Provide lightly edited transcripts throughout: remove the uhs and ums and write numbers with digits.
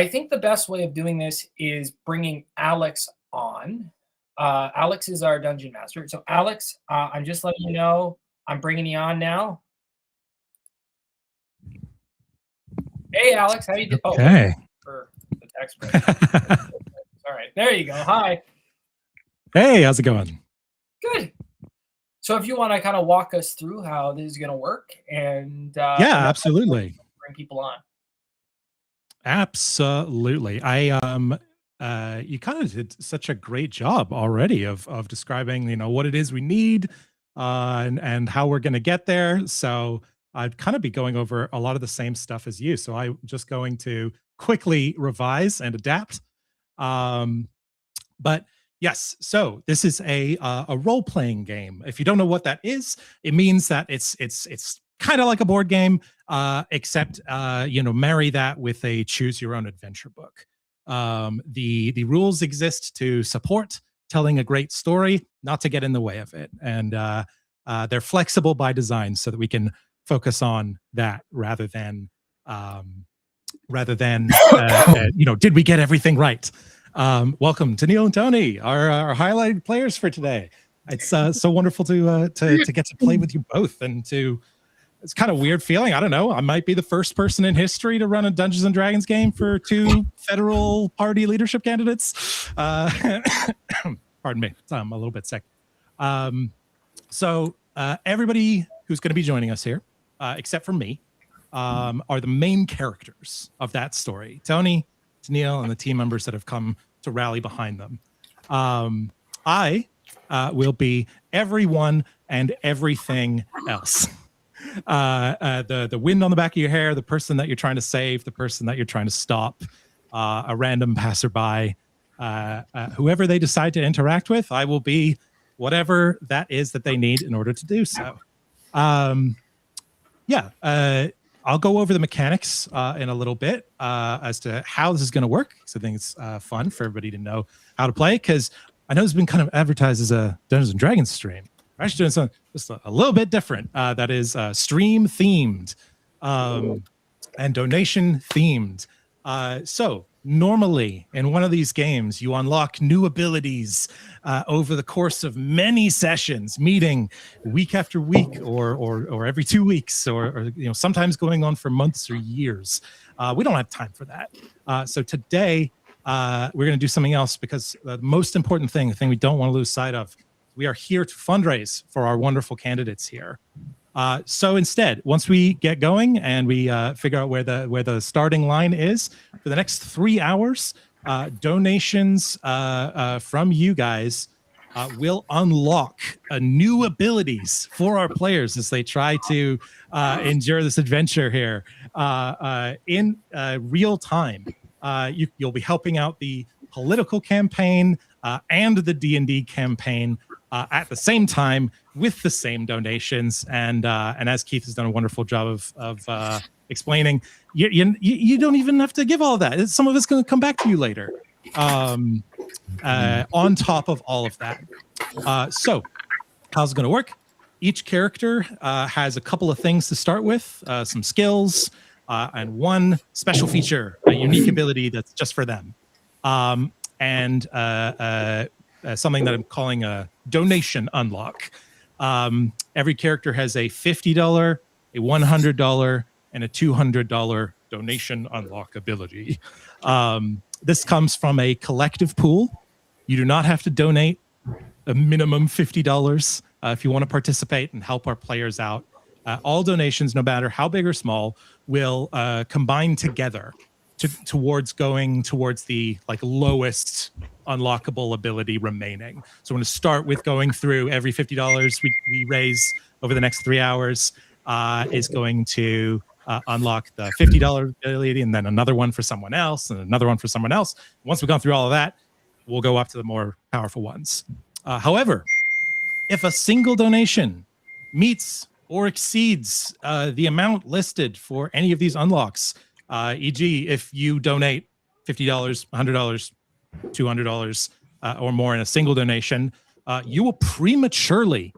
I think the best way of doing this is bringing Alex on. Alex is our dungeon master. So Alex, I'm just letting you know, I'm bringing you on now. Hey, Alex, how you doing? Okay. Oh, for the text. All right, there you go. Hi. Hey, how's it going? Good. So if you want to kind of walk us through how this is going to work, and yeah, absolutely, bring people on. Absolutely. You kind of did such a great job already of describing, what it is we need, and how we're going to get there. So I'd kind of be going over a lot of the same stuff as you. So I'm just going to quickly revise and adapt. But yes, so this is a role-playing game. If you don't know what that is, it means that it's kind of like a board game, except marry that with a choose your own adventure book. The rules exist to support telling a great story, not to get in the way of it, and they're flexible by design so that we can focus on that rather than did we get everything right? Welcome Tanille and Tony, our highlighted players for today. It's so wonderful to get to play with you both, and it's kind of weird feeling. I don't know. I might be the first person in history to run a Dungeons and Dragons game for 2 federal party leadership candidates. Pardon me, I'm a little bit sick. So everybody who's going to be joining us here, except for me, are the main characters of that story. Tony, Tanille, and the team members that have come to rally behind them. I will be everyone and everything else. The wind on the back of your hair, the person that you're trying to save, the person that you're trying to stop, a random passerby, whoever they decide to interact with, I will be whatever that is that they need in order to do so. I'll go over the mechanics in a little bit as to how this is going to work. So I think it's fun for everybody to know how to play, because I know it's been kind of advertised as a Dungeons and Dragons stream. We're actually doing something just a little bit different. That is stream themed and donation themed. So normally in one of these games, you unlock new abilities over the course of many sessions, meeting week after week, or every 2 weeks, or sometimes going on for months or years. We don't have time for that. So today we're going to do something else, because the most important thing, the thing we don't want to lose sight of, we are here to fundraise for our wonderful candidates here. So instead, once we get going and we figure out where the starting line is, for the next 3 hours, donations from you guys will unlock new abilities for our players as they try to endure this adventure here in real time. You'll be helping out the political campaign and the D&D campaign at the same time with the same donations, and as Keith has done a wonderful job of explaining, you don't even have to give all of that. Some of it's going to come back to you later. On top of all of that, so how's it going to work? Each character has a couple of things to start with, some skills, and one special feature, a unique ability that's just for them, and something that I'm calling a donation unlock. Every character has a $50, a $100, and a $200 donation unlock ability. This comes from a collective pool. You do not have to donate a minimum $50 if you want to participate and help our players out. All donations, no matter how big or small, will combine together towards going towards the lowest unlockable ability remaining. So I'm going to start with going through every $50 we raise over the next 3 hours is going to unlock the $50 ability, and then another one for someone else, and another one for someone else. Once we've gone through all of that, we'll go up to the more powerful ones. However, if a single donation meets or exceeds the amount listed for any of these unlocks, e.g., if you donate $50, $100, $200 or more in a single donation, you will prematurely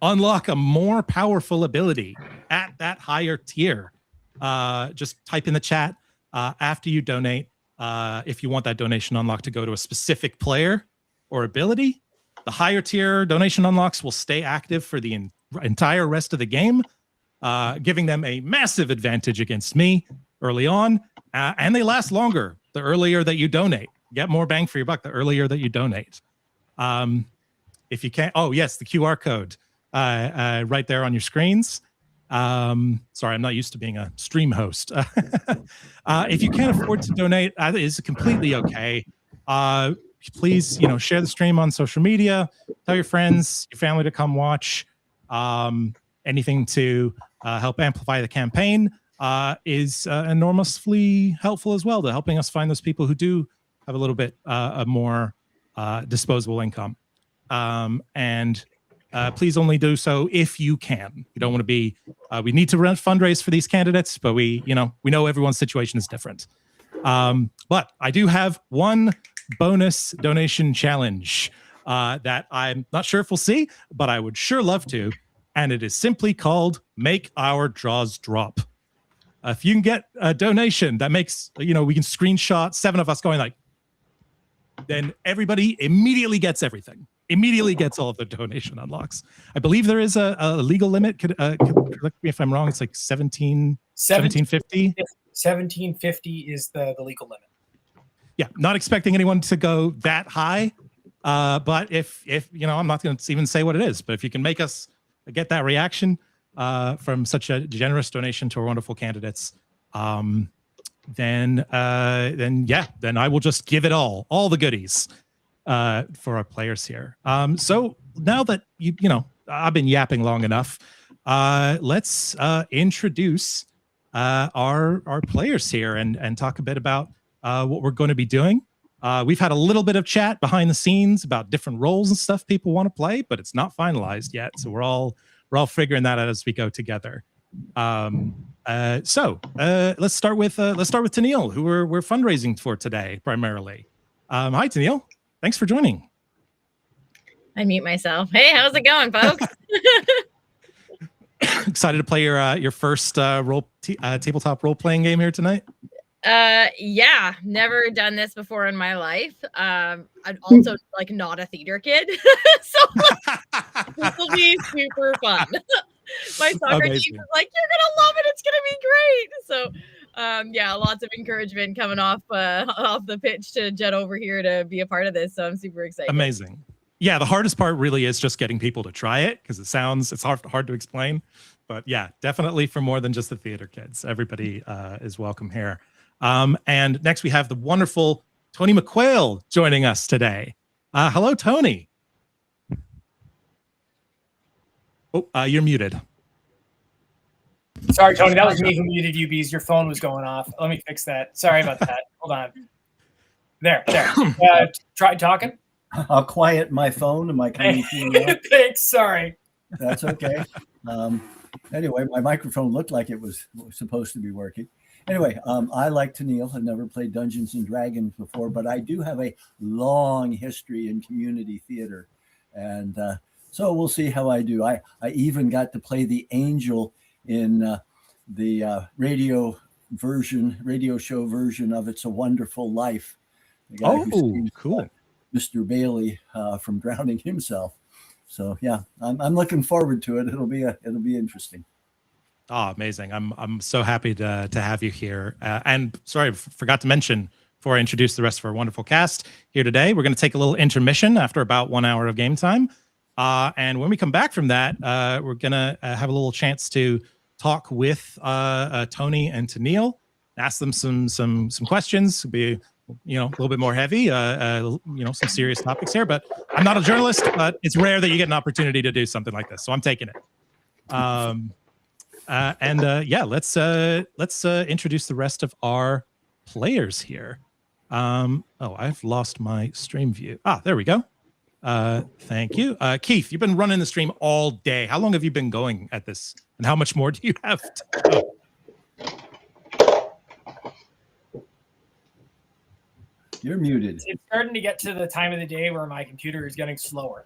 unlock a more powerful ability at that higher tier. Just type in the chat after you donate if you want that donation unlock to go to a specific player or ability. The higher tier donation unlocks will stay active for the entire rest of the game, giving them a massive advantage against me early on, and they last longer the earlier that you donate. Get more bang for your buck the earlier that you donate. If you can't, oh yes, the QR code right there on your screens. Sorry, I'm not used to being a stream host. If you can't afford to donate, it's completely okay. Please, share the stream on social media. Tell your friends, your family to come watch. Anything to help amplify the campaign is enormously helpful as well to helping us find those people who do have a little bit of more disposable income. And please only do so if you can. You don't want to be, we need to fundraise for these candidates, but we know everyone's situation is different. But I do have one bonus donation challenge that I'm not sure if we'll see, but I would sure love to. And it is simply called Make Our Draws Drop. If you can get a donation that makes, we can screenshot 7 of us going like, then everybody immediately gets everything. Immediately gets all of the donation unlocks. I believe there is a legal limit. Could correct me if I'm wrong. It's like 1750. 1750 is the legal limit. Yeah, not expecting anyone to go that high. But if I'm not going to even say what it is, but if you can make us get that reaction from such a generous donation to our wonderful candidates, then I will just give it all the goodies for our players here. So now that I've been yapping long enough, let's introduce our players here and talk a bit about what we're going to be doing. We've had a little bit of chat behind the scenes about different roles and stuff people want to play, but it's not finalized yet. So we're all figuring that out as we go together. Let's start with Tanille, who we're fundraising for today primarily. Hi, Tanille. Thanks for joining. I mute myself. Hey, how's it going, folks? Excited to play your first tabletop role-playing game here tonight? Yeah, never done this before in my life. I'm also not a theater kid, so this will be super fun. My soccer team is like, you're gonna love it. It's gonna be great. So, yeah, lots of encouragement coming off the pitch to jet over here to be a part of this. So I'm super excited. Amazing. Yeah, the hardest part really is just getting people to try it because it's hard to explain. But yeah, definitely for more than just the theater kids. Everybody is welcome here. And next we have the wonderful Tony McQuail joining us today. Hello, Tony. Oh, you're muted. Sorry, Tony, that was me who muted you because your phone was going off. Let me fix that. Sorry about that. Hold on. There. Try talking. I'll quiet my phone. Am I coming through? Thanks. Sorry. That's okay. Anyway, my microphone looked like it was supposed to be working. Anyway, I like Tanille. I've never played Dungeons and Dragons before, but I do have a long history in community theater. And so we'll see how I do. I even got to play the angel in the radio show version of It's a Wonderful Life. The guy who cool. Mr. Bailey from drowning himself. So yeah, I'm looking forward to it. It'll be interesting. Oh, amazing. I'm so happy to have you here. And sorry, forgot to mention before I introduce the rest of our wonderful cast here today, we're going to take a little intermission after about 1 hour of game time. And when we come back from that, we're going to have a little chance to talk with Tony and Tanille, ask them some questions, be a little bit more heavy, some serious topics here. But I'm not a journalist, but it's rare that you get an opportunity to do something like this, so I'm taking it. Let's introduce the rest of our players here. I've lost my stream view. There we go. Thank you. Keith, you've been running the stream all day. How long have you been going at this? And how much more do you have to go? You're muted. It's starting to get to the time of the day where my computer is getting slower.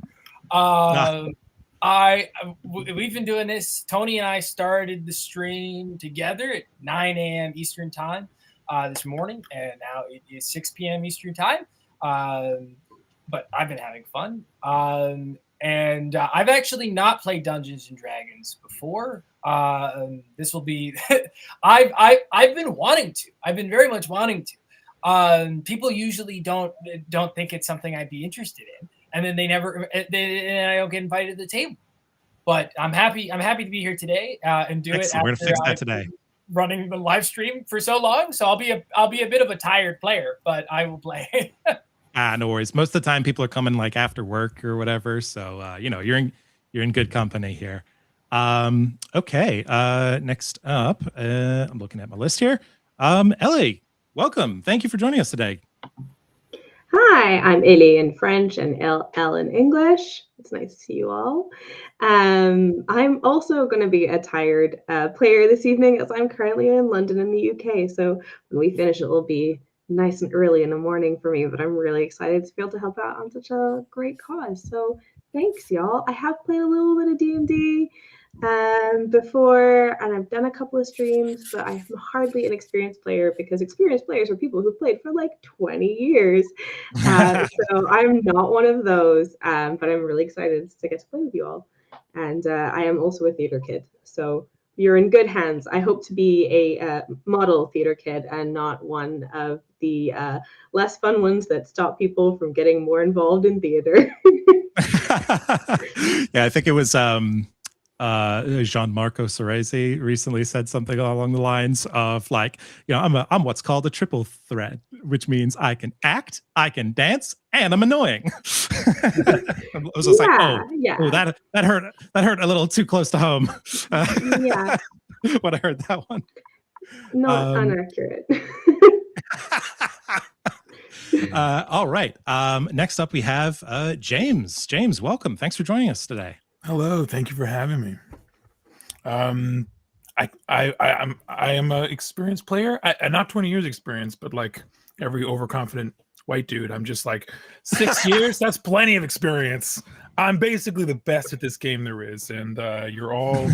We've been doing this. Tony and I started the stream together at 9 a.m. Eastern time. this morning, and now it is 6 p.m. Eastern time. But I've been having fun. And I've actually not played Dungeons and Dragons before. This will be. I've been wanting to. I've been very much wanting to. People usually don't think it's something I'd be interested in, and then and I don't get invited to the table. But I'm happy to be here today and do Excellent. it. We're gonna fix that today. Running the live stream for so long, so I'll be a bit of a tired player, but I will play. No worries. Most of the time, people are coming like after work or whatever, so you're in good company here. Okay. Next up, I'm looking at my list here. Ellie, welcome. Thank you for joining us today. Hi, I'm Ellie in French and Elle in English. It's nice to see you all. I'm also going to be a tired player this evening as I'm currently in London in the UK. So when we finish, it will be nice and early in the morning for me, but I'm really excited to be able to help out on such a great cause. So thanks, y'all. I have played a little bit of D&D before, and I've done a couple of streams, but I'm hardly an experienced player because experienced players are people who played for like 20 years. So I'm not one of those, but I'm really excited to get to play with you all. And I am also a theater kid, so you're in good hands. I hope to be a model theater kid and not one of the less fun ones that stop people from getting more involved in theater. Yeah, I think it was Gianmarco Ceresi recently said something along the lines of like, I'm what's called a triple threat, which means I can act, I can dance, and I'm annoying. I was just that hurt a little too close to home. Yeah. When I heard that one. Not inaccurate. All right. Next up we have James. James, welcome. Thanks for joining us today. Hello, thank you for having me. I am an experienced player. Not 20 years experience, but like every overconfident white dude, I'm just like 6 years. That's plenty of experience. I'm basically the best at this game there is, and you're all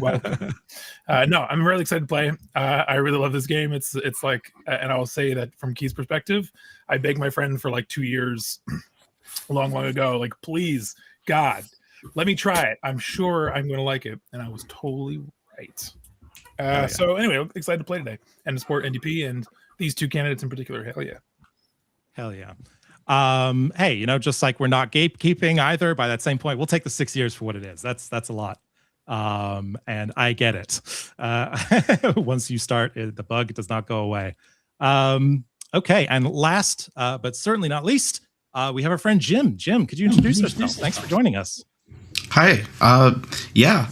welcome. No, I'm really excited to play. I really love this game. It's like, and I'll say that from Keith's perspective, I begged my friend for like 2 years, long ago, like, please, God, let me try it. I'm sure I'm going to like it. And I was totally right. Yeah. So anyway, I'm excited to play today and to support NDP and these two candidates in particular. Hell yeah. Hell yeah. Hey, just like we're not gatekeeping either, by that same point, we'll take the 6 years for what it is. That's a lot. And I get it. Once you start, the bug does not go away. Okay. And last, but certainly not least, we have our friend Jim. Jim, could you introduce yourself? Thanks for joining us. Hi. Yeah,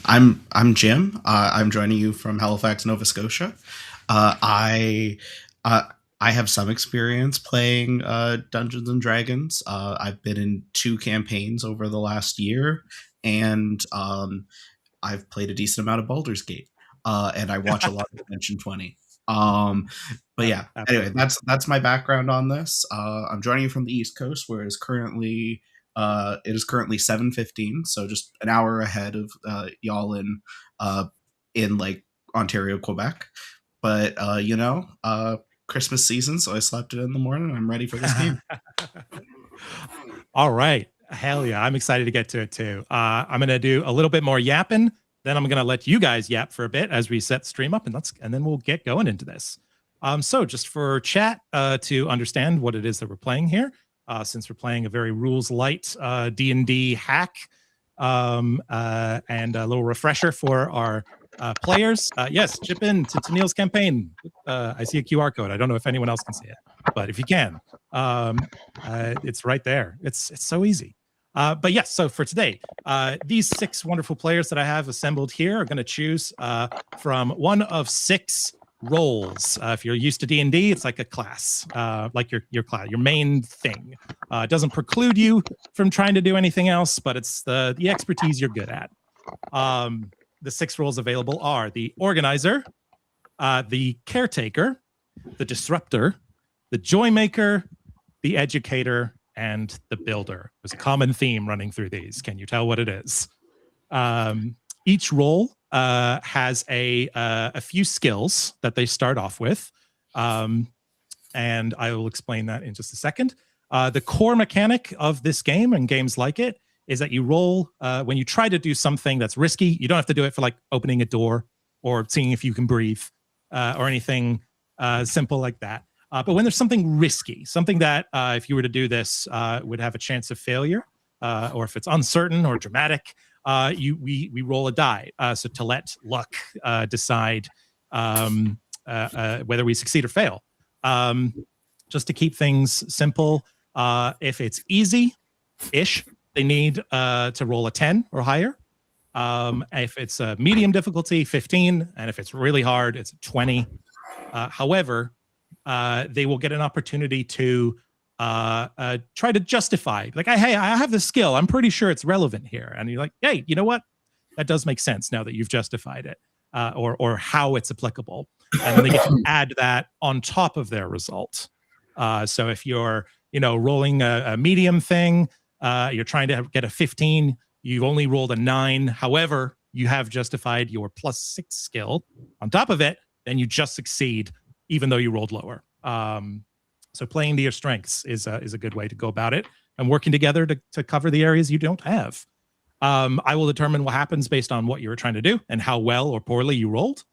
I'm Jim. I'm joining you from Halifax, Nova Scotia. I have some experience playing Dungeons and Dragons. I've been in 2 campaigns over the last year, and I've played a decent amount of Baldur's Gate. And I watch a lot of Dimension 20. But yeah, anyway, that's my background on this. I'm joining you from the East Coast, where it is currently 7:15, so just an hour ahead of y'all in like Ontario, Quebec. But Christmas season, so I slept in the morning and I'm ready for this game. All right. Hell yeah. I'm excited to get to it too. I'm going to do a little bit more yapping. Then I'm going to let you guys yap for a bit as we set the stream up, and then we'll get going into this. So just for chat, to understand what it is that we're playing here, since we're playing a very rules light D&D hack, and a little refresher for our players. Yes, chip in to Tanille's campaign. I see a QR code. I don't know if anyone else can see it, but if you can, it's right there. It's so easy. But yes, so for today, these 6 wonderful players that I have assembled here are going to choose from one of 6 roles. If you're used to D&D, it's like a class, like your class, your main thing. It doesn't preclude you from trying to do anything else, but it's the expertise you're good at. The 6 roles available are the organizer, the caretaker, the disruptor, the joy maker, the educator, and the builder. There's a common theme running through these. Can you tell what it is? Each role has a few skills that they start off with, and I will explain that in just a second. The core mechanic of this game and games like it is that you roll when you try to do something that's risky. You don't have to do it for like opening a door or seeing if you can breathe or anything simple like that. But when there's something risky, something that if you were to do this would have a chance of failure, or if it's uncertain or dramatic, we roll a die. So to let luck decide whether we succeed or fail. Just to keep things simple, if it's easy-ish, they need to roll a 10 or higher. If it's a medium difficulty, 15, and if it's really hard, it's 20. However, they will get an opportunity to try to justify, like, hey, I have this skill. I'm pretty sure it's relevant here. And you're like, hey, you know what? That does make sense now that you've justified it, or how it's applicable. And then they get to add that on top of their result. So if you're, rolling a medium thing, you're trying to get a 15, you've only rolled a 9. However, you have justified your +6 skill on top of it, then you just succeed, even though you rolled lower. So playing to your strengths is a good way to go about it, and working together to cover the areas you don't have. I will determine what happens based on what you were trying to do and how well or poorly you rolled.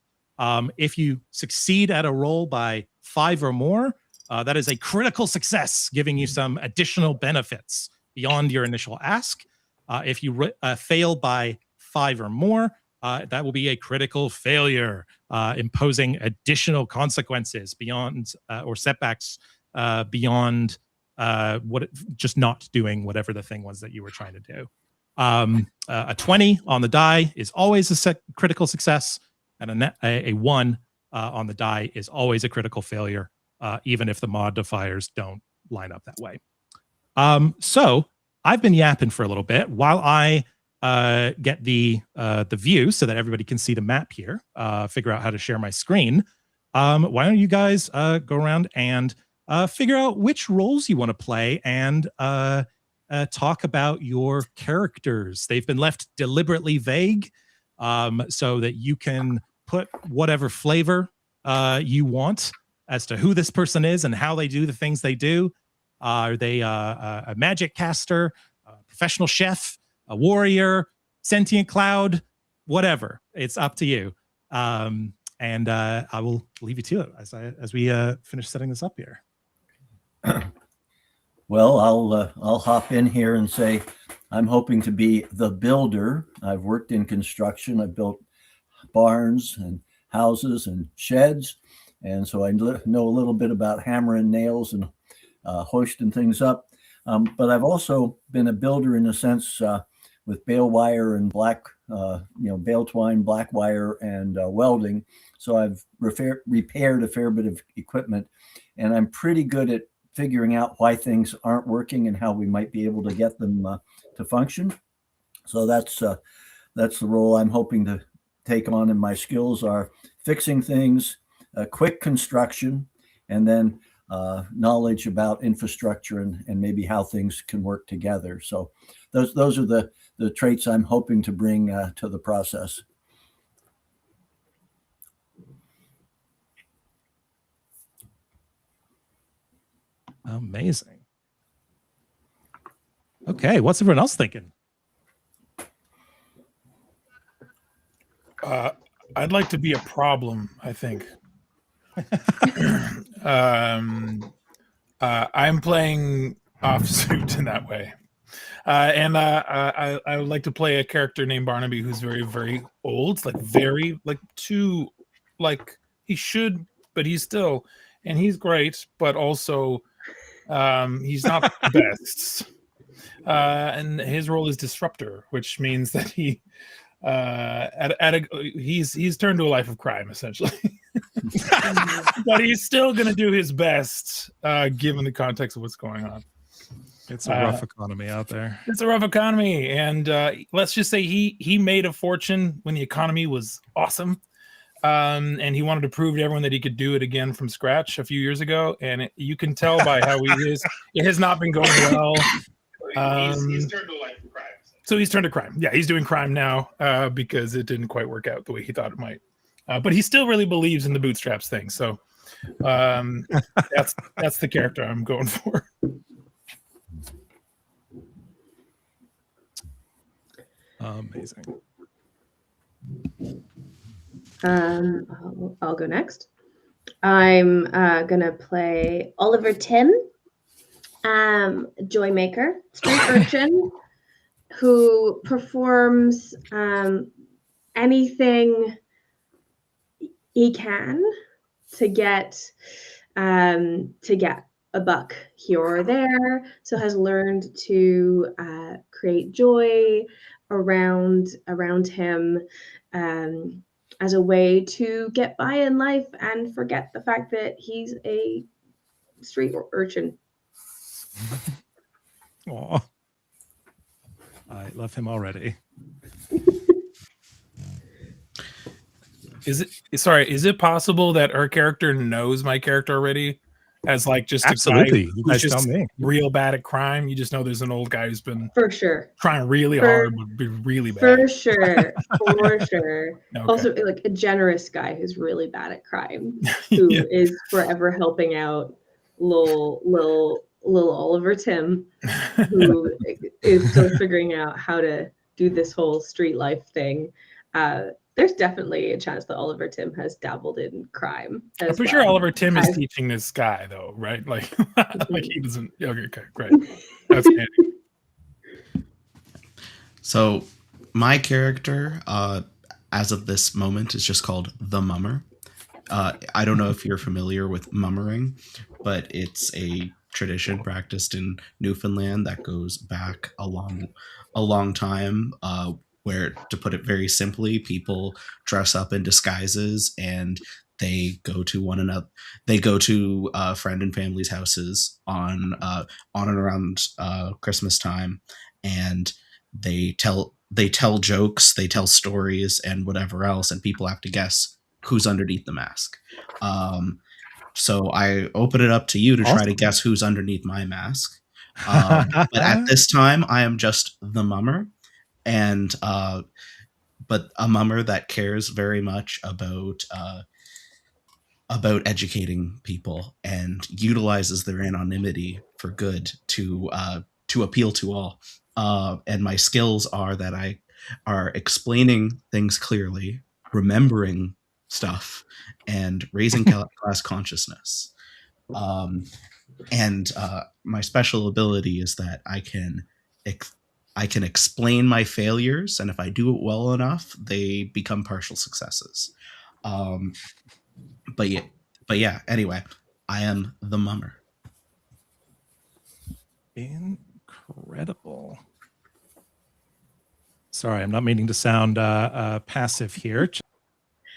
If you succeed at a roll by 5 or more, that is a critical success, giving you some additional benefits beyond your initial ask. If you fail by 5 or more, that will be a critical failure, imposing additional consequences beyond or setbacks beyond just not doing whatever the thing was that you were trying to do. A 20 on the die is always a critical success, and a 1 on the die is always a critical failure, even if the modifiers don't line up that way. So I've been yapping for a little bit while I get the view so that everybody can see the map here, figure out how to share my screen. Why don't you guys go around and figure out which roles you want to play and talk about your characters. They've been left deliberately vague so that you can put whatever flavor you want as to who this person is and how they do the things they do. Are they a magic caster, a professional chef, a warrior, sentient cloud, whatever? It's up to you. And I will leave you to it as we finish setting this up here. Well, I'll hop in here and say I'm hoping to be the builder. I've worked in construction. I've built barns and houses and sheds, and so I know a little bit about hammering nails and hoisting things up. But I've also been a builder in a sense with bale wire and bale twine, black wire, and welding. So I've repaired a fair bit of equipment, and I'm pretty good at figuring out why things aren't working and how we might be able to get them to function. So that's the role I'm hoping to take on, and my skills are fixing things, quick construction, and then knowledge about infrastructure and maybe how things can work together. So those are the traits I'm hoping to bring to the process. Amazing. Okay, what's everyone else thinking? I'd like to be a problem, I think. I'm playing offsuit in that way. And I would like to play a character named Barnaby who's very, very old, he should, but he's still, and he's great, but also he's not the best. And his role is disruptor, which means that he's turned to a life of crime essentially. But he's still going to do his best given the context of what's going on. It's a rough economy out there. It's a rough economy, and let's just say he made a fortune when the economy was awesome, and he wanted to prove to everyone that he could do it again from scratch a few years ago, and you can tell by how he is. It has not been going well. He's turned to a life of crime. So he's turned to crime. Yeah, he's doing crime now because it didn't quite work out the way he thought it might. But he still really believes in the bootstraps thing. So that's the character I'm going for. Amazing. I'll go next. I'm gonna play Oliver Tim, joy maker, street urchin, who performs anything he can to get a buck here or there. So has learned to create joy around him as a way to get by in life and forget the fact that he's a street urchin. Aw. I love him already. Is it possible that our character knows my character already? As like just absolutely, a guy you who's guys just tell me. real bad at crime. You just know there's an old guy who's been For sure trying really hard, but be really bad. For sure. Okay. Also, like a generous guy who's really bad at crime, who is forever helping out little Oliver Tim, who is still figuring out how to do this whole street life thing. There's definitely a chance that Oliver Tim has dabbled in crime. I'm pretty sure Oliver Tim is teaching this guy, though, right? Like, like he doesn't. Okay, great. That's handy. So, my character, as of this moment, is just called the Mummer. I don't know if you're familiar with mummering, but it's a tradition practiced in Newfoundland that goes back a long time. Where, to put it very simply, people dress up in disguises and they go to one another. They go to friend and family's houses on and around Christmas time, and they tell jokes, they tell stories, and whatever else, and people have to guess who's underneath the mask. So I open it up to you to try to guess who's underneath my mask. But at this time, I am just the Mummer. And but a mummer that cares very much about educating people and utilizes their anonymity for good to appeal to all. And my skills are that I are explaining things clearly, remembering stuff, and raising class consciousness. And my special ability is that I can explain my failures, and if I do it well enough, they become partial successes. But yeah. Anyway, I am the Mummer. Incredible. Sorry, I'm not meaning to sound passive here.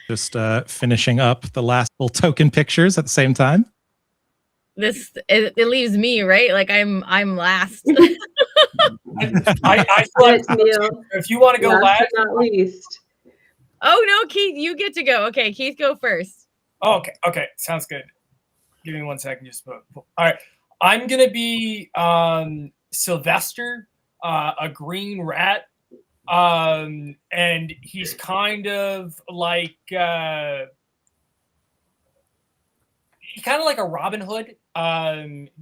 Just finishing up the last little token pictures at the same time. It leaves me, right? Like I'm last. I if you want to go last, not least. Oh no, Keith, you get to go. Okay, Keith, go first. Oh, okay, sounds good. Give me 1 second, just all right. I'm gonna be Sylvester, a green rat, and he's kind of like a Robin Hood.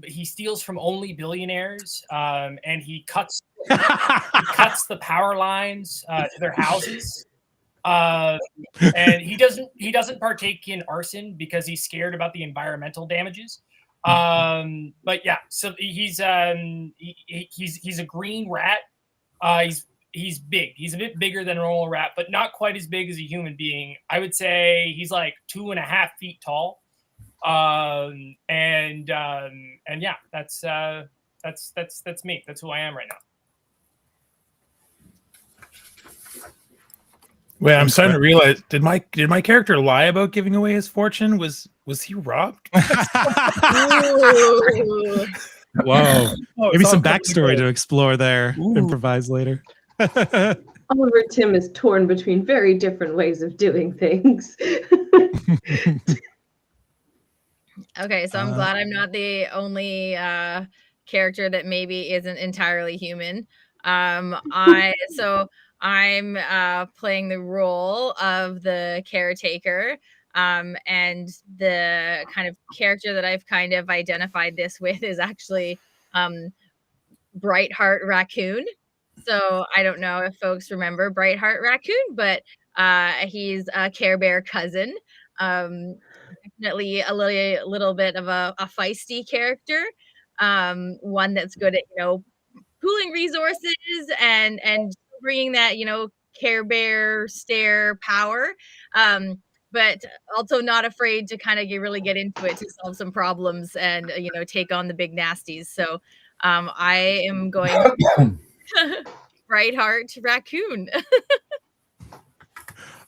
He steals from only billionaires, and he cuts the power lines to their houses. And he doesn't partake in arson because he's scared about the environmental damages. But yeah, so he's a green rat. He's big. He's a bit bigger than a normal rat, but not quite as big as a human being. I would say he's like 2.5 feet tall. And yeah, that's me. That's who I am right now. Wait, I'm starting to realize, did my character lie about giving away his fortune? Was he robbed? Whoa. Maybe some backstory to explore there. Ooh. Improvise later. Oliver Tim is torn between very different ways of doing things. Okay, so I'm glad I'm not the only character that maybe isn't entirely human. I'm playing the role of the caretaker. And the kind of character that I've kind of identified this with is actually Brightheart Raccoon. So I don't know if folks remember Brightheart Raccoon, but he's a Care Bear cousin. Definitely a little bit of a feisty character. One that's good at, pooling resources and bringing that, Care Bear stare power. But also not afraid to kind of really get into it to solve some problems and, take on the big nasties. So I am going Brightheart Raccoon.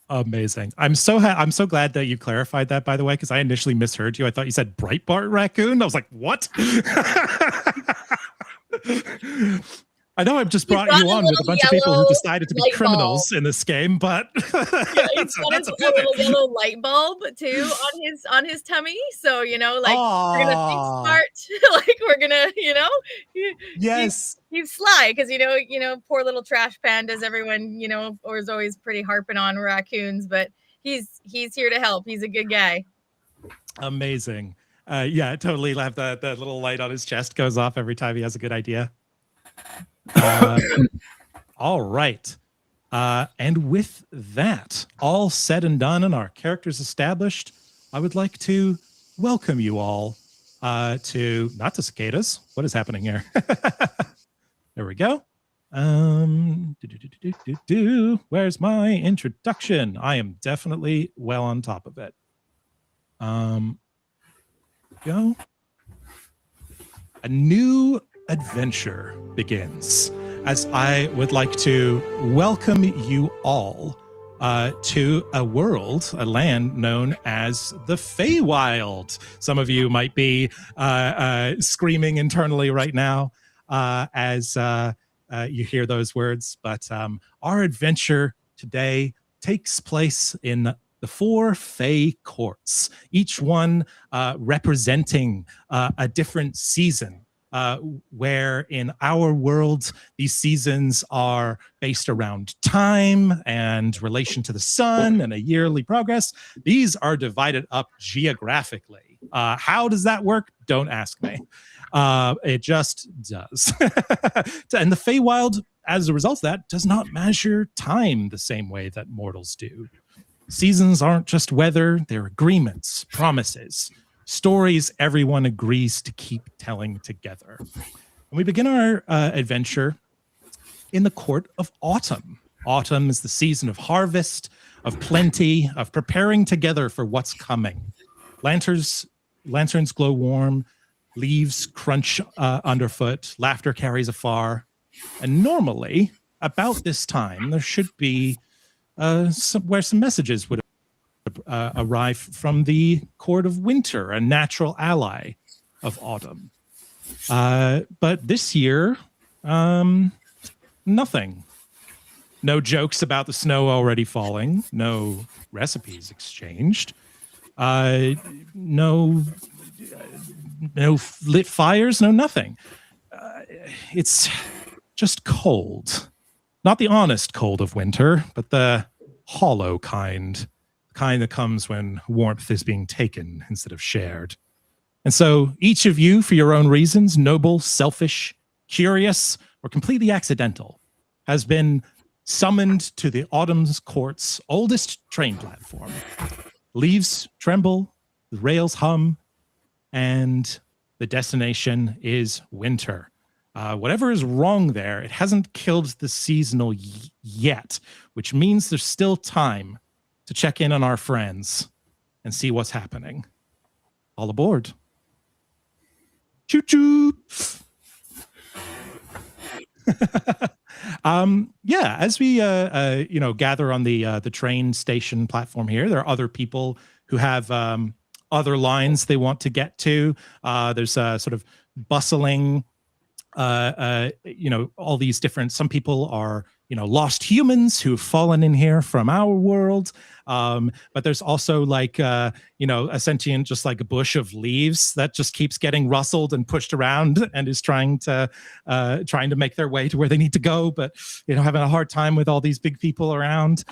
Amazing. I'm so glad that you clarified that, by the way, because I initially misheard you. I thought you said Breitbart Raccoon. I was like, what? I know I've just brought you on with a bunch of people who decided to be criminals in this game, but that's a little yellow light bulb too on his tummy. So we're gonna think smart, like we're gonna, yes, he's sly because poor little trash pandas. Everyone is always pretty harping on raccoons, but he's here to help. He's a good guy. Amazing. Yeah, totally. Have the little light on his chest goes off every time he has a good idea. All right. And with that all said and done and our characters established, I would like to welcome you all to, not to cicadas. What is happening here? There we go. Where's my introduction? I am definitely well on top of it. Go. A new adventure begins as I would like to welcome you all to a world, a land known as the Feywild. Some of you might be screaming internally right now as you hear those words, but our adventure today takes place in the 4 Fey courts, each one representing a different season. Where in our world, these seasons are based around time and relation to the sun and a yearly progress. These are divided up geographically. How does that work? Don't ask me. It just does. And the Feywild, as a result of that, does not measure time the same way that mortals do. Seasons aren't just weather, they're agreements, promises, stories everyone agrees to keep telling together. And we begin our adventure in the court of autumn. Autumn is the season of harvest, of plenty, of preparing together for what's coming. Lanterns glow warm, leaves crunch underfoot, laughter carries afar. And normally, about this time, there should be where some messages would arrive from the court of winter, a natural ally of autumn. But this year, nothing. No jokes about the snow already falling. No recipes exchanged. No lit fires. No nothing. It's just cold. Not the honest cold of winter, but the hollow kind that comes when warmth is being taken instead of shared. And so each of you, for your own reasons, noble, selfish, curious, or completely accidental, has been summoned to the Autumn's Court's oldest train platform. Leaves tremble, the rails hum, and the destination is winter. Whatever is wrong there, it hasn't killed the seasonal yet, which means there's still time to check in on our friends and see what's happening. All aboard. Choo-choo! Yeah, as we gather on the train station platform here, there are other people who have other lines they want to get to. There's a sort of bustling all these different, some people are lost humans who've fallen in here from our world. But there's also like, a sentient, just like a bush of leaves that just keeps getting rustled and pushed around and is trying to make their way to where they need to go, but having a hard time with all these big people around.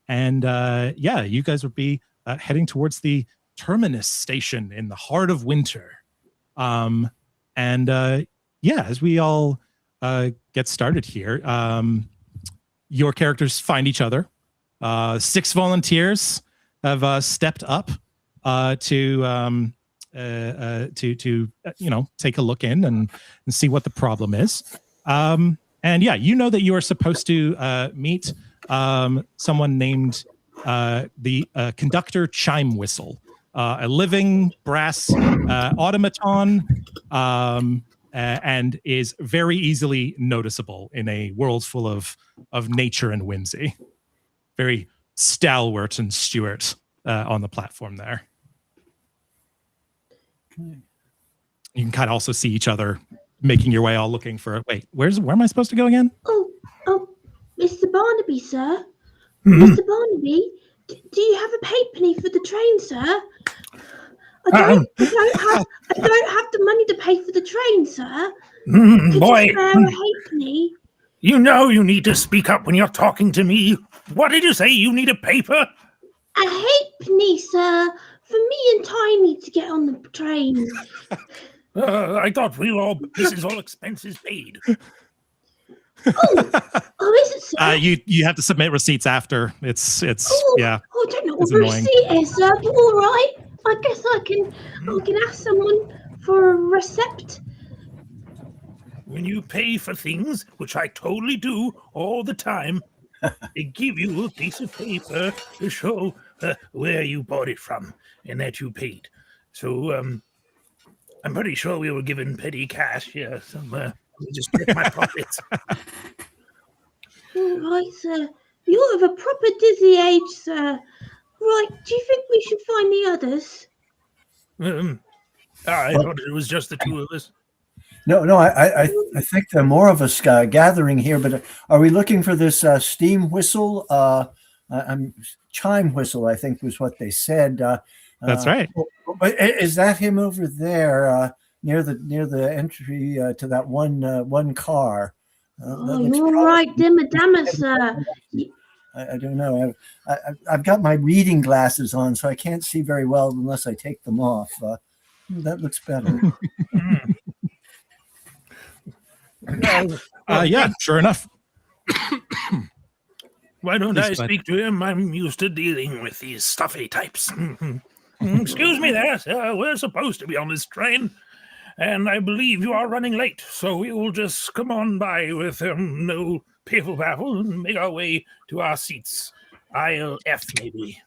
You guys would be heading towards the terminus station in the heart of winter. As we all get started here, your characters find each other. 6 volunteers have stepped up to take a look in and see what the problem is. That you are supposed to meet someone named the conductor chime whistle, a living brass automaton, and is very easily noticeable in a world full of nature and whimsy. Very stalwart and Stuart on the platform there. You can kind of also see each other making your way, all looking for. Wait, where am I supposed to go again? Oh, Mr. Barnaby, sir. Mr. Barnaby, do you have a halfpenny for the train, sir? I don't have the money to pay for the train, sir. Boy, spare a halfpenny? You know you need to speak up when you're talking to me. What did you say? You need a paper? A halfpenny, sir, for me and Tiny to get on the train. I thought this is all expenses paid. Oh, is it, sir? You have to submit receipts after. It's yeah. I don't know what the receipt is, sir, but all right. I guess I can ask someone for a receipt. When you pay for things, which I totally do all the time, they give you a piece of paper to show where you bought it from and that you paid. So I'm pretty sure we were given petty cash here somewhere. Let me just check my pockets. All right, sir. You're of a proper dizzy age, sir. Right, do you think we should find the others? I thought it was just the two of us. No, I think there are more of us gathering here, but are we looking for this steam whistle? Chime whistle, I think was what they said. That's right. But is that him over there near the entry to that one car? You're right, dimmer dammer, sir. I don't know. I've got my reading glasses on, so I can't see very well unless I take them off. That looks better. Yeah, sure enough. Why don't I speak to him? I'm used to dealing with these stuffy types. Excuse me there, sir. We're supposed to be on this train, and I believe you are running late, so we will just come on by with no piffle-paffle and make our way to our seats. Aisle F, maybe.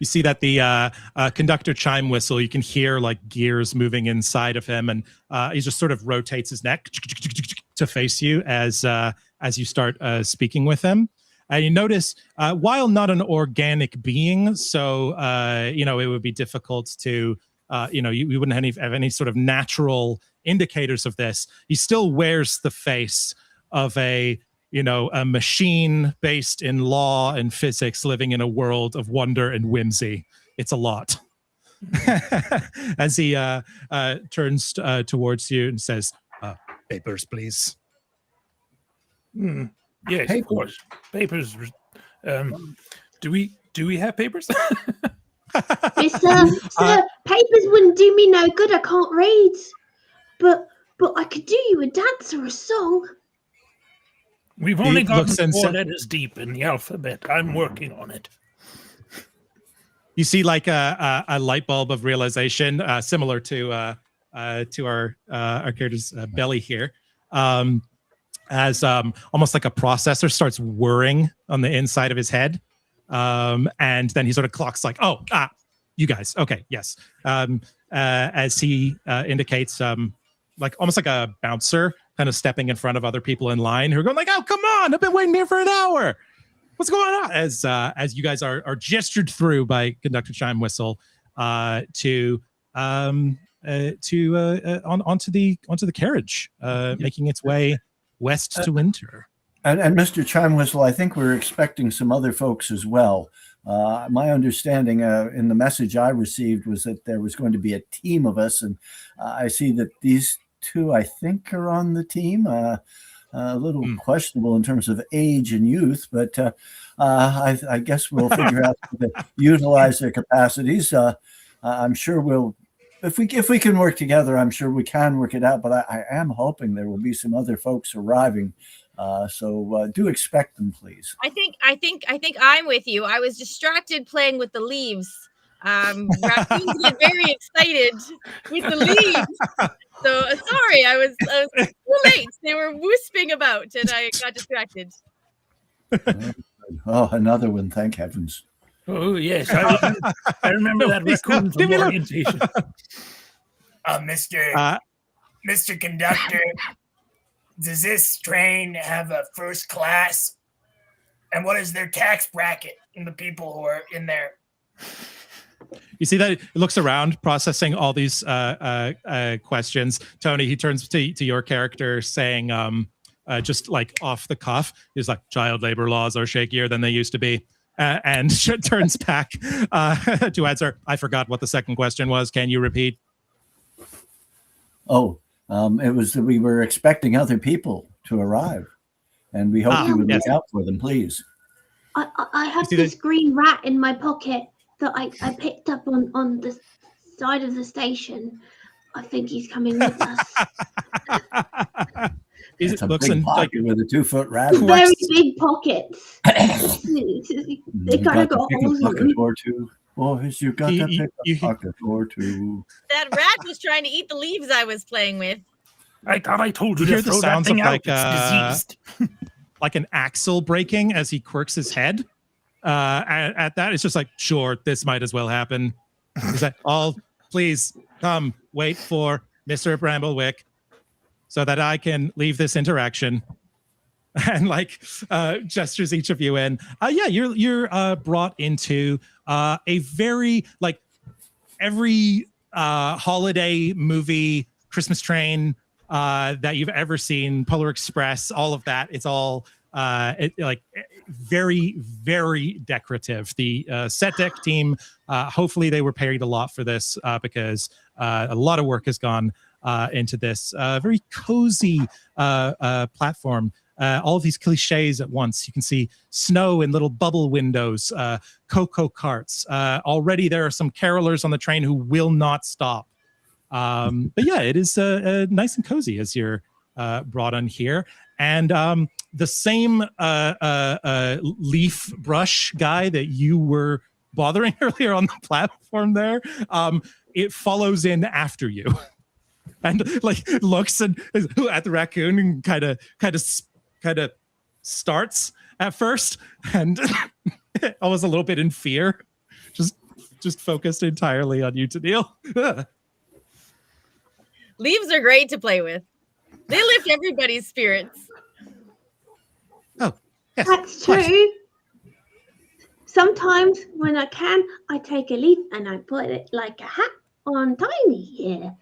You see that the conductor chime whistle, you can hear like gears moving inside of him, and he just sort of rotates his neck to face you as you start speaking with him. You notice, while not an organic being, so it would be difficult to you wouldn't have any sort of natural indicators of this. He still wears the face of a machine based in law and physics, living in a world of wonder and whimsy. It's a lot. As he turns towards you and says, "Papers, please." Yes, of course. Papers. Do we have papers? Yes, sir, papers wouldn't do me no good. I can't read, but I could do you a dance or a song. We've only got 4 letters deep in the alphabet. I'm working on it. You see like a light bulb of realization, similar to our character's belly here, as almost like a processor starts whirring on the inside of his head. And then he sort of clocks like, you guys. Okay. Yes. As he indicates, like almost like a bouncer kind of stepping in front of other people in line who are going like, "Oh, come on. I've been waiting here for an hour. What's going on?" As you guys are gestured through by Conductor Chime Whistle onto the carriage, making its way west to winter. And Mr. Chime Whistle, I think we're expecting some other folks as well. My understanding in the message I received was that there was going to be a team of us, and I see that these two, I think, are on the team. A little questionable in terms of age and youth, but I guess we'll figure out how to utilize their capacities. I'm sure we'll, if we can work together, I'm sure we can work it out. But I am hoping there will be some other folks arriving. So do expect them, please. I think I'm with you. I was distracted playing with the leaves. Raccoons get very excited with the leaves. So sorry, I was too late. They were whooping about, and I got distracted. Oh, another one! Thank heavens. Oh yes, I remember that raccoon from orientation. Mr. Conductor, does this train have a first class? And what is their tax bracket and the people who are in there? You see that it looks around, processing all these questions. Tony, he turns to your character, saying, just like off the cuff, he's like, child labor laws are shakier than they used to be. And turns back to answer. I forgot what the second question was. Can you repeat? Oh, it was that we were expecting other people to arrive, and we hope you would look out for them, please. I have this green rat in my pocket that I picked up on the side of the station. I think he's coming with us. It's a big pocket with a 2-foot rat. Very big pockets. They kind of got holes in them. Or two. Boys, you got to pick a pocket or two. That rat was trying to eat the leaves I was playing with. I thought I told you You to hear the throw that sounds thing of out. like It's diseased. like an axle breaking as he quirks his head. At that, it's just like, sure, this might as well happen. Is that all? Please come wait for Mr. Bramblewick so that I can leave this interaction. And like gestures each of you in. Yeah, you're brought into a very like every holiday movie, Christmas train that you've ever seen, Polar Express, all of that. It's all like very, very decorative. The set deck team, hopefully they were paid a lot for this because a lot of work has gone into this very cozy platform. All of these cliches at once. You can see snow in little bubble windows, cocoa carts. Already there are some carolers on the train who will not stop. But yeah, it is nice and cozy as you're brought on here. And the same leaf brush guy that you were bothering earlier on the platform there, it follows in after you. And like looks at the raccoon and kind of starts at first and almost a little bit in fear, just focused entirely on you, Tanille. Leaves are great to play with. They lift everybody's spirits. Oh, yes. That's true. Sometimes when I can, I take a leaf and I put it like a hat on Tiny here.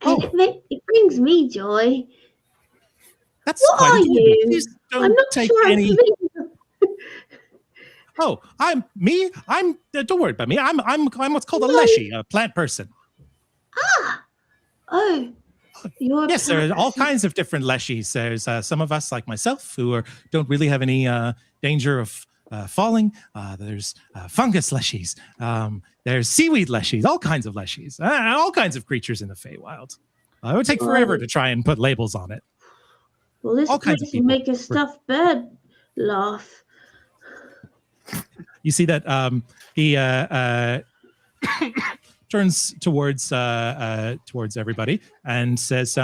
And it brings me joy. That's what quite are you? Please don't I'm not take sure any. I'm I'm me. Don't worry about me. I'm what's called a leshy, a plant person. You're yes, there are all kinds of different leshies. There's some of us like myself who don't really have any danger of falling. There's fungus leshies. There's seaweed leshies. All kinds of leshies. All kinds of creatures in the Feywild. It would take forever to try and put labels on it. Well, this place will make a stuffed bird laugh. You see that he turns towards everybody and says,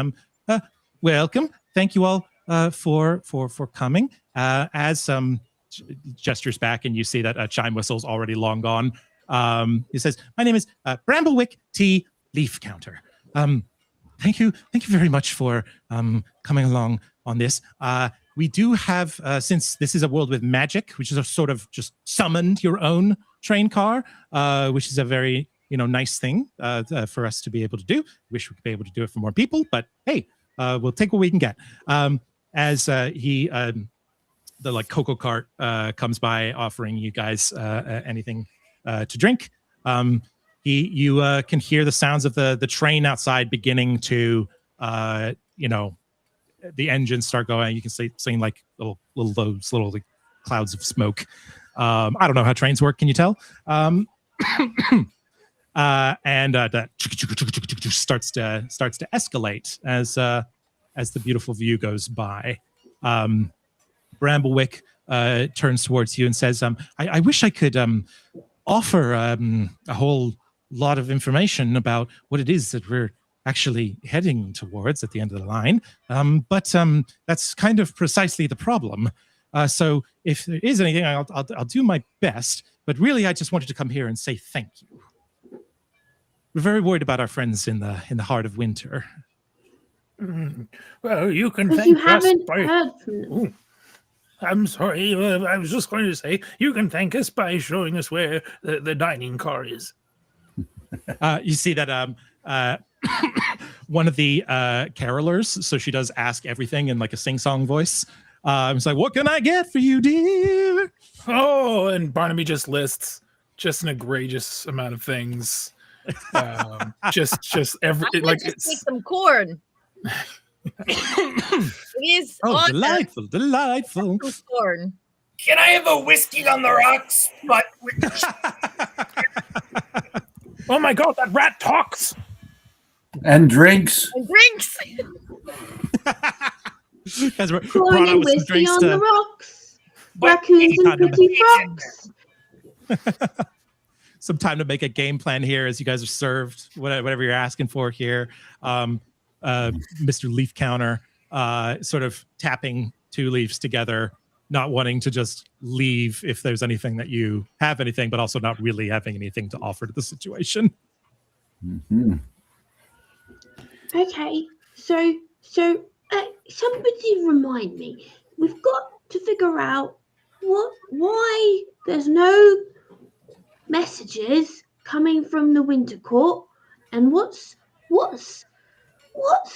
"Welcome, thank you all for coming." As gestures back, and you see that Chime Whistle's already long gone. He says, "My name is Bramblewick T. Leaf Counter. Thank you very much for coming along on this. We do have, since this is a world with magic, which is a sort of just summoned your own train car, which is a very nice thing for us to be able to do. Wish we could be able to do it for more people, but hey, we'll take what we can get. As the like cocoa cart comes by offering you guys anything to drink. You can hear the sounds of the train outside beginning to the engines start going. You can see like little like clouds of smoke. I don't know how trains work. Can you tell? And that starts to escalate as the beautiful view goes by. Bramblewick turns towards you and says, I wish I could offer a whole lot of information about what it is that we're actually heading towards at the end of the line. But that's kind of precisely the problem. So if there is anything, I'll do my best. But really, I just wanted to come here and say thank you. We're very worried about our friends in the heart of winter. Well, you can Because thank you us haven't by... heard from them. Ooh. I'm sorry. I was just going to say you can thank us by showing us where the dining car is. You see that one of the carolers, so she does ask everything in like a sing-song voice. It's like, what can I get for you, dear? Oh, and Barnaby just lists just an egregious amount of things. Just every like Just it's take some corn. It is awesome. Delightful. Some corn. Can I have a whiskey on the rocks? But with oh my god, that rat talks. And drinks. And drinks. Guys were Corn brought out and with some whiskey drinks on the to rocks. But Raccoons and pretty frogs. some time to make a game plan here as you guys are served whatever you're asking for here. Mr. Leaf Counter sort of tapping two leaves together, not wanting to just leave if there's anything that you have anything, but also not really having anything to offer to the situation. Mm-hmm. Okay, so somebody remind me. We've got to figure out why there's no messages coming from the Winter Court, and what's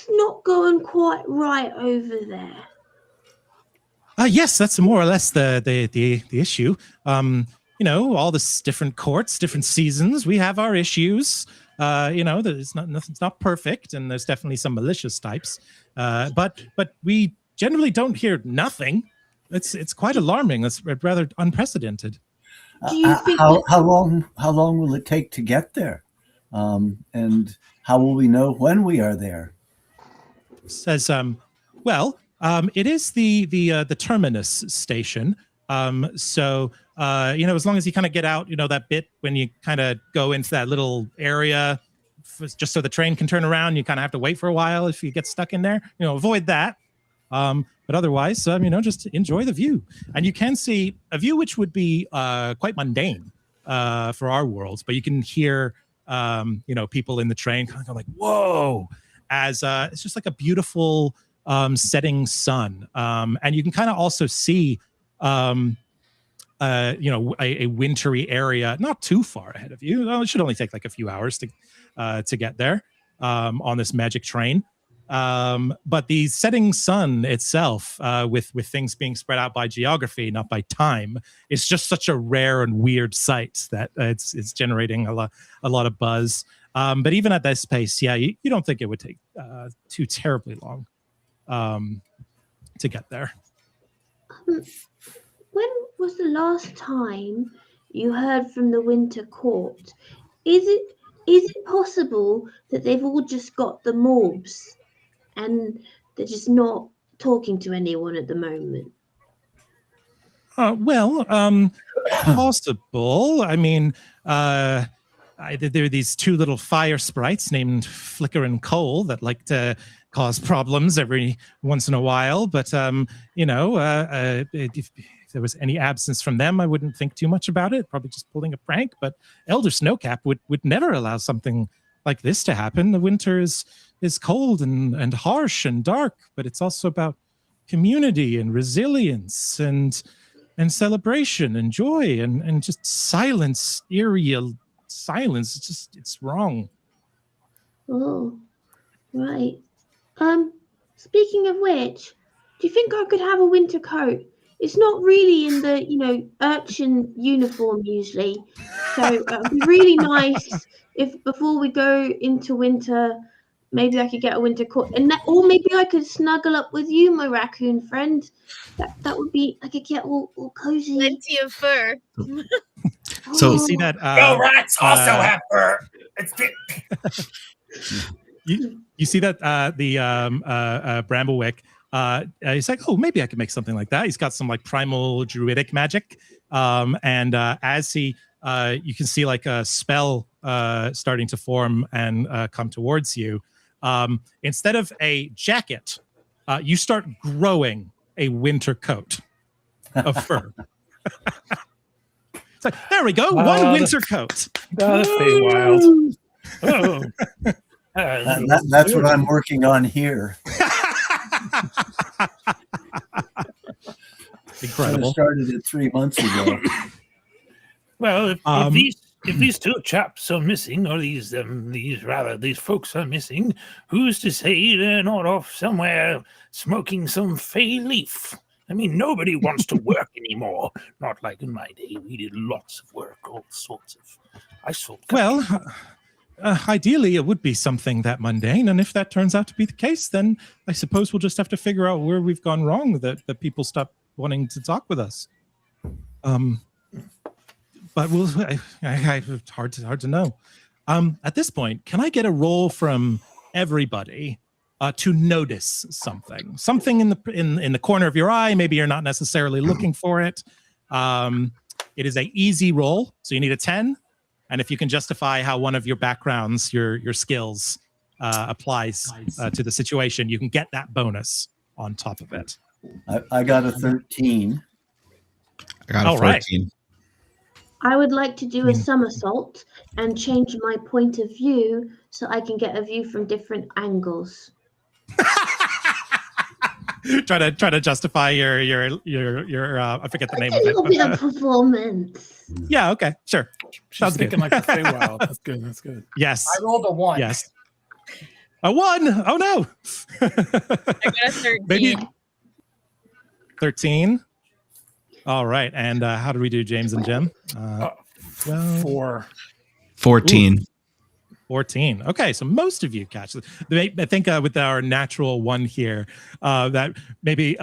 not going quite right over there. Yes, that's more or less the issue. All this different courts, different seasons. We have our issues. Nothing's not perfect, and there's definitely some malicious types. But we generally don't hear nothing. It's quite alarming. It's rather unprecedented. Do you think How long will it take to get there? And how will we know when we are there? Says, it is the terminus station. So as long as you kind of get out, that bit when you kind of go into that little area, just so the train can turn around, you kind of have to wait for a while if you get stuck in there. Avoid that. But otherwise, just enjoy the view, and you can see a view which would be quite mundane for our worlds, but you can hear people in the train kind of go like, "Whoa!" As it's just like a beautiful setting sun, and you can kind of also see a wintry area not too far ahead of you. It should only take like a few hours to get there on this magic train. But the setting sun itself, with things being spread out by geography, not by time, is just such a rare and weird sight that it's generating a lot of buzz. But even at this pace, you don't think it would take too terribly long to get there. when was the last time you heard from the Winter Court? Is it possible that they've all just got the morbs and they're just not talking to anyone at the moment? Possible. I mean, there are these two little fire sprites named Flicker and Coal that like to cause problems every once in a while. But, if there was any absence from them, I wouldn't think too much about it. Probably just pulling a prank. But Elder Snowcap would never allow something like this to happen. The winter is cold and harsh and dark, but it's also about community and resilience and celebration and joy and just silence, eerie silence. It's wrong. Oh, right. speaking of which, do you think I could have a winter coat? It's not really in the, urchin uniform usually. So it'd be really nice if before we go into winter, maybe I could get a winter coat, or maybe I could snuggle up with you, my raccoon friend. That would be. I could get all cozy. Plenty of fur. So You see that? Go rats also have fur. It's You see that the Bramblewick, he's like, oh, maybe I could make something like that. He's got some like primal druidic magic, and as he, you can see like a spell starting to form and come towards you. Instead of a jacket, you start growing a winter coat of fur. It's like, there we go, one winter coat. The Feywild. Oh. That's what I'm working on here. Incredible. I started it 3 months ago. Well, if these two chaps are missing, or these folks are missing, who's to say they're not off somewhere smoking some fey leaf? I mean, nobody wants to work anymore. Not like in my day. We did lots of work, all sorts of. I sold. Well, ideally, it would be something that mundane, and if that turns out to be the case, then I suppose we'll just have to figure out where we've gone wrong. That people stop wanting to talk with us. But it's hard to know. At this point, can I get a roll from everybody to notice something in the corner of your eye? Maybe you're not necessarily looking for it. It is an easy roll, so you need a 10. And if you can justify how one of your backgrounds, your skills applies to the situation, you can get that bonus on top of it. I got a 13. I got a 14. Right. I would like to do a somersault and change my point of view so I can get a view from different angles. try to justify your I forget the name of it. A little bit of performance. Yeah, okay, sure. Sounds thinking like the Feywild. That's good. That's good. Yes. I rolled a 1. Yes. A 1. Oh no. I got a 13. Maybe 13. All right. And how did we do, James and Jim? 4. 14. Ooh. 14. Okay, so most of you catch it. I think with our natural 1 here, that maybe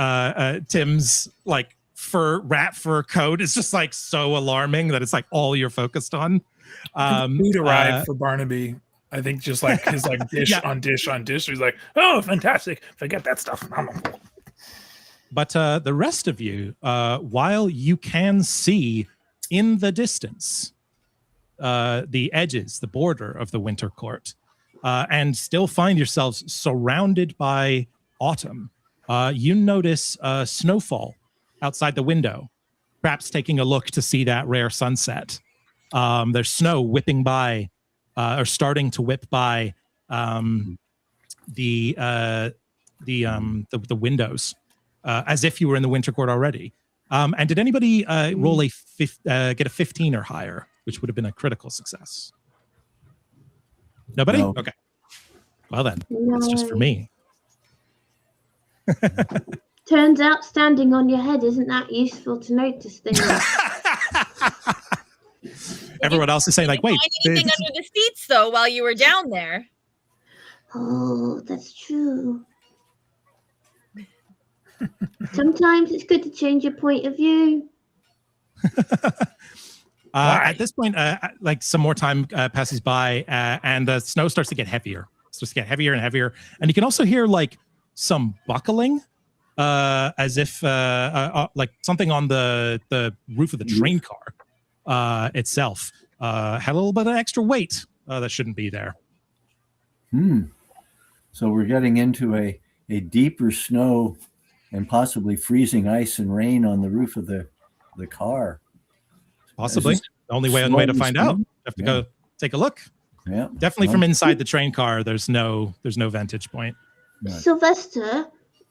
Tim's like rat fur coat is just like so alarming that it's like all you're focused on. Food arrived for Barnaby. I think just like his like dish on dish on dish. He's like, oh, fantastic! Forget that stuff. But the rest of you, while you can see in the distance the edges, the border of the winter court, and still find yourselves surrounded by autumn, you notice snowfall outside the window, perhaps taking a look to see that rare sunset. There's snow whipping by, or starting to whip by the windows, as if you were in the winter court already. And did anybody roll get a 15 or higher, which would have been a critical success? Nobody? No. Okay. Well then, it's just for me. Turns out standing on your head isn't that useful to notice things. Everyone else is saying like, wait. Find anything under the seats though while you were down there? Oh, that's true. Sometimes it's good to change your point of view. At this point, like some more time passes by, and the snow starts to get heavier. It starts to get heavier and heavier, and you can also hear like some buckling, as if like something on the roof of the train car itself had a little bit of extra weight that shouldn't be there. So we're getting into a deeper snow and possibly freezing ice and rain on the roof of the car. Possibly. The only way to find out. You have to go take a look. Yeah. Definitely from inside the train car, there's no vantage point. Right. Sylvester,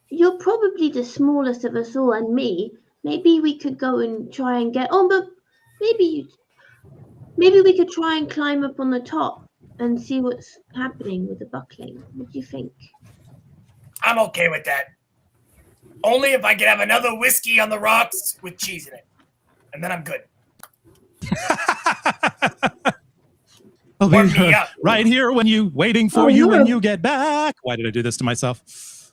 you're probably the smallest of us all, and me. Maybe we could go and try and get on, but maybe we could try and climb up on the top and see what's happening with the buckling. What do you think? I'm okay with that. Only if I can have another whiskey on the rocks with cheese in it. And then I'm good. I'll Warm be me up. right here when waiting for you when you get back. Why did I do this to myself?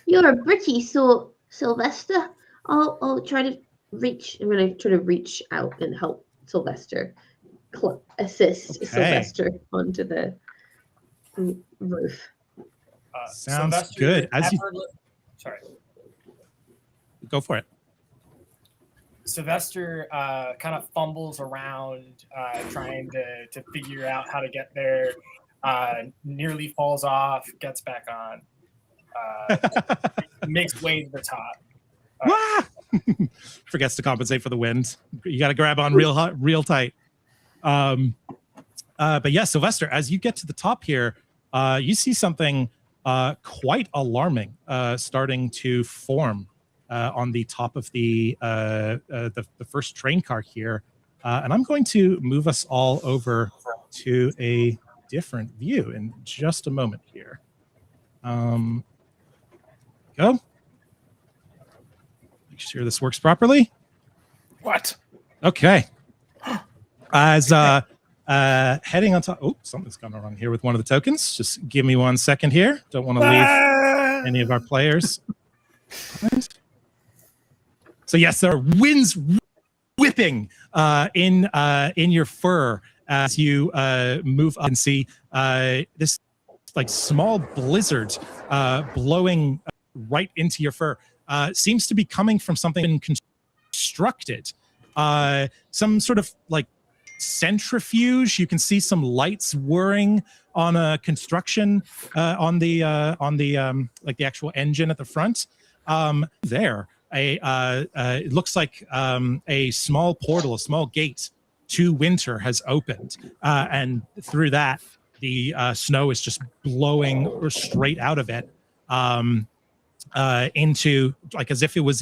You're a British sort, Sylvester. I'll try to reach. I'm gonna try to reach out and help Sylvester, assist Okay. Sylvester onto the roof. Sounds Sylvester, good. Sorry. Go for it. Sylvester kind of fumbles around trying to figure out how to get there, nearly falls off, gets back on, makes way to the top. Forgets to compensate for the wind. You got to grab on real tight. But yeah, Sylvester, as you get to the top here, you see something quite alarming starting to form on the top of the first train car here. And I'm going to move us all over to a different view in just a moment here. Go. Make sure this works properly. What? Okay. As heading on top. Oh, something's gone wrong here with one of the tokens. Just give me 1 second here. Don't want to leave any of our players. So yes, there are winds whipping in your fur as you move up and see this like small blizzard blowing right into your fur. Seems to be coming from something constructed. Some sort of like centrifuge. You can see some lights whirring on a construction on the like the actual engine at the front. There. It looks like a small portal, a small gate to winter has opened, and through that, the snow is just blowing straight out of it into like as if it was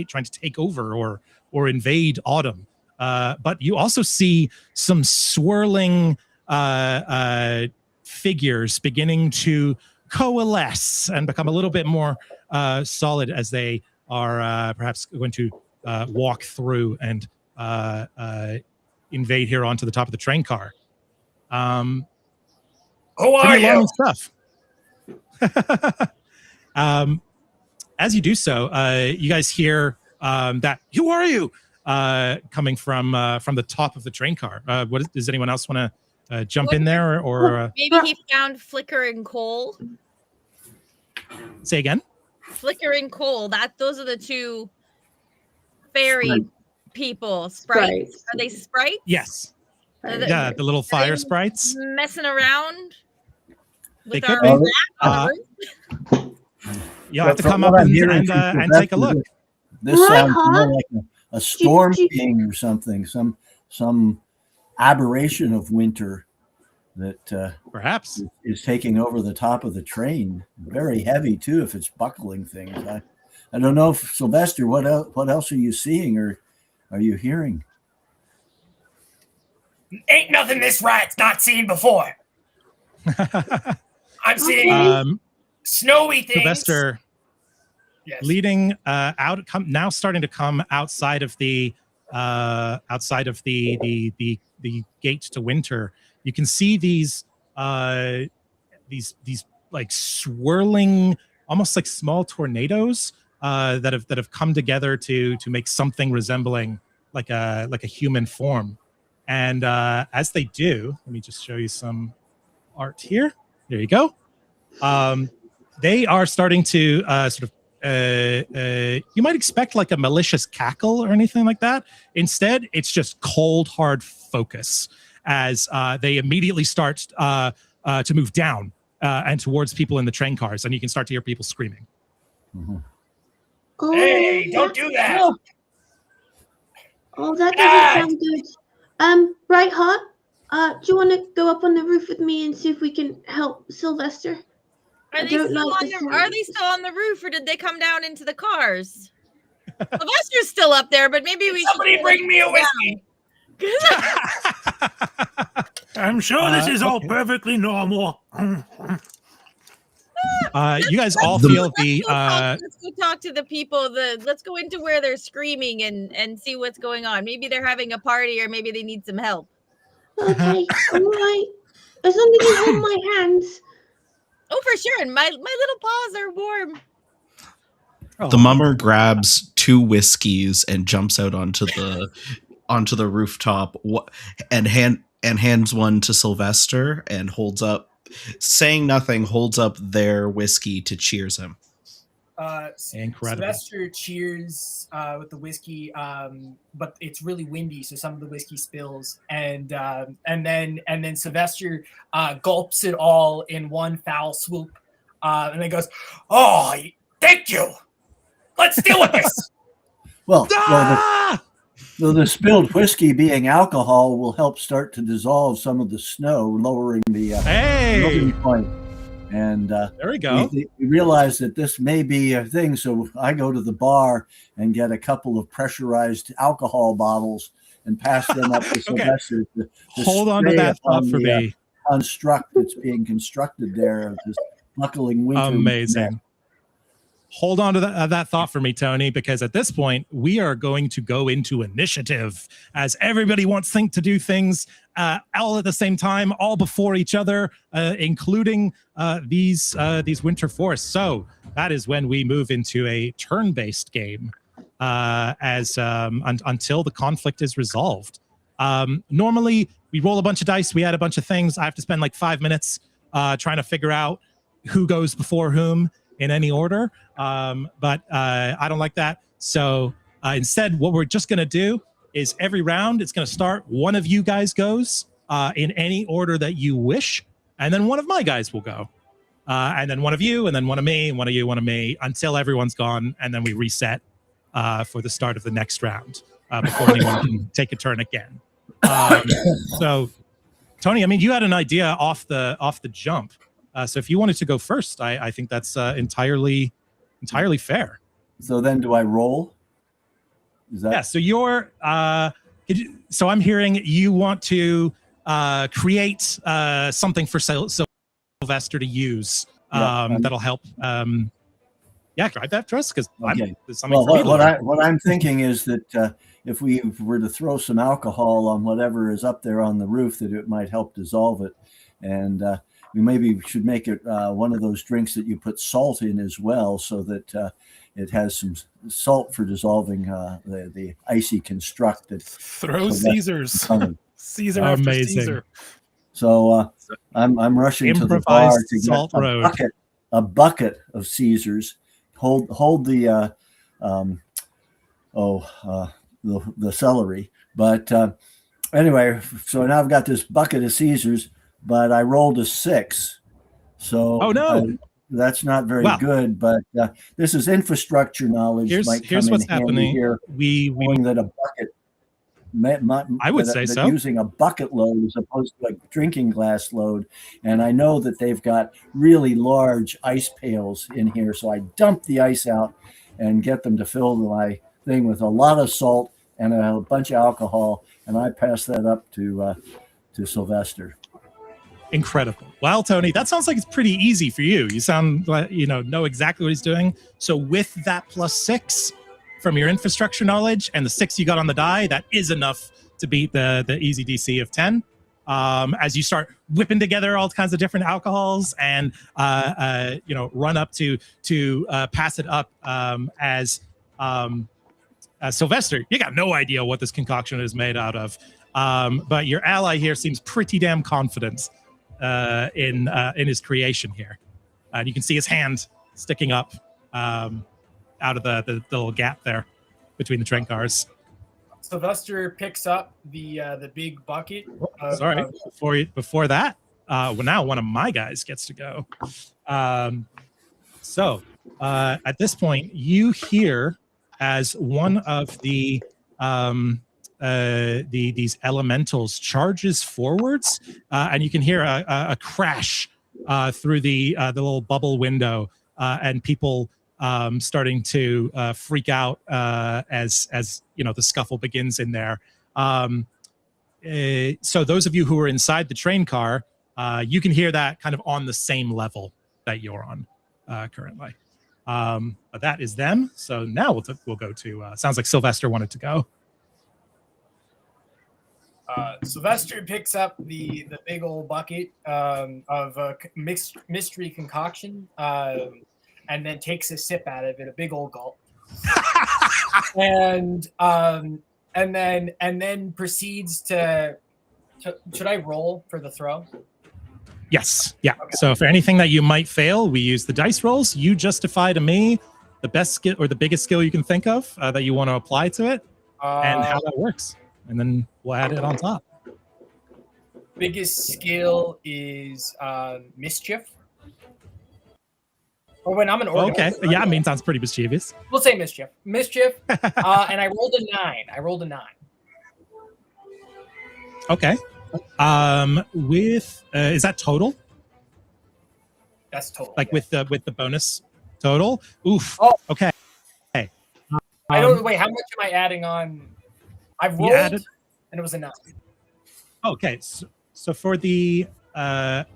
trying to take over or invade autumn. But you also see some swirling figures beginning to coalesce and become a little bit more solid as they are perhaps going to walk through and invade here onto the top of the train car. Who are you? Stuff. As you do so, you guys hear that "Who are you?" Coming from the top of the train car. Does anyone else want to jump in there or maybe he found flickering coal? Say again. Flickering coal. Those are the two fairy people. Sprites. Are they sprites? Yes. Yeah, the little fire sprites messing around. They could be. You'll have to come up and take a look. This sounds more like a storm king or something. Some aberration of winter that perhaps is taking over the top of the train. Very heavy too, if it's buckling things. I don't know, if, Sylvester. What else are you seeing or are you hearing? Ain't nothing this ride's not seen before. I'm seeing snowy things. Sylvester, yes. Leading out, now starting to come outside of the gate to winter. You can see these like swirling, almost like small tornadoes that have come together to make something resembling like a human form. And as they do, let me just show you some art here. There you go. They are starting to sort of you might expect like a malicious cackle or anything like that. Instead, it's just cold, hard focus as they immediately start to move down and towards people in the train cars, and you can start to hear people screaming. Mm-hmm. Oh, Hey, don't do that. Oh, that doesn't sound good. Brightheart, do you want to go up on the roof with me and see if we can help Sylvester? Are they still on the roof, or did they come down into the cars? Sylvester's still up there, but maybe somebody bring me a whiskey. I'm sure this is all perfectly normal. You guys all The- feel the Let's go talk to the people. Let's go into where they're screaming and see what's going on. Maybe they're having a party, or maybe they need some help. Okay, all right. As long as you hold my hands. Oh, for sure. And my little paws are warm. The mummer grabs 2 whiskeys and jumps out onto the rooftop and hands one to Sylvester and holds up, saying nothing, holds up their whiskey to cheers him. Incredible. Sylvester cheers with the whiskey, but it's really windy, so some of the whiskey spills, and then Sylvester gulps it all in one foul swoop, and then goes, "Oh, thank you. Let's deal with this." Well, Ah! the spilled whiskey being alcohol will help start to dissolve some of the snow, lowering the Hey! melting point. And There we go. we realize that this may be a thing, so I go to the bar and get a couple of pressurized alcohol bottles and pass them up to Okay. Sylvester. To Hold on to spray that thought upon for the, me. construct that's being constructed there of this buckling winter. Amazing. Hold on to that thought for me, Tony, because at this point we are going to go into initiative as everybody wants to do things all at the same time, all before each other, including these winter forests. So that is when we move into a turn-based game until the conflict is resolved. Normally we roll a bunch of dice, we add a bunch of things. I have to spend like 5 minutes trying to figure out who goes before whom in any order, but I don't like that. So instead, what we're just going to do is every round, it's going to start, one of you guys goes in any order that you wish, and then one of my guys will go. And then one of you, and then one of me, and one of you, one of me, until everyone's gone, and then we reset for the start of the next round before anyone can take a turn again. So, Tony, I mean, you had an idea off the jump. So if you wanted to go first, I think that's entirely fair. So then do I roll? Is that? Yeah. So you're. So I'm hearing you want to create something for Sylvester to use that'll help. Yeah, drive that for us because Okay. there's something Well, for me. what I'm thinking is that if we were to throw some alcohol on whatever is up there on the roof, that it might help dissolve it, and we maybe should make it one of those drinks that you put salt in as well, so that it has some salt for dissolving the icy construct. Throw Caesars. Caesar after Amazing. Caesar. So I'm rushing to the bar Improvised to salt get road. a bucket of Caesars. Hold the the celery. But anyway, so now I've got this bucket of Caesars, but I rolled a 6. So Oh, no. that's not very Well, good. But this is infrastructure knowledge. Here's might come what's in handy happening. here. We Knowing that a bucket. I would that say so. Using a bucket load as opposed to a drinking glass load. And I know that they've got really large ice pails in here. So I dump the ice out and get them to fill my thing with a lot of salt and a bunch of alcohol. And I pass that up to Sylvester. Incredible. Well, Tony, that sounds like it's pretty easy for you. You sound like know exactly what he's doing. So with that +6 from your infrastructure knowledge and the 6 you got on the die, that is enough to beat the easy DC of 10. As you start whipping together all kinds of different alcohols and run up to pass it up as Sylvester, you got no idea what this concoction is made out of, but your ally here seems pretty damn confident in his creation here. You can see his hand sticking up out of the little gap there between the train cars. Sylvester picks up the big bucket. Sorry, before that, now one of my guys gets to go. So at this point, you hear as one of these elementals charges forwards, and you can hear a crash through the little bubble window, and people starting to freak out as the scuffle begins in there. So those of you who are inside the train car, you can hear that kind of on the same level that you're on. currently. But that is them. So now we'll go to. Sounds like Sylvester wanted to go. Sylvester picks up the big old bucket of mystery concoction, and then takes a sip out of it, a big old gulp, and then proceeds to. Should I roll for the throw? Yes. Yeah. Okay. So for anything that you might fail, we use the dice rolls. You justify to me the best skill or the biggest skill you can think of that you want to apply to it, and how that works. And then we'll add it on top. Biggest skill is mischief. Or when I'm an organizer. Okay. Yeah, I mean, sounds pretty mischievous. We'll say mischief. Mischief. And I rolled a 9. Okay. With is that total? That's total. Like with the bonus total? Oof. Oh. Okay. I don't wait. How much am I adding on? I've rolled, and it was a 9. Okay, so for the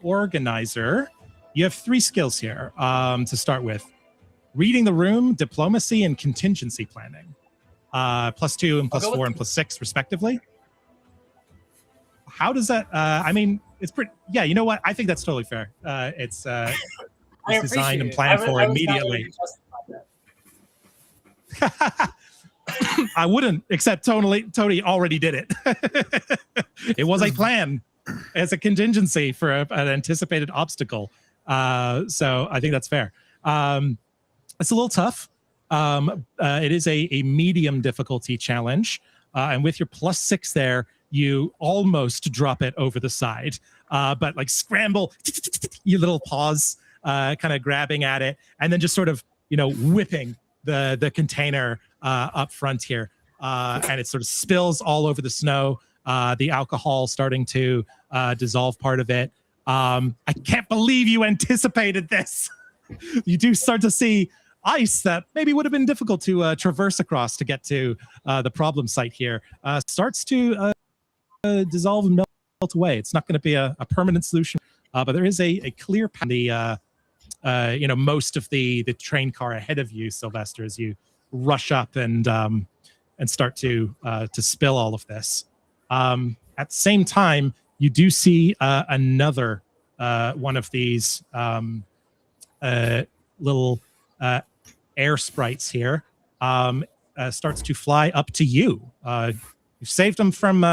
organizer, you have 3 skills here to start with: reading the room, diplomacy, and contingency planning. +2 and +4 and +6, respectively. How does that? I mean, it's pretty. Yeah, you know what? I think that's totally fair. It's designed and planned for immediately. I wouldn't, except Tony already did it. It was a plan as a contingency for an anticipated obstacle. So I think that's fair. It's a little tough. It is a medium difficulty challenge. And with your +6 there, you almost drop it over the side. But like scramble, your little paws, kind of grabbing at it, and then just sort of, whipping the container up front here, and it sort of spills all over the snow. The alcohol starting to dissolve part of it. I can't believe you anticipated this. You do start to see ice that maybe would have been difficult to traverse across to get to the problem site here. Starts to dissolve and melt away. It's not going to be a permanent solution, but there is a clear path. Most of the train car ahead of you, Sylvester, as you rush up and start to spill all of this. At the same time, you do see another one of these little air sprites here starts to fly up to you. You've saved them from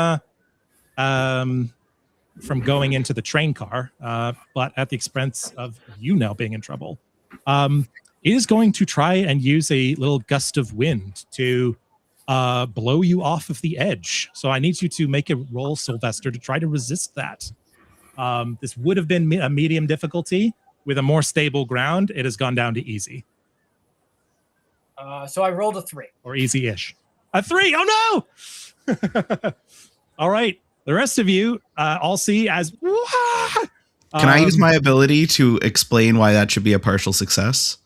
going into the train car, but at the expense of you now being in trouble. It is going to try and use a little gust of wind to blow you off of the edge. So I need you to make a roll, Sylvester, to try to resist that. This would have been a medium difficulty. With a more stable ground, it has gone down to easy. So I rolled a 3. Or easy-ish. A 3! Oh, no! All right. The rest of you all see as... Can I use my ability to explain why that should be a partial success?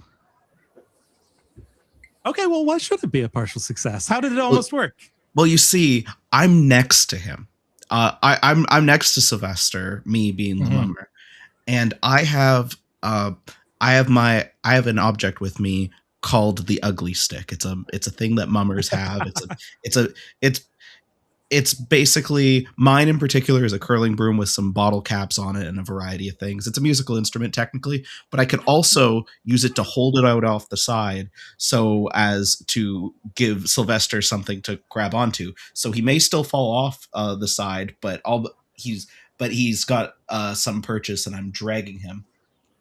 Okay, well, why should it be a partial success? How did it almost work? Well, you see, I'm next to him. I'm next to Sylvester, me being the mummer, and I have an object with me called the ugly stick. It's a thing that mummers have. It's basically, mine in particular is a curling broom with some bottle caps on it and a variety of things. It's a musical instrument technically, but I could also use it to hold it out off the side so as to give Sylvester something to grab onto. So he may still fall off the side, but he's got some purchase, and I'm dragging him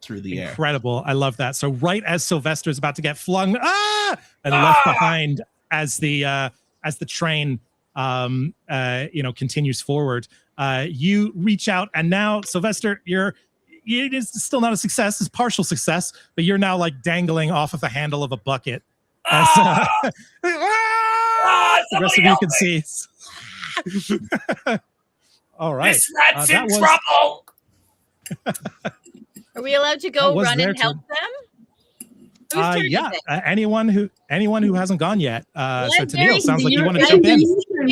through the air. Incredible. I love that. So right as Sylvester's about to get flung and left behind as the train continues forward, you reach out, and now Sylvester, it is still not a success. It's partial success, but you're now like dangling off of the handle of a bucket. As, the rest of you can see. All right. This rat's in trouble. Are we allowed to go run and help them? Yeah, anyone who hasn't gone yet. So Tanille, sounds like you want to jump in.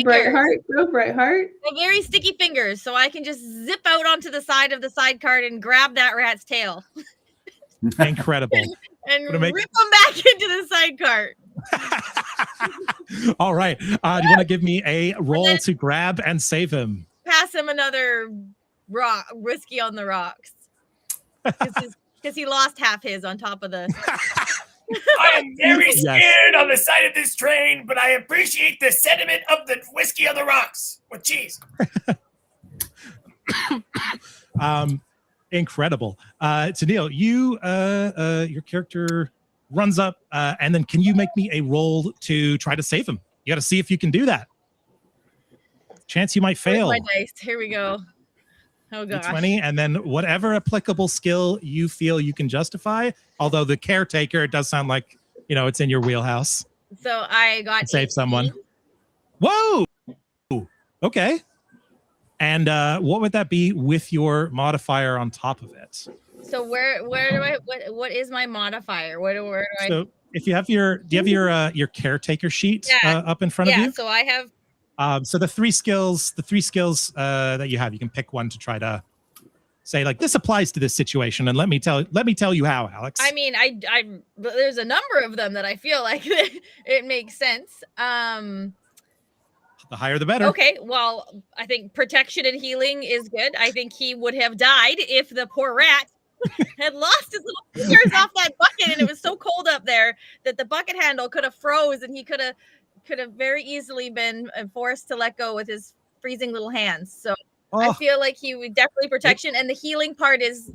Brightheart, go Brightheart. I have very sticky fingers, so I can just zip out onto the side of the side cart and grab that rat's tail. Incredible. and Gonna make- rip him back into the side cart. All right. Do you want to give me a roll to grab and save him? Pass him another whiskey on the rocks. Because he lost half his on top of the. I am very Yes. scared on the side of this train, but I appreciate the sentiment of the whiskey on the rocks with cheese. Incredible. Tanille, your character runs up, and then can you make me a roll to try to save him? You got to see if you can do that. Chance you might fail. Where's my dice? Here we go. Oh gosh. 20, and then whatever applicable skill you feel you can justify. Although the caretaker, it does sound like it's in your wheelhouse. So I got Save 18. someone. Whoa. Okay. And what would that be with your modifier on top of it? So where do I what is my modifier? Where do I? So if you have your caretaker sheet up in front of you? Yeah. So I have. So the three skills that you have, you can pick one to try to say like this applies to this situation, and let me tell you how, Alex. I mean, I there's a number of them that I feel like it makes sense. The higher the better. Okay, well, I think protection and healing is good. I think he would have died if the poor rat had lost his little fingers off that bucket, and it was so cold up there that the bucket handle could have froze, and he could have very easily been forced to let go with his freezing little hands. So I feel like he would definitely protection, and the healing part is,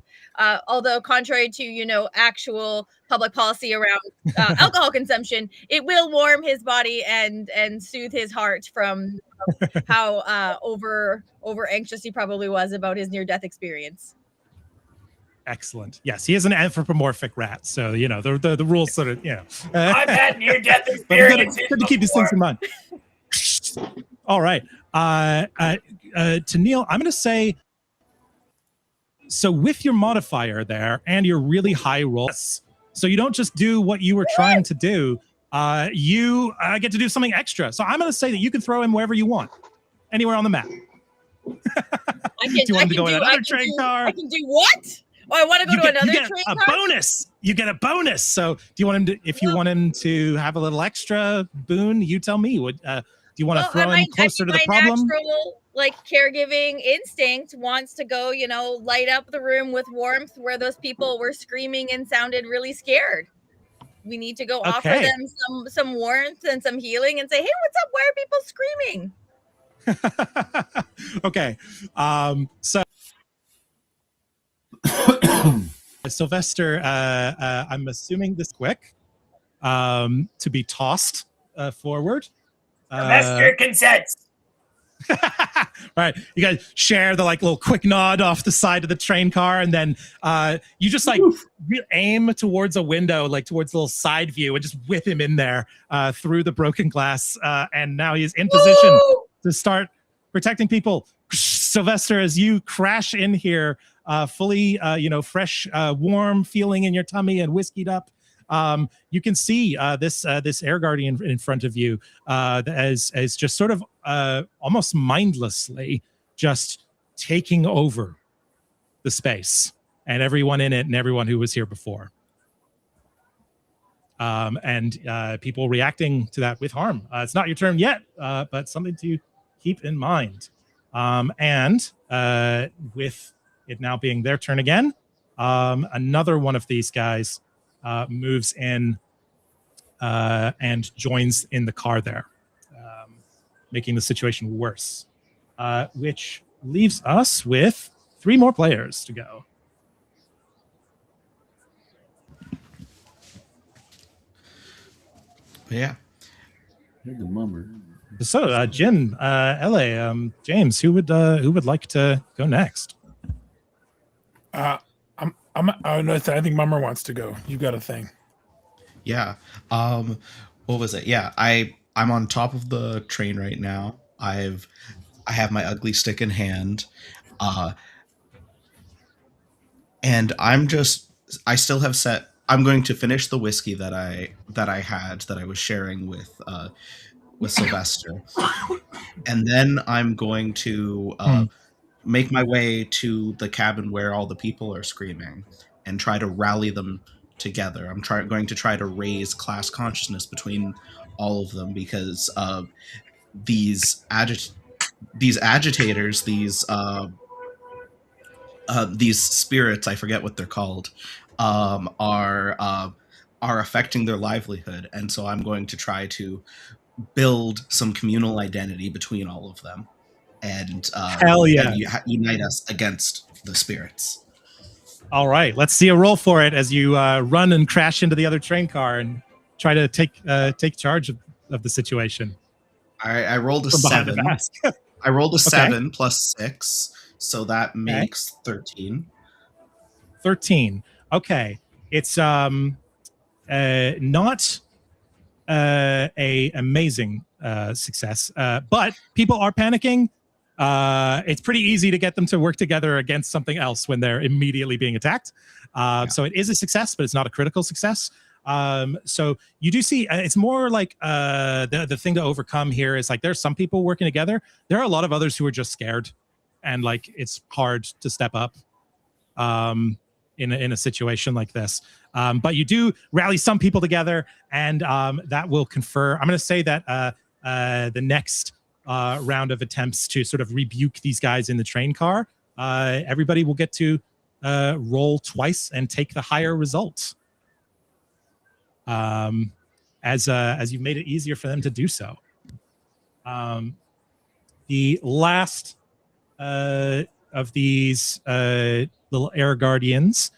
although contrary to actual public policy around alcohol consumption, it will warm his body and soothe his heart from how over anxious he probably was about his near-death experience. Excellent. Yes, he is an anthropomorphic rat, so the rules sort of I've had near-death experiences. Good to keep these things in mind. All right, Tanille, I'm going to say. So with your modifier there and your really high rolls, so you don't just do what you were trying to do. You get to do something extra. So I'm going to say that you can throw him wherever you want, anywhere on the map. Do you want him to go in another train car? I can do what? Oh, I want to go to another train car? Bonus. You get a bonus. So do you want him to, if you want him to have a little extra boon, you tell me. Do you want to throw him closer to the problem? Natural, caregiving instinct wants to go, light up the room with warmth where those people were screaming and sounded really scared. We need to go offer them some warmth and some healing and say, hey, what's up? Why are people screaming? Okay. So Sylvester, I'm assuming this quick to be tossed forward. Sylvester consents. Right, you guys share the little quick nod off the side of the train car, and then you just aim towards a window, towards a little side view, and just whip him in there through the broken glass, and now he's in position to start protecting people. Sylvester, as you crash in here, fully, fresh, warm feeling in your tummy and whiskeyed up, you can see this air guardian in front of you as just sort of almost mindlessly just taking over the space and everyone in it and everyone who was here before. And people reacting to that with harm. It's not your turn yet, but something to keep in mind. And with it now being their turn again, another one of these guys moves in and joins in the car there, making the situation worse, which leaves us with 3 more players to go. Yeah. Here's the mummer. So, Jin, LA, James, who would like to go next? I think Mummer wants to go. You got a thing. Yeah. What was it? Yeah, I'm on top of the train right now. I have my ugly stick in hand. And I'm going to finish the whiskey that I was sharing with Sylvester. And then I'm going to make my way to the cabin where all the people are screaming and try to rally them together. I'm going to try to raise class consciousness between all of them, because these agitators, these spirits, I forget what they're called, are affecting their livelihood, and so I'm going to try to build some communal identity between all of them, and Hell yeah. unite us against the spirits. All right, let's see a roll for it as you run and crash into the other train car and try to take charge of the situation. I rolled a From behind the 7. mask. I rolled a Okay. 7 plus 6, so that makes 13. 13. Okay, it's not a amazing success, but people are panicking. It's pretty easy to get them to work together against something else when they're immediately being attacked. So it is a success, but it's not a critical success. So you do see it's more like the thing to overcome here is like there's some people working together. There are a lot of others who are just scared, and like it's hard to step up in a situation like this. But you do rally some people together, and that will confer. I'm going to say that the next round of attempts to sort of rebuke these guys in the train car, everybody will get to roll twice and take the higher result. As you've made it easier for them to do so. The last of these little air guardians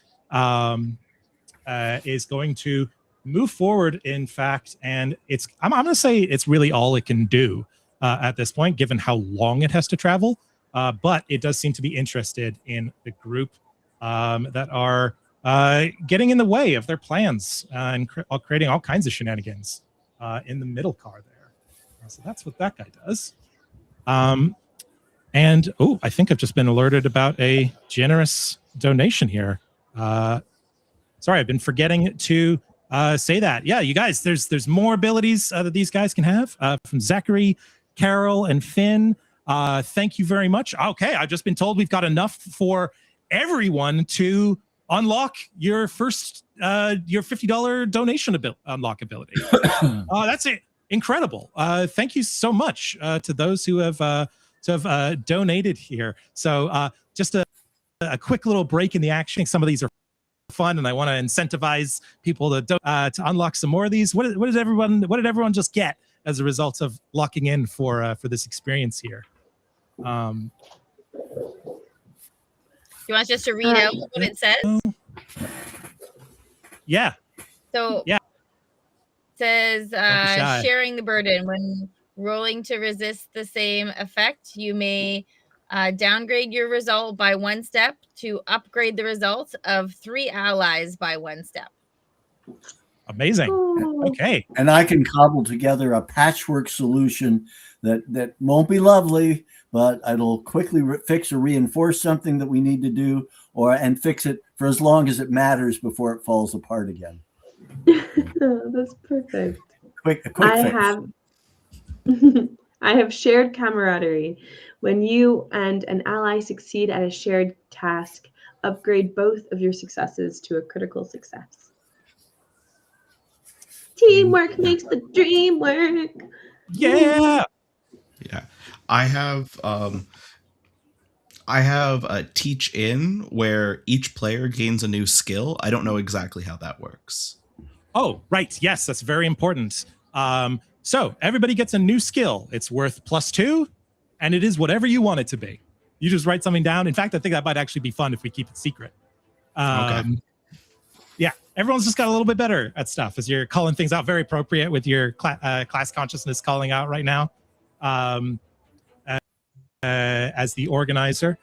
is going to move forward, in fact, and I'm going to say it's really all it can do at this point, given how long it has to travel. But it does seem to be interested in the group that are getting in the way of their plans and creating all kinds of shenanigans in the middle car there. So that's what that guy does. And I think I've just been alerted about a generous donation here. Sorry, I've been forgetting to say that. Yeah, you guys, there's more abilities that these guys can have from Zachary, Carol, and Finn. Thank you very much. Okay, I've just been told we've got enough for everyone to unlock your first your $50 donation unlock ability. That's it. Incredible. Thank you so much to those who have donated here. So just a quick little break in the action. Some of these are fun, and I want to incentivize people to unlock some more of these. What did everyone just get as a result of locking in for this experience here? You want just to read out what it says? Yeah. So yeah. It says sharing the burden. When rolling to resist the same effect, you may downgrade your result by 1 step to upgrade the result of 3 allies by 1 step. Amazing. Okay. And I can cobble together a patchwork solution that won't be lovely, but it'll quickly fix or reinforce something that we need to do, and fix it for as long as it matters before it falls apart again. That's perfect. A quick fix. I have shared camaraderie. When you and an ally succeed at a shared task, upgrade both of your successes to a critical success. Teamwork makes the dream work. Yeah. Yeah. I have a teach in where each player gains a new skill. I don't know exactly how that works. Oh, right. Yes, that's very important. So everybody gets a new skill. It's worth +2, and it is whatever you want it to be. You just write something down. In fact, I think that might actually be fun if we keep it secret. Okay. Yeah, everyone's just got a little bit better at stuff as you're calling things out. Very appropriate with your class consciousness calling out right now as the organizer.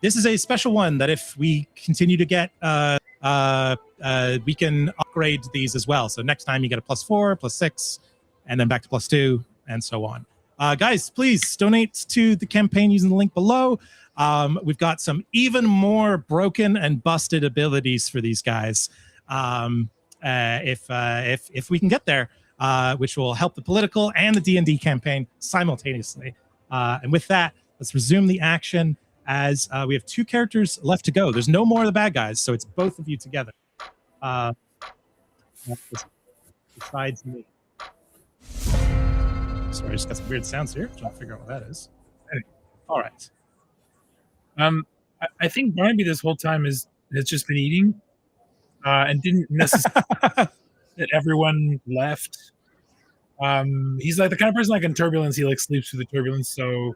This is a special one that if we continue to get, we can upgrade these as well. So next time you get a +4, +6, and then back to +2, and so on. Guys, please donate to the campaign using the link below. We've got some even more broken and busted abilities for these guys. If we can get there, which will help the political and the D&D campaign simultaneously. And with that, let's resume the action as we have 2 characters left to go. There's no more of the bad guys, so it's both of you together. Besides me. Sorry, I just got some weird sounds here. Trying to figure out what that is. Anyway, all right. I think Barnaby this whole time has just been eating, and didn't necessarily that everyone left. He's like the kind of person like in turbulence. He like sleeps through the turbulence, so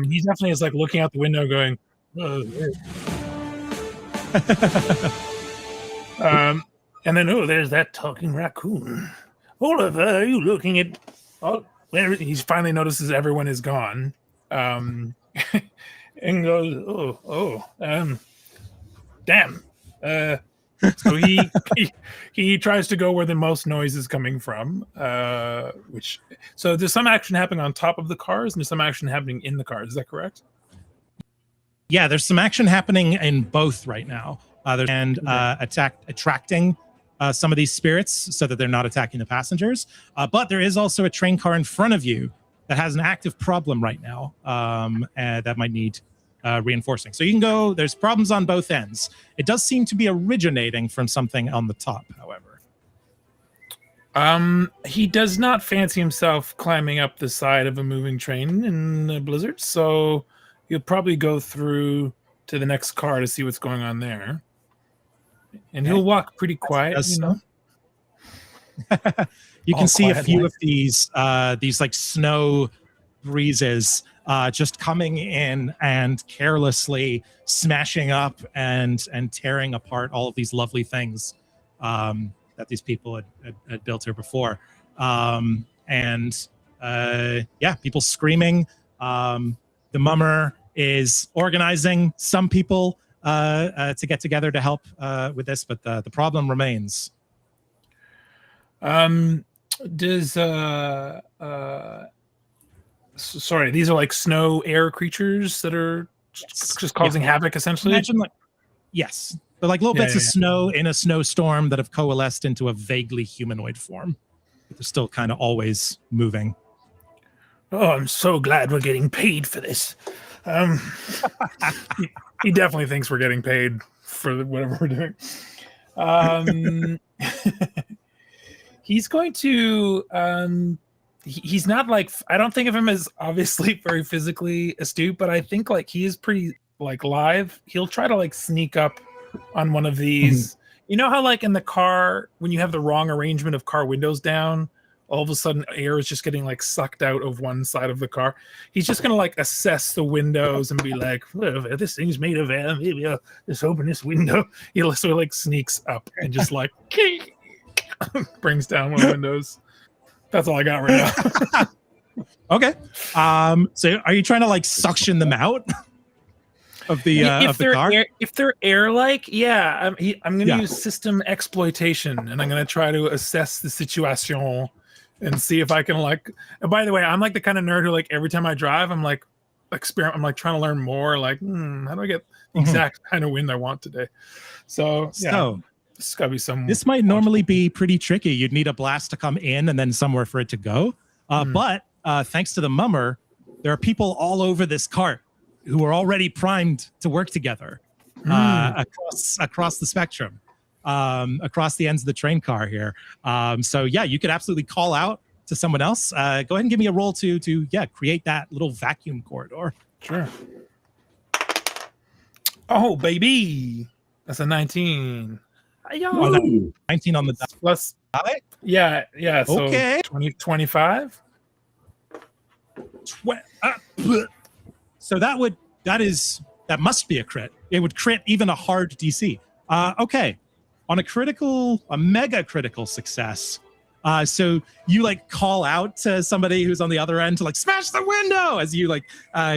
he definitely is like looking out the window, going, "Oh." And then there's that talking raccoon. Oliver, are you looking at? Oh, where he finally notices everyone is gone, and goes, damn. So he tries to go where the most noise is coming from. So there's some action happening on top of the cars, and there's some action happening in the cars. Is that correct? Yeah, there's some action happening in both right now. Attracting some of these spirits so that they're not attacking the passengers. But there is also a train car in front of you that has an active problem right now, and that might need reinforcing. So you can go, there's problems on both ends. It does seem to be originating from something on the top, however. He does not fancy himself climbing up the side of a moving train in a blizzard, so he'll probably go through to the next car to see what's going on there. And he'll walk pretty quiet, you know. You can see a few of these like snow breezes just coming in and carelessly smashing up and tearing apart all of these lovely things that these people had built here before. People screaming. The mummer is organizing some people to get together to help with this, but the problem remains. Sorry, these are like snow air creatures that are just causing havoc, essentially? Imagine yes. They're like little bits of snow in a snowstorm that have coalesced into a vaguely humanoid form. But they're still kind of always moving. Oh, I'm so glad we're getting paid for this. He definitely thinks we're getting paid for whatever we're doing. He's going to he's not like, I don't think of him as obviously very physically astute, but I think like he is pretty like live. He'll try to like sneak up on one of these. You know how like in the car, when you have the wrong arrangement of car windows down, all of a sudden air is just getting like sucked out of one side of the car. He's just going to like assess the windows and be like, well, this thing's made of air. Maybe I'll just open this window. He sort of like sneaks up and just like brings down one of the windows. That's all I got right now. Okay. So are you trying to like suction them out of the car? If they're air-like, yeah. I'm going to use system exploitation, and I'm going to try to assess the situation and see if I can like. And by the way, I'm like the kind of nerd who like every time I drive, I'm like I'm like trying to learn more. Like, how do I get the exact kind of wind I want today? So yeah. This gotta be some. This might normally be pretty tricky. You'd need a blast to come in and then somewhere for it to go. But thanks to the mummer, there are people all over this cart who are already primed to work together across the spectrum, across the ends of the train car here. So yeah, you could absolutely call out to someone else. Go ahead and give me a roll to create that little vacuum corridor. Sure. Oh baby, that's a 19. 19 on the dot. Plus, yeah. So okay. 25. So that must be a crit. It would crit even a hard DC. Okay, on a mega critical success. So you like call out to somebody who's on the other end to like smash the window as you like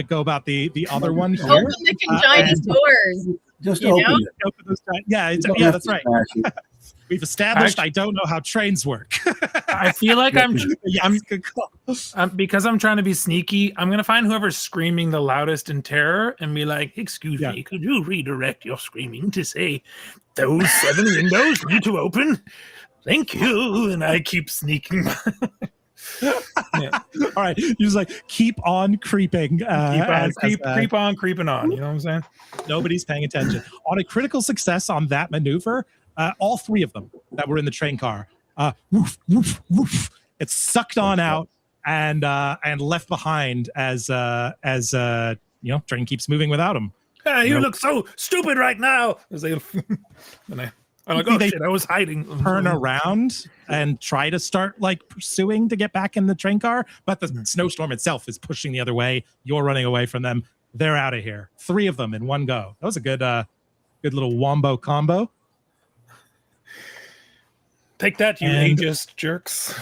go about the other one here. Open the Congenius doors. Just open it. Yeah, that's right. We've established I don't know how trains work. I feel like I'm because I'm trying to be sneaky. I'm gonna find whoever's screaming the loudest in terror and be like, "Excuse me, could you redirect your screaming to say those 7 windows need to open? Thank you." And I keep sneaking. Yeah. All right, you just like keep on creeping. Creep on, creeping on. You know what I'm saying? Nobody's paying attention. On a critical success on that maneuver, all three of them that were in the train car, woof, woof, woof, it's sucked on out and left behind as train keeps moving without them. You look so stupid right now. I'm like, oh shit, I was hiding. Turn around and try to start like pursuing to get back in the train car, but the snowstorm itself is pushing the other way. You're running away from them. They're out of here. 3 of them in one go. That was a good little wombo combo. Take that, you ageist jerks.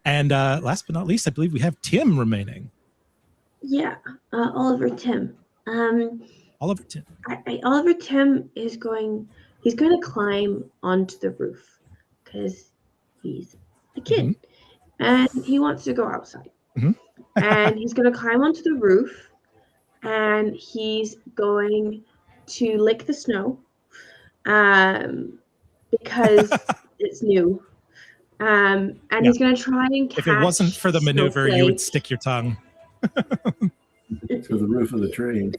And last but not least, I believe we have Tim remaining. Yeah, Oliver Tim. Oliver Tim. Oliver Tim he's going to climb onto the roof because he's a kid and he wants to go outside. And he's going to climb onto the roof and he's going to lick the snow because it's new. And he's going to try and catch. If it wasn't for the maneuver, you would stick your tongue to the roof of the train.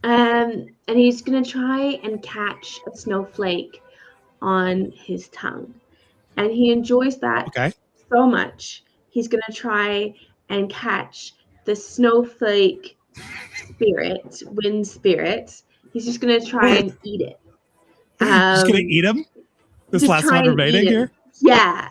And he's going to try and catch a snowflake on his tongue. And he enjoys that so much. He's going to try and catch the snowflake wind spirit. He's just going to try and eat it. Just going to eat him? This last one remaining here? Yeah,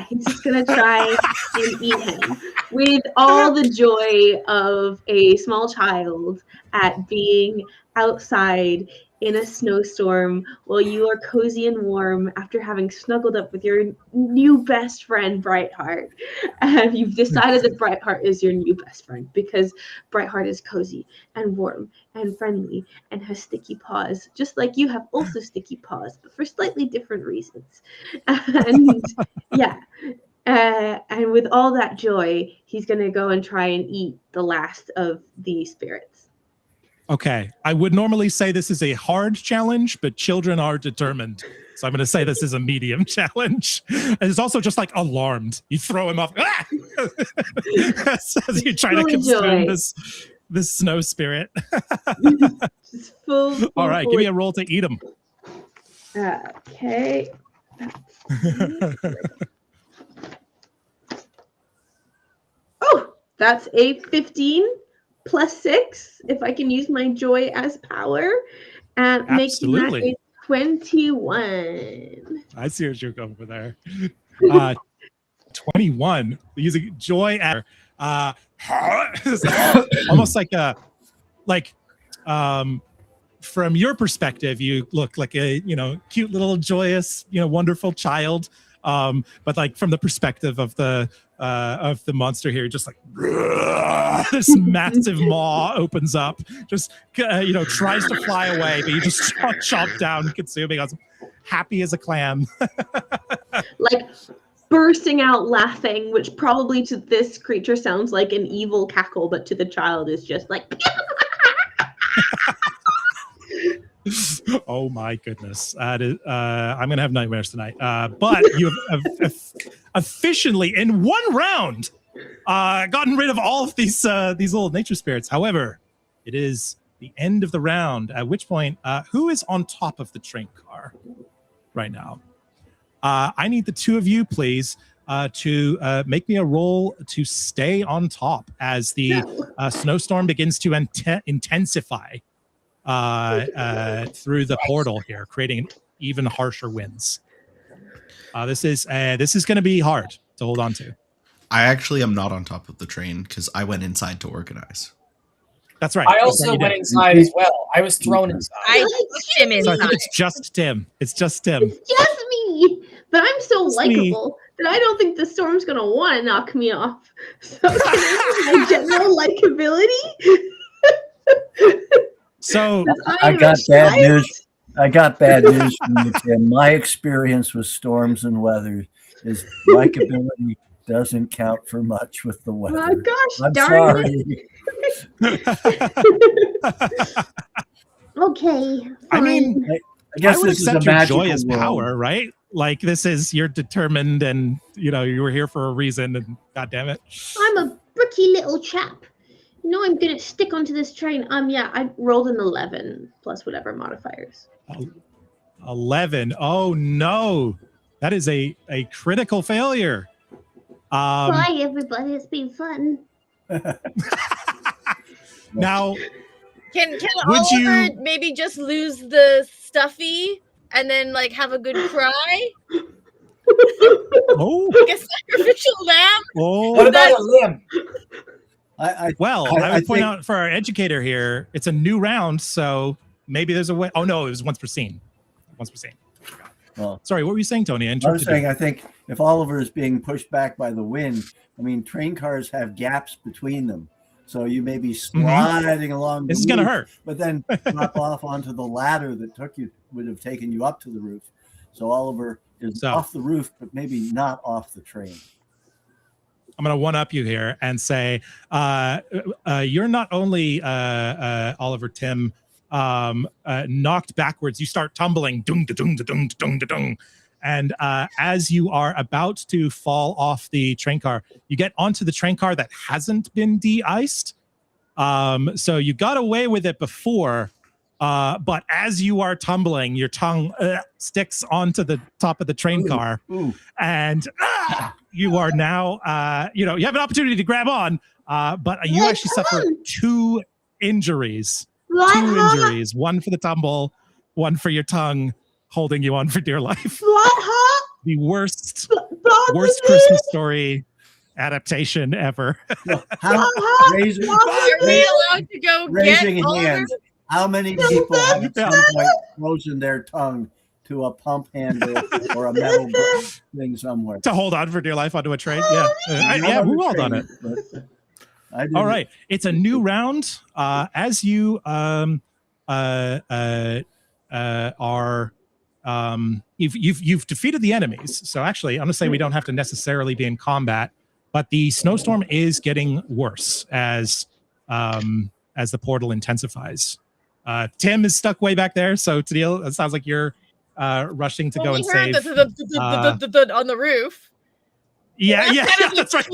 he's just going to try and eat him with all the joy of a small child at being outside in a snowstorm while you are cozy and warm after having snuggled up with your new best friend, Brightheart. You've decided that Brightheart is your new best friend because Brightheart is cozy and warm and friendly and has sticky paws, just like you have also sticky paws, but for slightly different reasons. And and with all that joy, he's going to go and try and eat the last of the spirits. Okay. I would normally say this is a hard challenge, but children are determined. So I'm going to say this is a medium challenge. And it's also just like alarmed. You throw him off as you try to consume this snow spirit. Just full all right. Give me a roll to eat him. Okay. That's a 15 plus 6 if I can use my joy as power and making that a 21. I see what you're going for there. 21 using joy as almost from your perspective, you look like a cute little joyous wonderful child. But like from the perspective of the monster here, just like this massive maw opens up, just tries to fly away, but you just chomp down, consuming us, happy as a clam. Like bursting out laughing, which probably to this creature sounds like an evil cackle, but to the child is just like oh my goodness. I'm gonna have nightmares tonight. But you have efficiently in one round gotten rid of all of these little nature spirits. However, it is the end of the round, at which point who is on top of the train car right now? I need the two of you, please, to make me a roll to stay on top as the snowstorm begins to intensify through the portal here, creating even harsher winds. This is going to be hard to hold on to. I actually am not on top of the train because I went inside to organize. That's right. I also went inside as well. I was thrown inside. I pushed him inside. So I think it's just Tim. It's just Tim. It's just me. But I'm so likable that I don't think the storm's going to want to knock me off. So my general likability. So I got bad news. I got bad news from you, Tim. My experience with storms and weather is likability doesn't count for much with the weather. Oh gosh, I'm darn sorry. Okay. I mean, I guess I would this is a accept your magical joy as world. power, right? Like this is you're determined, and you were here for a reason. And God damn it, I'm a bricky little chap. I'm gonna stick onto this train. Yeah, I rolled an 11 plus whatever modifiers. 11. Oh no, that is a critical failure. Bye, everybody. It's been fun. Now, Can would Oliver you- maybe just lose the stuffy and then like have a good cry? oh, Like a sacrificial lamb? What oh. about a limb? I Well, I would point think- out for our educator here, it's a new round, so maybe there's a way. Oh no, it was once per scene. Once per scene. Well, Sorry, what were you saying, Tony? I was saying, I think if Oliver is being pushed back by the wind, I mean, train cars have gaps between them. So you may be sliding along. This is going to hurt. But then drop off onto the ladder that would have taken you up to the roof. So Oliver is off the roof, but maybe not off the train. I'm going to one up you here and say you're not only Oliver Tim knocked backwards, you start tumbling, dung, da, dung, da, dung, da, dung, da, dung. And as you are about to fall off the train car, you get onto the train car that hasn't been de-iced. So you got away with it before, but as you are tumbling, your tongue sticks onto the top of the train car, and you are now, you have an opportunity to grab on, but you actually suffer 2 injuries. 2 injuries, one for the tumble, one for your tongue holding you on for dear life. The worst Christmas story adaptation ever. Raising Are we allowed to go raising get Oliver? hands. How many people have at some point frozen their tongue to a pump handle or a metal thing somewhere? To hold on for dear life onto a train? Yeah. Yeah, we rolled on it. All right. It's a new round. As you you've defeated the enemies. So actually, I'm gonna say we don't have to necessarily be in combat, but the snowstorm is getting worse as the portal intensifies. Tim is stuck way back there, so Tanille, it sounds like you're rushing to go and save on the roof. Yeah, that's right.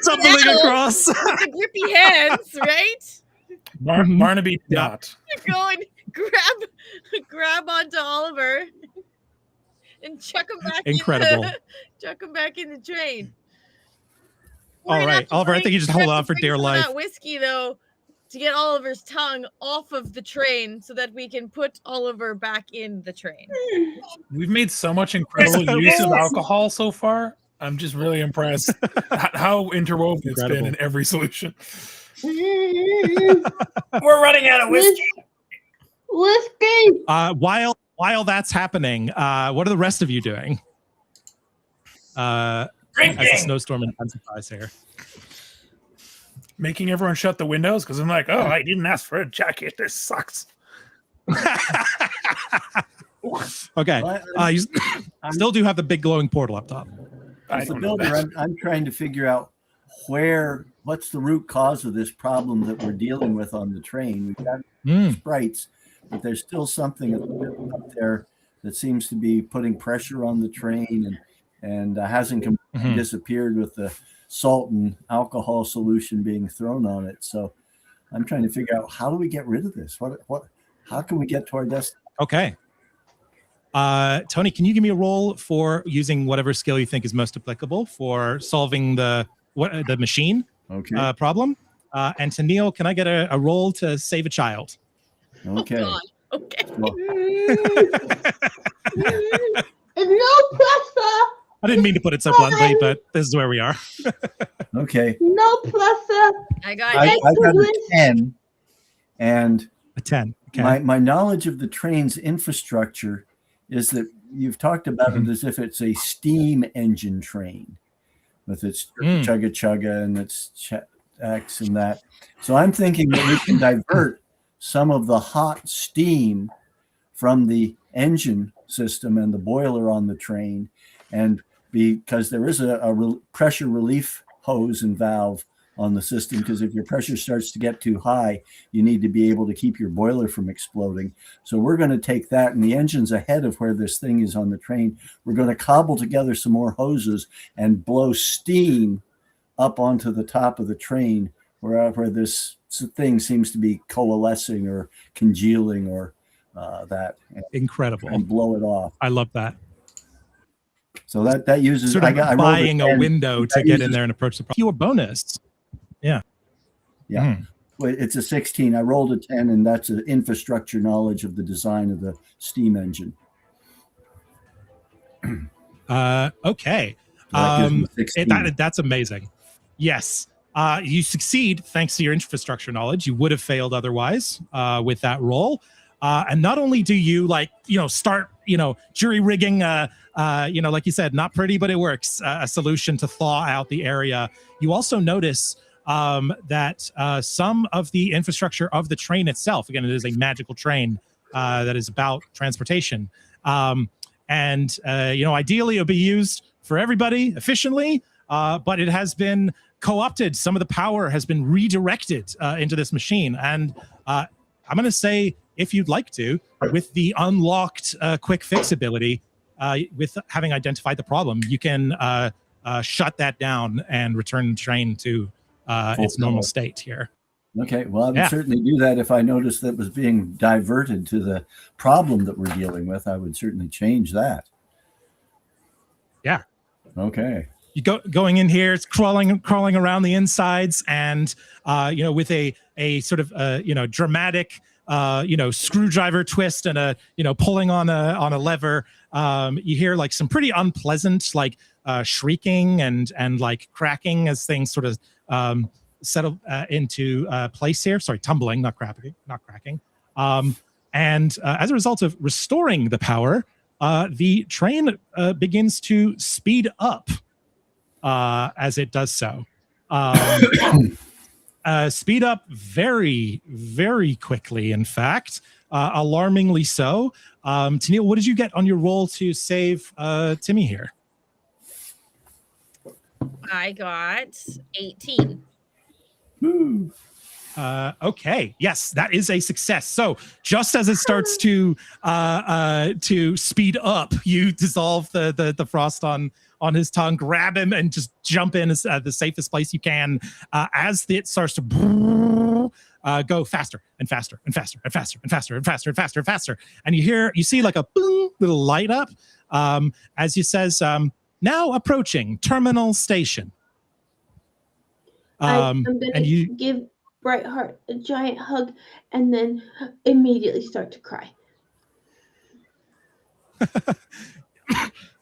Tumbling across. With the grippy hands, right? Barnaby not. Go and grab onto Oliver and chuck him back. Incredible. Chuck him back in the train. All right, Oliver. I think you just hold on for dear life. That whiskey though, to get Oliver's tongue off of the train so that we can put Oliver back in the train. We've made so much incredible use of alcohol so far. I'm just really impressed how interwoven it's been in every solution. We're running out of whiskey. Whiskey. While that's happening, what are the rest of you doing? As the snowstorm intensifies here. Making everyone shut the windows because I'm like, oh, I didn't ask for a jacket. This sucks. Okay. You still do have the big glowing portal up top. As the builder, I'm trying to figure out what's the root cause of this problem that we're dealing with on the train. We've got sprites, but there's still something up there that seems to be putting pressure on the train and hasn't completely disappeared with the salt and alcohol solution being thrown on it. So I'm trying to figure out, how do we get rid of this? How can we get to our destination? Okay. Tony, can you give me a roll for using whatever skill you think is most applicable for solving the machine problem? And Tanille, can I get a roll to save a child? Okay. Oh, okay. Well, No pressure. I didn't mean to put it so bluntly, but this is where we are. okay. No pressure. I got I got a 10, and a 10. Okay. My knowledge of the train's infrastructure is that you've talked about it as if it's a steam engine train with its chugga chugga and its X and that. So I'm thinking that we can divert some of the hot steam from the engine system and the boiler on the train, and because there is a pressure relief hose and valve on the system, because if your pressure starts to get too high, you need to be able to keep your boiler from exploding. So we're going to take that, and the engine's ahead of where this thing is on the train. We're going to cobble together some more hoses and blow steam up onto the top of the train where this thing seems to be coalescing or congealing or that. Incredible. And blow it off. I love that. So that uses sort of buying a window to get in there and approach the problem. Your bonus. Yeah. Yeah. Well, it's a 16. I rolled a 10, and that's an infrastructure knowledge of the design of the steam engine. Okay. That's amazing. Yes. You succeed thanks to your infrastructure knowledge. You would have failed otherwise with that roll. And not only do you start, jury rigging, like you said, not pretty, but it works, a solution to thaw out the area. You also notice that some of the infrastructure of the train itself, again, it is a magical train that is about transportation. And ideally it'll be used for everybody efficiently, but it has been co-opted. Some of the power has been redirected into this machine. And I'm going to say, if you'd like to, with the unlocked quick fix ability, with having identified the problem, you can shut that down and return the train to its normal state here. Okay, well, I would certainly do that if I noticed that was being diverted to the problem that we're dealing with. I would certainly change that. Yeah. Okay. You going in here, it's crawling around the insides, and with a sort of dramatic screwdriver twist and a pulling on a lever, you hear like some pretty unpleasant shrieking and like cracking as things sort of settle into place here. Sorry, tumbling, not cracking. And as a result of restoring the power, the train begins to speed up as it does so. Speed up very, very quickly, in fact, alarmingly so. Tanille, what did you get on your roll to save Timmy here? I got 18. Woo. Okay, yes, that is a success. So just as it starts to speed up, you dissolve the frost on his tongue, grab him, and just jump in as the safest place you can. As it starts to go faster and faster and faster and faster and faster and faster and faster and faster, and you see like a boom, little light up as he says, "Now approaching terminal station." I'm going to give Brightheart a giant hug and then immediately start to cry.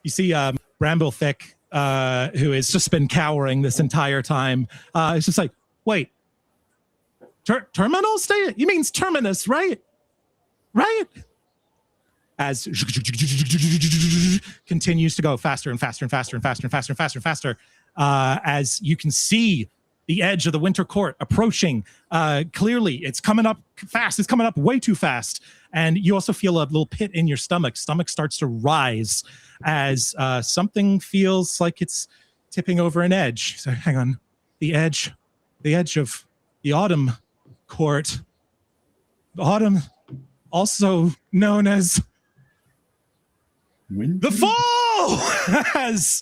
You see Bramblethicke, who has just been cowering this entire time. It's just like, wait, terminal station? You mean terminus, right? Right? As continues to go faster and faster and faster and faster and faster and faster and faster, as you can see the edge of the Winter Court approaching. Clearly, it's coming up fast. It's coming up way too fast. And you also feel a little pit in your stomach. Stomach starts to rise as something feels like it's tipping over an edge. So hang on. The edge of the Autumn Court. Autumn, also known as Winter? the Fall! As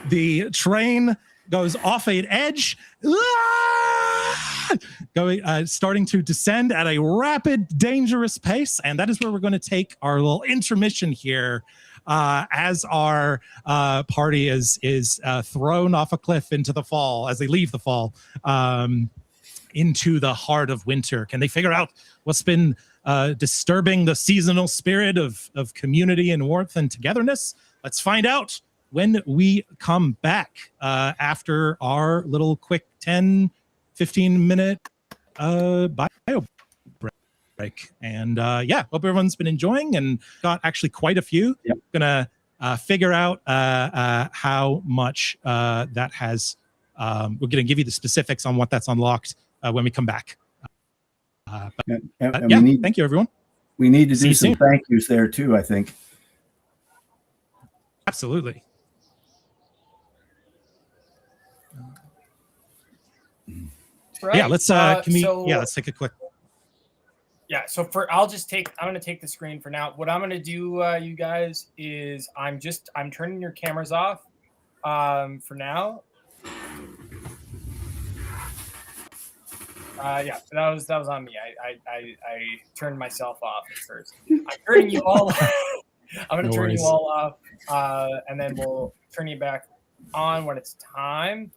the train goes off an edge, starting to descend at a rapid, dangerous pace. And that is where we're going to take our little intermission here as our party is thrown off a cliff into the fall, as they leave the fall into the heart of winter. Can they figure out what's been disturbing the seasonal spirit of community and warmth and togetherness? Let's find out when we come back after our little quick 10-15 minute bio break. And hope everyone's been enjoying and got actually quite a few. Yep. Gonna figure out how much that has. We're gonna give you the specifics on what that's unlocked when we come back. Thank you, everyone. We need to See do you some soon. thank yous there too, I think. Absolutely. right. Yeah, let's let's take a quick. Yeah, so I'm gonna take the screen for now. What I'm gonna do, you guys, is I'm turning your cameras off for now. Yeah, so that was on me. I turned myself off at first. I'm turning you all. I'm gonna turn you all off, and then we'll turn you back on when it's time.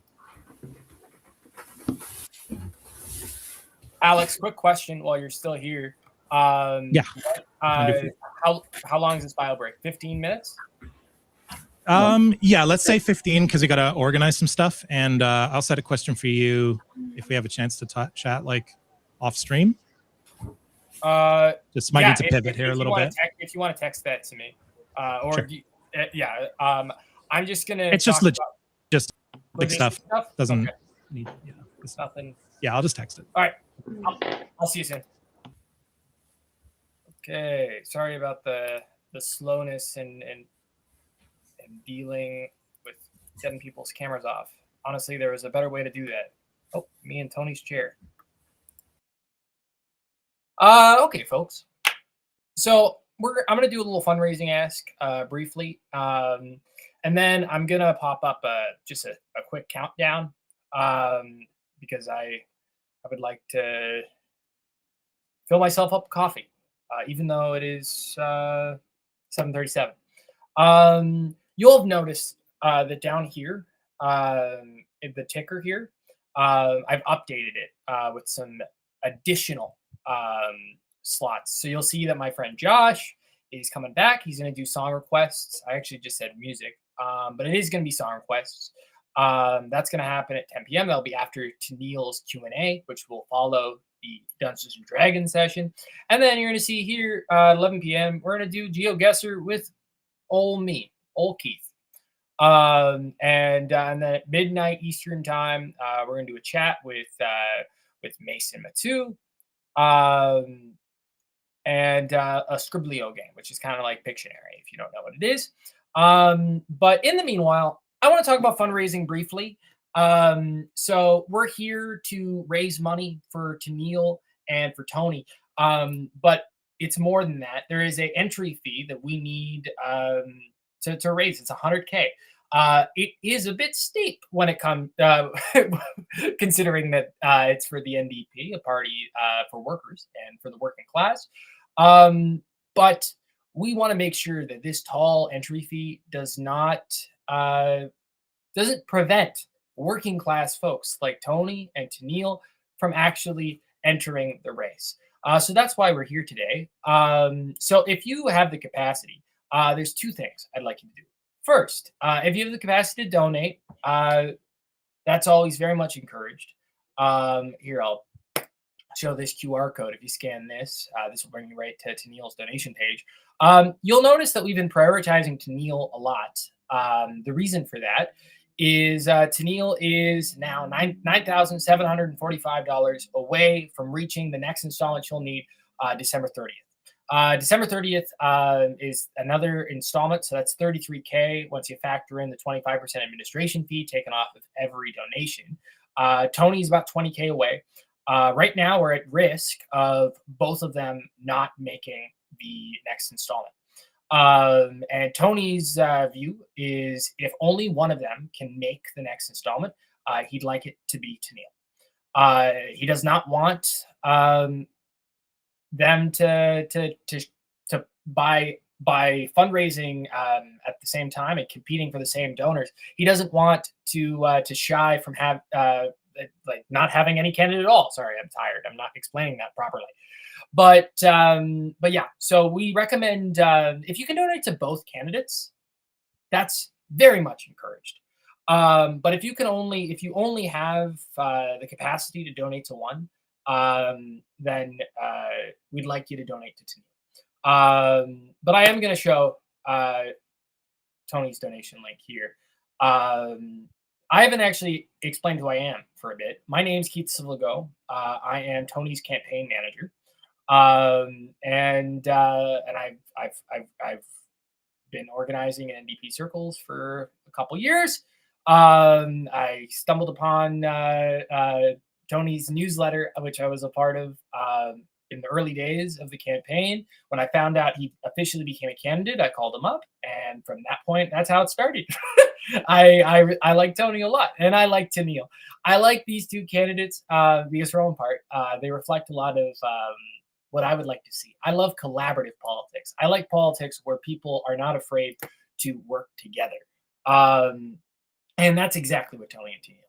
Alex, quick question while you're still here. Yeah. How long is this bio break? 15 minutes? Yeah, let's say 15 because we got to organize some stuff. And I'll set a question for you if we have a chance to chat like off stream. Just might need to pivot here a little bit. If you want to text that to me, or sure. I'm just gonna. It's just just big stuff. Doesn't need. Yeah, it's nothing. Yeah, I'll just text it. All right, I'll see you soon. Okay, sorry about the slowness and dealing with getting people's cameras off. Honestly, there was a better way to do that. Oh, me and Tony's chair. Okay, folks. So I'm gonna do a little fundraising ask briefly, and then I'm gonna pop up just a quick countdown because I would like to fill myself up with coffee, even though it is 7:37. You'll have noticed that down here, in the ticker here, I've updated it with some additional slots. So you'll see that my friend Josh is coming back. He's going to do song requests. I actually just said music, but it is going to be song requests. That's going to happen at 10 p.m. That'll be after Tanille's Q&A, which will follow the Dungeons and Dragons session. And then you're going to see here 11 p.m. We're going to do GeoGuessr with old Keith. And then at midnight Eastern time, we're going to do a chat with Mason Matu. And a Scribblio game, which is kind of like Pictionary, if you don't know what it is. But in the meanwhile, I want to talk about fundraising briefly. So we're here to raise money for Tanille and for Tony. But it's more than that. There is an entry fee that we need to raise. It's $100K. It is a bit steep when it comes, considering that it's for the NDP, a party for workers and for the working class. But we want to make sure that this tall entry fee doesn't prevent working class folks like Tony and Tanille from actually entering the race. So that's why we're here today. So if you have the capacity, there's two things I'd like you to do. First, if you have the capacity to donate, that's always very much encouraged. Here, I'll show this QR code. If you scan this, this will bring you right to Tanille's donation page. You'll notice that we've been prioritizing Tanille a lot. The reason for that is Tanille is now $9,745 away from reaching the next installment she'll need December 30th. December 30th is another installment, so that's $33K once you factor in the 25% administration fee taken off of every donation. Tony's about $20K away. Right now, we're at risk of both of them not making the next installment. And Tony's view is if only one of them can make the next installment, he'd like it to be Tanille. He does not want them to by fundraising at the same time and competing for the same donors. He doesn't want to shy from not having any candidate at all. Sorry, I'm tired. I'm not explaining that properly. But yeah, so we recommend if you can donate to both candidates, that's very much encouraged. But if you only have the capacity to donate to one, then we'd like you to donate to Tanille. But I am going to show Tony's donation link here. I haven't actually explained who I am for a bit. My name's Keith Silvago. I am Tony's campaign manager. And I've been organizing in NDP circles for a couple years. I stumbled upon Tony's newsletter, which I was a part of in the early days of the campaign. When I found out he officially became a candidate, I called him up, and from that point, that's how it started. I like Tony a lot, and I like Tanille. I like these two candidates because for own part, they reflect a lot of what I would like to see. I love collaborative politics. I like politics where people are not afraid to work together. And that's exactly what Tony and Tanille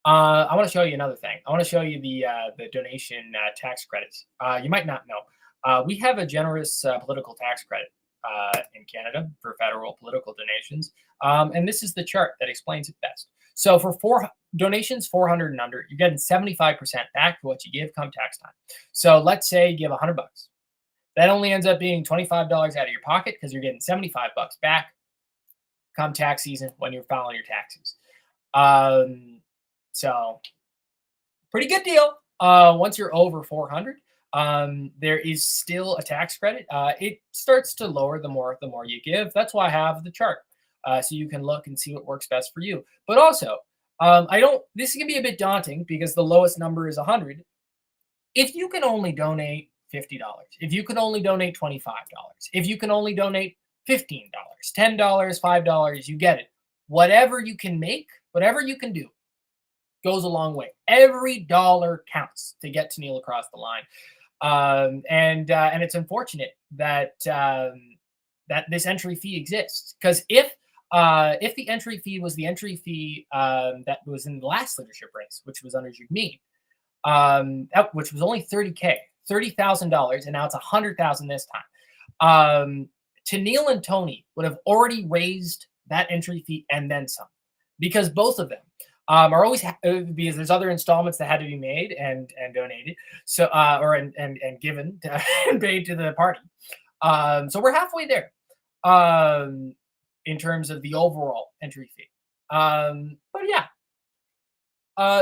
are. I want to show you another thing. I want to show you the donation tax credits. You might not know. We have a generous political tax credit in Canada for federal political donations. And this is the chart that explains it best. So for donations 400 and under, you're getting 75% back for what you give come tax time. So let's say you give $100. That only ends up being $25 out of your pocket because you're getting 75 bucks back come tax season when you're filing your taxes. So pretty good deal. Once you're over 400, there is still a tax credit. It starts to lower the more you give. That's why I have the chart, so you can look and see what works best for you. But also, this can be a bit daunting because the lowest number is 100. If you can only donate $50, if you can only donate $25, if you can only donate $15, $10, $5, you get it. Whatever you can make, whatever you can do, goes a long way. Every dollar counts to get Tanille across the line. And it's unfortunate that that this entry fee exists, because if the entry fee was the entry fee that was in the last leadership race, which was under Jagmeet, which was only $30,000, and now it's $100,000 this time. Tanille and Tony would have already raised that entry fee and then some, because both of them are always because there's other installments that had to be made and donated, so and given and paid to the party. So we're halfway there in terms of the overall entry fee. But yeah,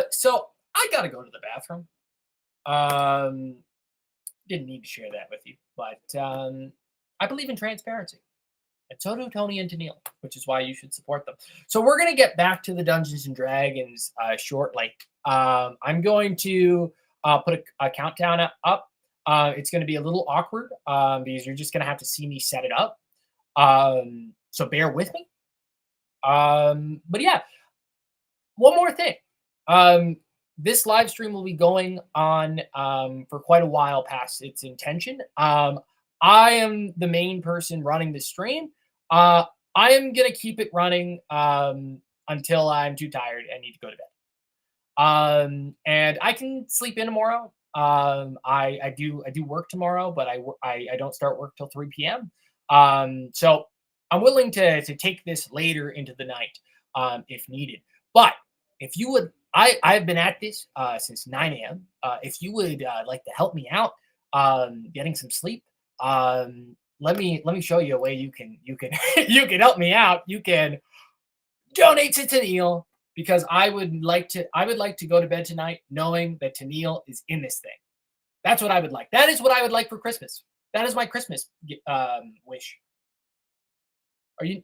so I gotta go to the bathroom. Didn't need to share that with you, but I believe in transparency. And so do Tony and Tanille, which is why you should support them. So we're going to get back to the Dungeons and Dragons shortly. I'm going to put a countdown up. It's going to be a little awkward because you're just going to have to see me set it up. So bear with me. But yeah, one more thing. This live stream will be going on for quite a while past its intention. I am the main person running the stream. I am going to keep it running until I'm too tired and need to go to bed. And I can sleep in tomorrow. I do work tomorrow, but I don't start work till 3 p.m. So I'm willing to take this later into the night if needed. But if you would, I've been at this since 9 a.m. If you would like to help me out getting some sleep, let me show you a way you can you can help me out. You can donate to Tanille, because I would like to go to bed tonight knowing that Tanille is in this thing. That's what I would like. That is what I would like for Christmas. That is my Christmas wish. Are you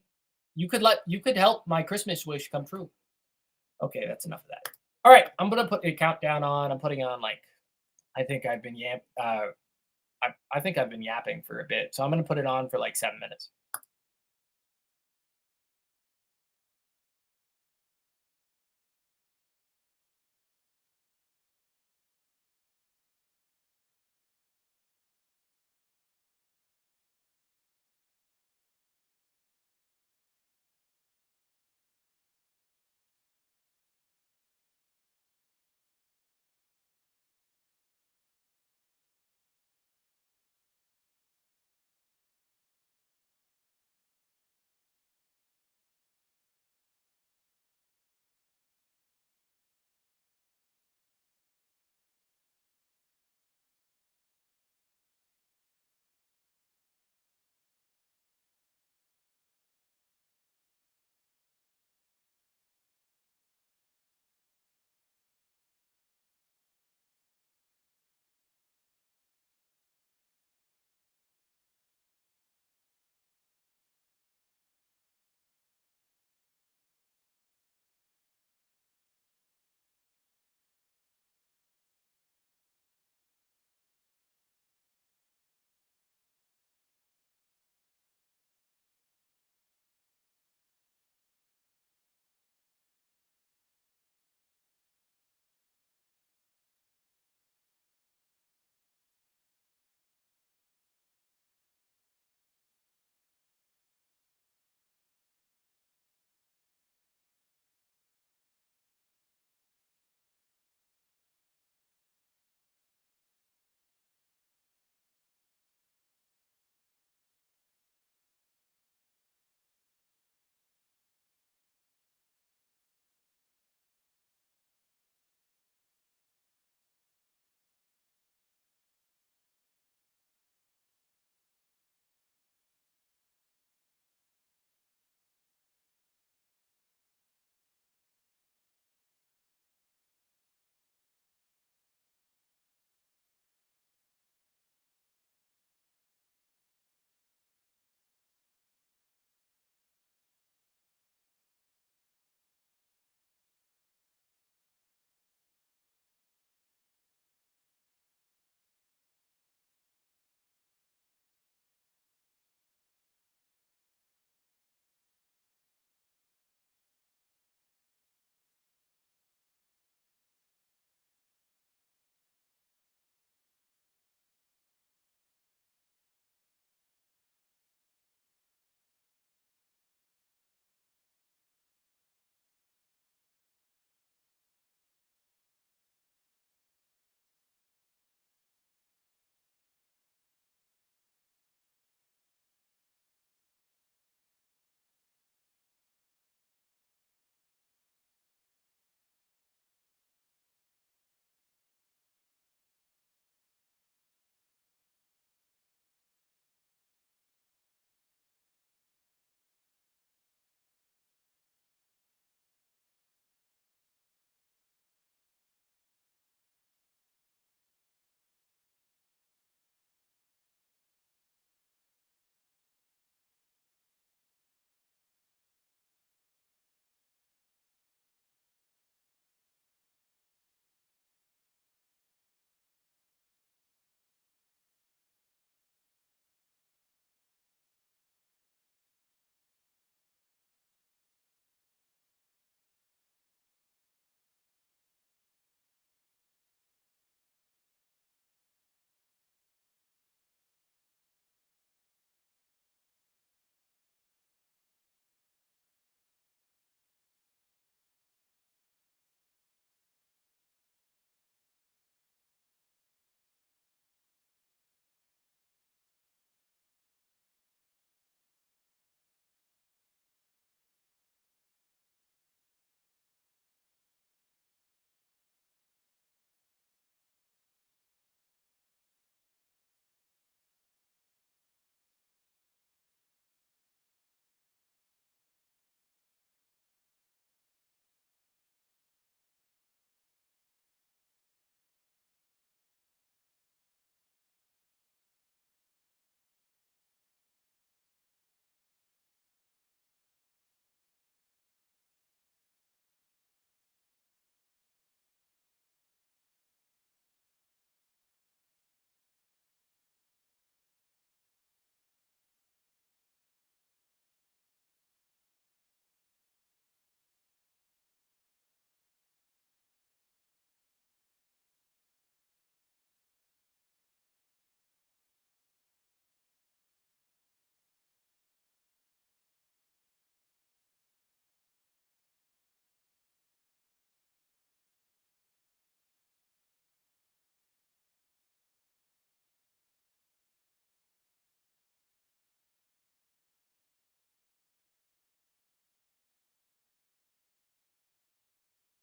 could help my Christmas wish come true. Okay, that's enough of that. All right, I'm gonna put a countdown on. I'm putting on I think I've been I think I've been yapping for a bit, so I'm gonna put it on for 7 minutes.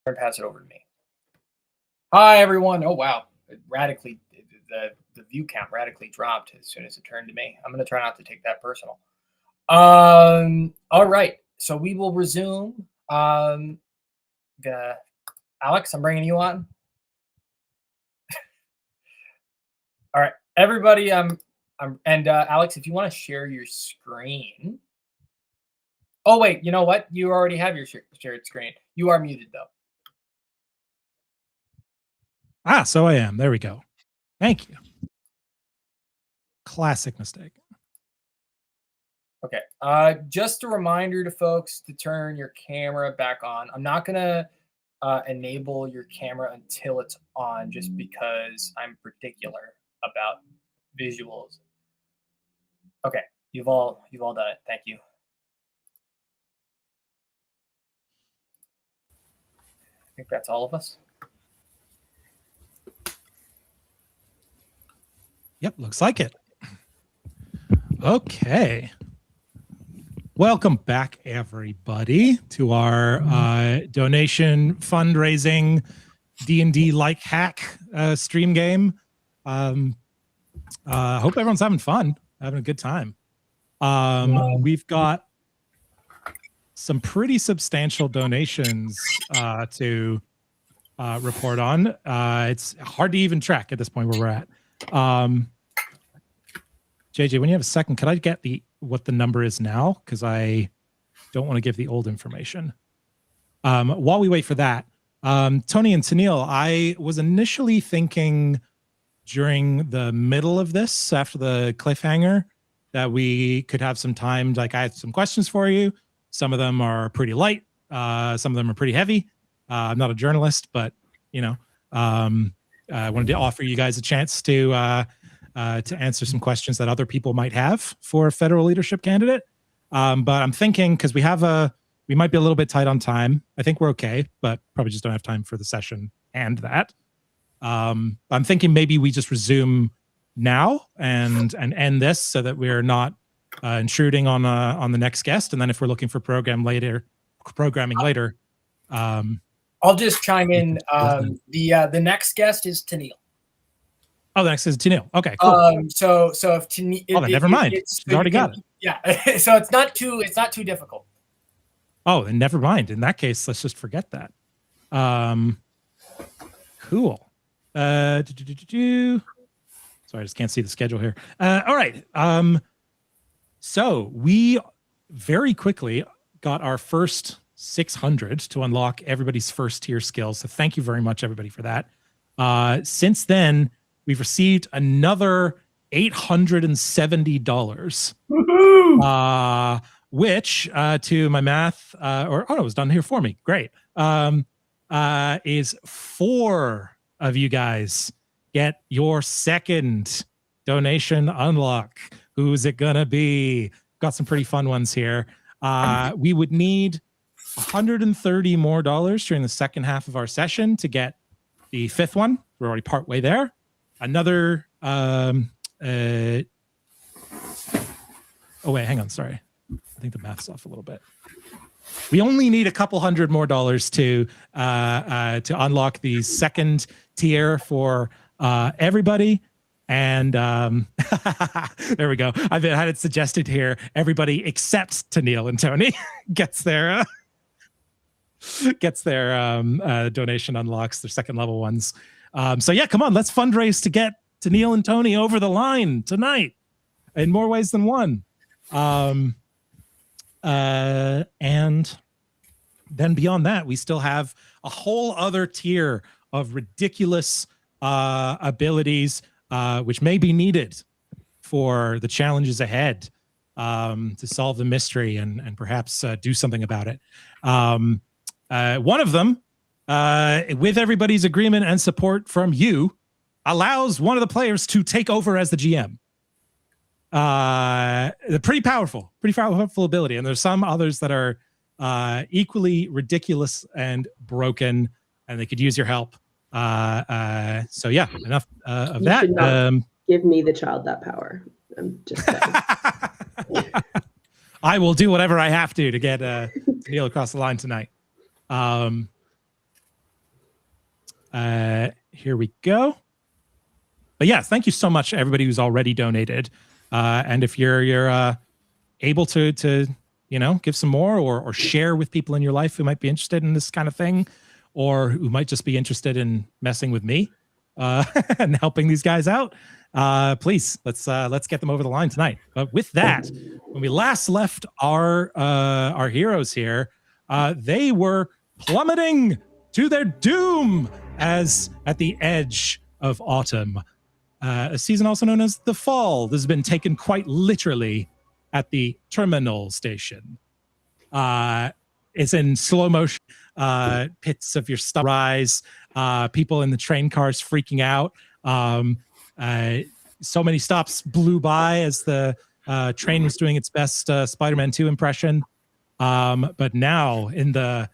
and pass it over to me. Hi, everyone. Oh, wow. The view count radically dropped as soon as it turned to me. I'm going to try not to take that personal. All right. So we will resume. Alex, I'm bringing you on. All right, everybody. And Alex, if you want to share your screen. Oh, wait. You know what? You already have your shared screen. You are muted, though. So I am. There we go. Thank you. Classic mistake. Okay. Just a reminder to folks to turn your camera back on. I'm not going to enable your camera until it's on, just because I'm particular about visuals. Okay. You've all done it. Thank you. I think that's all of us. Yep, looks like it. Okay. Welcome back, everybody, to our donation fundraising D&D like hack stream game. Hope everyone's having fun, having a good time. We've got some pretty substantial donations to report on. It's hard to even track at this point where we're at. JJ, when you have a second, could I get what the number is now? Because I don't want to give the old information. While we wait for that, Tony and Tanille, I was initially thinking during the middle of this, after the cliffhanger, that we could have some time. Like, I had some questions for you. Some of them are pretty light. Some of them are pretty heavy. I'm not a journalist, but I wanted to offer you guys a chance to answer some questions that other people might have for a federal leadership candidate. But I'm thinking, because we might be a little bit tight on time. I think we're okay, but probably just don't have time for the session and that. I'm thinking maybe we just resume now and end this so that we're not intruding on the next guest. And then if we're looking for programming later, I'll just chime in. The next guest is Tanille. Oh, the next is Tanille. Okay, cool. So if Tanille, never mind. She's already got it. Yeah. So it's not too difficult. Oh, then never mind. In that case, let's just forget that. Cool. Sorry, I just can't see the schedule here. All right. So we very quickly got our first 600 to unlock everybody's first tier skills. So thank you very much, everybody, for that. Since then, we've received another $870, which, to my math, it was done here for me. Great. Is 4 of you guys get your second donation unlock. Who's it gonna be? Got some pretty fun ones here. We would need $130 more during the second half of our session to get the 5th one. We're already partway there. Another oh wait, hang on, sorry. I think the math's off a little bit. We only need a couple $100 more to unlock the second tier for everybody. And there we go. I've had it suggested here. Everybody except Tanille and Tony gets their donation unlocks, their second level ones. So yeah, come on, let's fundraise to get Tanille and Tony over the line tonight in more ways than one. And then beyond that, we still have a whole other tier of ridiculous abilities, which may be needed for the challenges ahead, to solve the mystery and perhaps do something about it. One of them, with everybody's agreement and support from you, allows one of the players to take over as the GM. Pretty powerful ability. And there's some others that are equally ridiculous and broken, and they could use your help. So yeah, enough of that. Should not give me the child that power. I'm just saying. I will do whatever I have to get Tanille across the line tonight. Here we go. But yeah, thank you so much to everybody who's already donated. And if you're able to give some more or share with people in your life who might be interested in this kind of thing, or who might just be interested in messing with me and helping these guys out, please let's get them over the line tonight. But with that, when we last left our heroes here, they were plummeting to their doom as at the edge of autumn, a season also known as the fall. This has been taken quite literally at the terminal station. It's in slow motion. Pits of your stomach rise. People in the train cars freaking out. So many stops blew by as the train was doing its best Spider-Man 2 impression. But now in the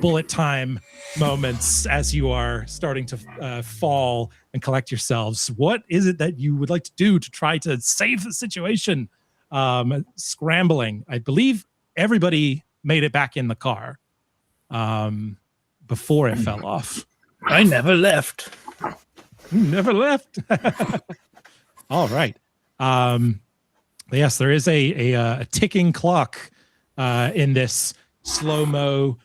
bullet time moments, as you are starting to fall and collect yourselves, what is it that you would like to do to try to save the situation? Scrambling. I believe everybody made it back in the car before it fell off. I never left. Never left. All right. Yes, there is a ticking clock in this slow-mo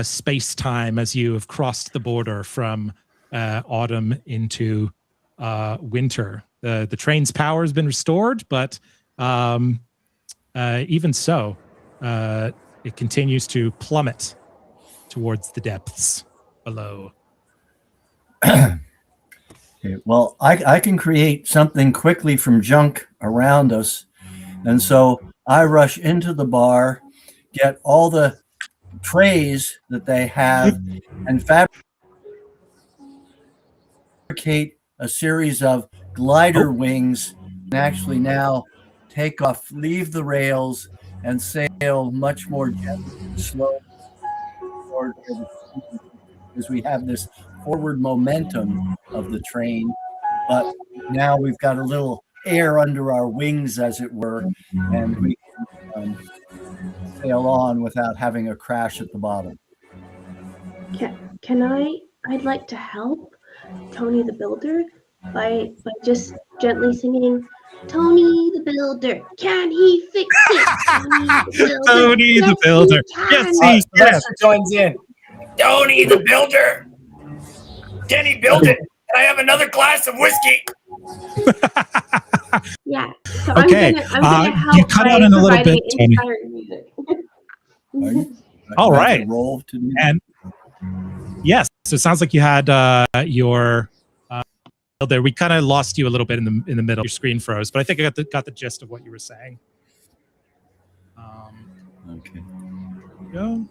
space-time as you have crossed the border from autumn into winter. The train's power has been restored, but even so, it continues to plummet towards the depths below. Okay, well, I can create something quickly from junk around us. And so I rush into the bar, get all the trays that they have, and fabricate a series of glider wings, and actually now take off, leave the rails, and sail much more gently and slowly forward, because we have this forward momentum of the train, but now we've got a little air under our wings, as it were, and we can sail on without having a crash at the bottom. I'd like to help Tony the Builder by just gently singing, Tony the Builder, can he fix it? Tony the Builder. Yes, he can. Joins in. Tony the Builder, can he build it? Can I have another glass of whiskey? Yeah. So Okay. I'm gonna help you cut out in a little bit, Tony. All right. Roll to do And yes, so it sounds like you had your there. We kind of lost you a little bit in the middle. Your screen froze, but I think I got the gist of what you were saying. Okay. Go.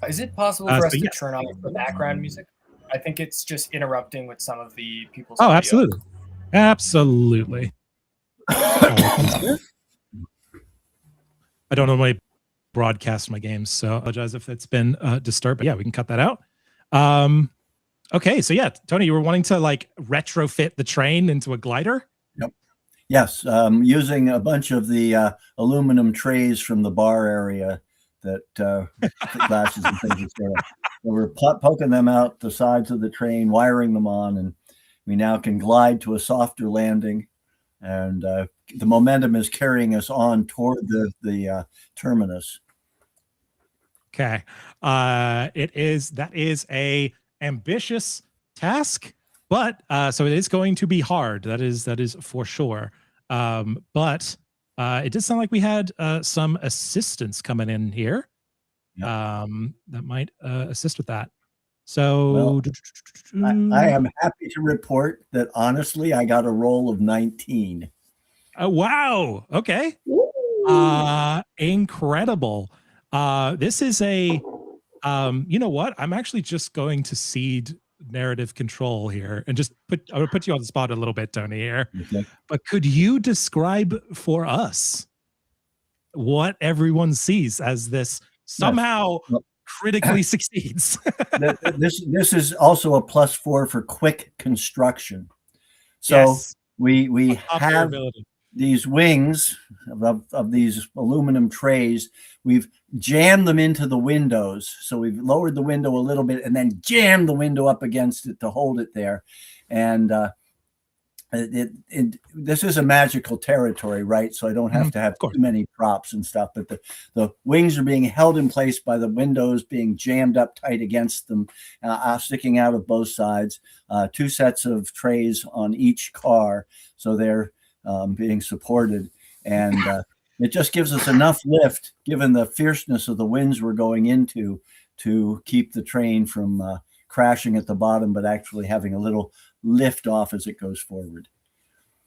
Is it possible for us to yes. turn off the background music? I think it's just interrupting with some of the people's Oh, audio. absolutely. Absolutely. I don't normally broadcast my games, so I apologize if it's been disturbed. But yeah, we can cut that out. Okay, so yeah, Tony, you were wanting to like retrofit the train into a glider? Yep. Yes, using a bunch of the aluminum trays from the bar area that glasses and things. So we're poking them out the sides of the train, wiring them on, and we now can glide to a softer landing. And the momentum is carrying us on toward the terminus. Okay, that is a ambitious task, but so it is going to be hard. That is for sure. But it did sound like we had some assistance coming in here. Yep. That might assist with that. So I am happy to report that honestly, I got a roll of 19. Wow. Okay. Incredible. This is a you know what? I'm actually just going to cede narrative control here and just I would put you on the spot a little bit, Tony, here. Okay. But could you describe for us what everyone sees as this somehow critically succeeds? This is also a +4 for quick construction. So yes. we have these wings of these aluminum trays, we've jammed them into the windows. So we've lowered the window a little bit and then jammed the window up against it to hold it there. And this is a magical territory, right? So I don't have to have too many props and stuff, but the wings are being held in place by the windows being jammed up tight against them, sticking out of both sides, 2 sets of trays on each car. So they're being supported. And it just gives us enough lift, given the fierceness of the winds we're going into, to keep the train from crashing at the bottom, but actually having a little lift off as it goes forward.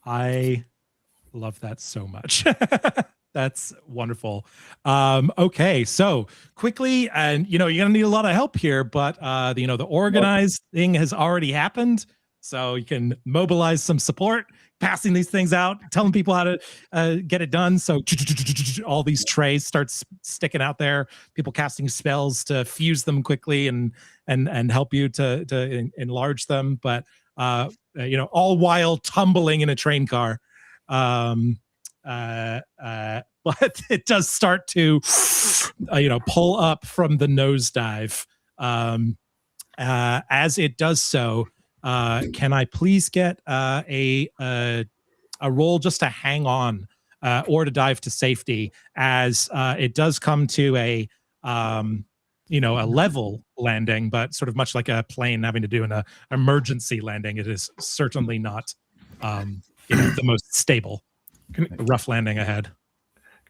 I love that so much. That's wonderful. Okay, so quickly, and you're gonna need a lot of help here, but the organized thing has already happened, so you can mobilize some support, passing these things out, telling people how to get it done. So all these trays start sticking out there, people casting spells to fuse them quickly and help you to enlarge them, but all while tumbling in a train car. But it does start to, pull up from the nosedive. As it does so, can I please get a roll just to hang on or to dive to safety as it does come to a level landing, but sort of much like a plane having to do an emergency landing. It is certainly not the most stable. A rough landing ahead.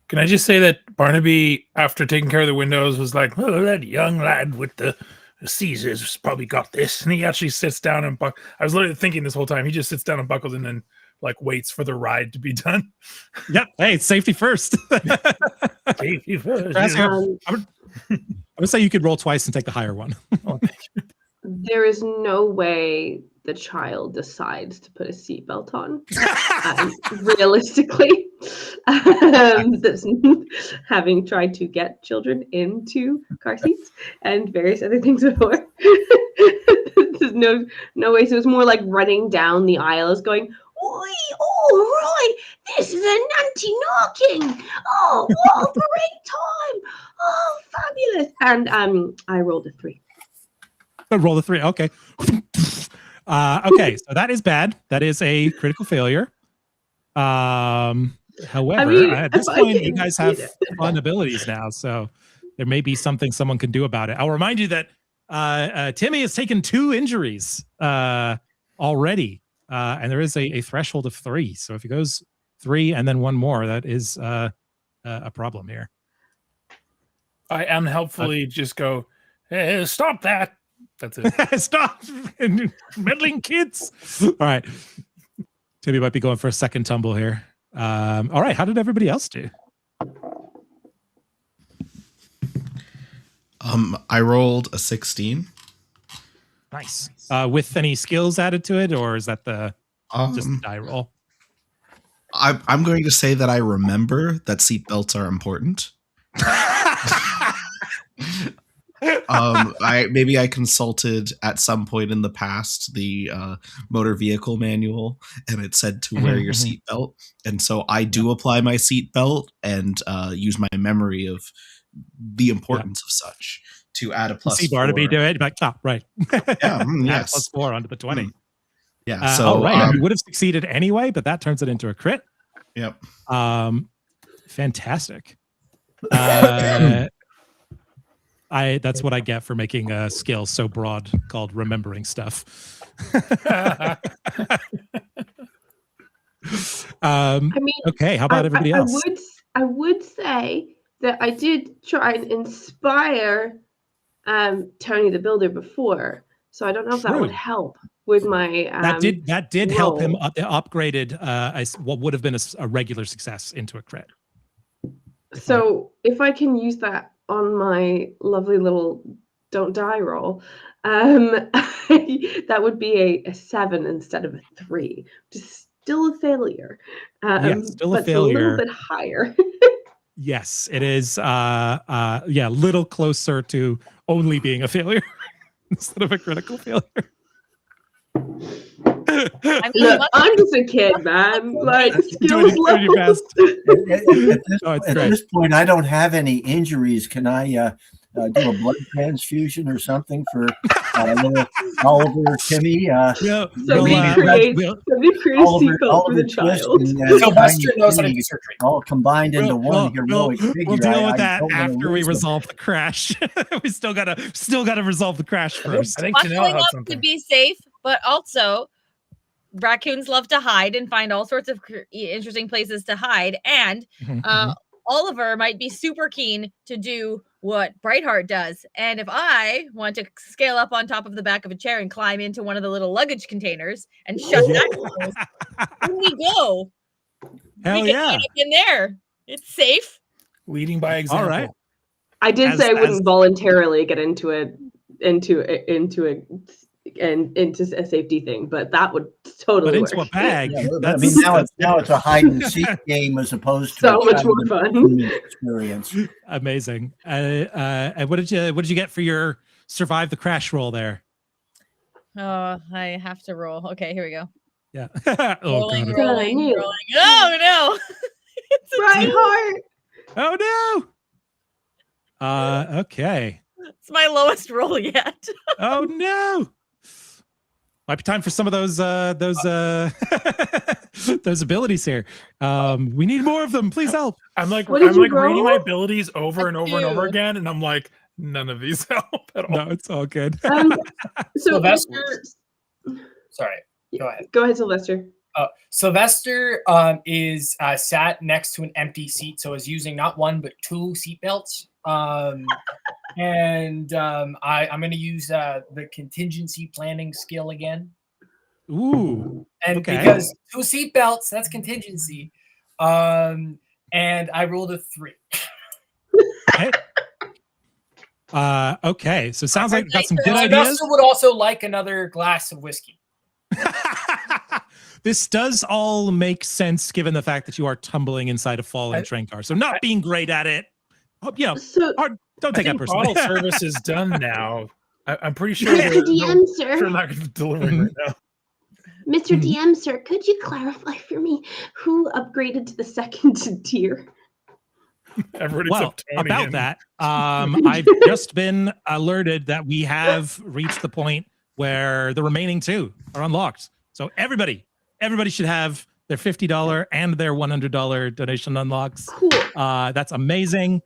Can I just say that Barnaby, after taking care of the windows, was like, "Oh, that young lad with the Caesars probably got this," and he actually sits down and I was literally thinking this whole time, he just sits down and buckles and then waits for the ride to be done. Yep. Hey, it's safety first. Safety first. I would say you could roll twice and take the higher one. There is no way the child decides to put a seatbelt on. Realistically, having tried to get children into car seats and various other things before, there's no way. So it's more like running down the aisles, going, "Oi, all right, this is a nanty knocking. Oh, what a great time! Oh, fabulous!" And I rolled a 3. Roll the 3. Okay. Okay, so that is bad. That is a critical failure. However, at this point, you guys have fun abilities now, so there may be something someone can do about it. I'll remind you that Timmy has taken 2 injuries already, and there is a threshold of 3. So if he goes 3 and then 1 more, that is a problem here. I unhelpfully just go, "Hey, stop that." That's it. Stop meddling kids. All right. Timmy might be going for a second tumble here. All right. How did everybody else do? I rolled a 16. Nice. With any skills added to it, or is that just the die roll? I'm going to say that I remember that seatbelts are important. I consulted at some point in the past the motor vehicle manual, and it said to wear your seatbelt, and so I do apply my seatbelt and use my memory of the importance of such to add a plus. See Barnaby do it, like top right. Yeah, yes, plus 4 onto the 20. Yeah, so all right, you would have succeeded anyway, but that turns it into a crit. Yep. Fantastic. That's what I get for making a skill so broad called remembering stuff. Okay, how about everybody else? I would say that I did try and inspire Tony the Builder before, so I don't know if that would help with my that did help him upgraded what would have been a regular success into a crit. So if I can use that on my lovely little don't die roll, that would be a 7 instead of a 3, which is still a failure. Still a failure. But a little bit higher. Yes, it is. A little closer to only being a failure instead of a critical failure. Look, I'm just a kid, man. Like, skills doing your levels. Oh, At this point, I don't have any injuries. Can I do a blood transfusion or something for little Oliver, Timmy? Somebody create a seatbelt for the child. Sylvester knows how to do surgery. All combined into one heroic figure. We'll deal with that don't wanna after we lose them. resolve the crash. We still gotta resolve the crash first. I think Tanille Bustling had up to something. be safe, but also raccoons love to hide and find all sorts of interesting places to hide. And Oliver might be super keen to do what Brightheart does. And if I want to scale up on top of the back of a chair and climb into one of the little luggage containers and shut that close, in we go. Hell we can hide up in there. It's safe. Leading by example. All right. I did say I wouldn't voluntarily get into a safety thing, but that would totally But into work. a bag. I mean, now it's a hide and seek game as opposed to So a much more kind of fun. experience. Amazing. And what did you get for your survive the crash roll there? Oh, I have to roll. Okay, here we go. Yeah. Rolling, God. rolling, Tanille. rolling. Oh no! It's a Brightheart. Oh no. Okay. It's my lowest roll yet. Oh no. Might be time for some of those those abilities here. We need more of them. Please help. I'm like What did you reading my roll? abilities over and over and over again, and I'm like, none of these help at all. No, it's all good. So Sylvester. Sorry, go ahead. Go ahead, Sylvester. Sylvester is sat next to an empty seat, so is using not one but two seatbelts. And I'm going to use the contingency planning skill again. Ooh. And Okay. because two seatbelts, that's contingency. And I rolled a 3. Okay. Okay. So sounds like you got some good ideas. Sylvester would also like another glass of whiskey. This does all make sense given the fact that you are tumbling inside a falling train car. So not being great at it, So don't take that personally. Bottle service is done now. I'm pretty sure Mr. they're DM, sir. they're not going to deliver right now. Mr. DM, sir, could you clarify for me who upgraded to the second tier? Everybody Well, except Tony about and- that, I've just been alerted that we have reached the point where the remaining 2 are unlocked. So everybody should have their $50 and their $100 donation unlocks. Cool. That's amazing.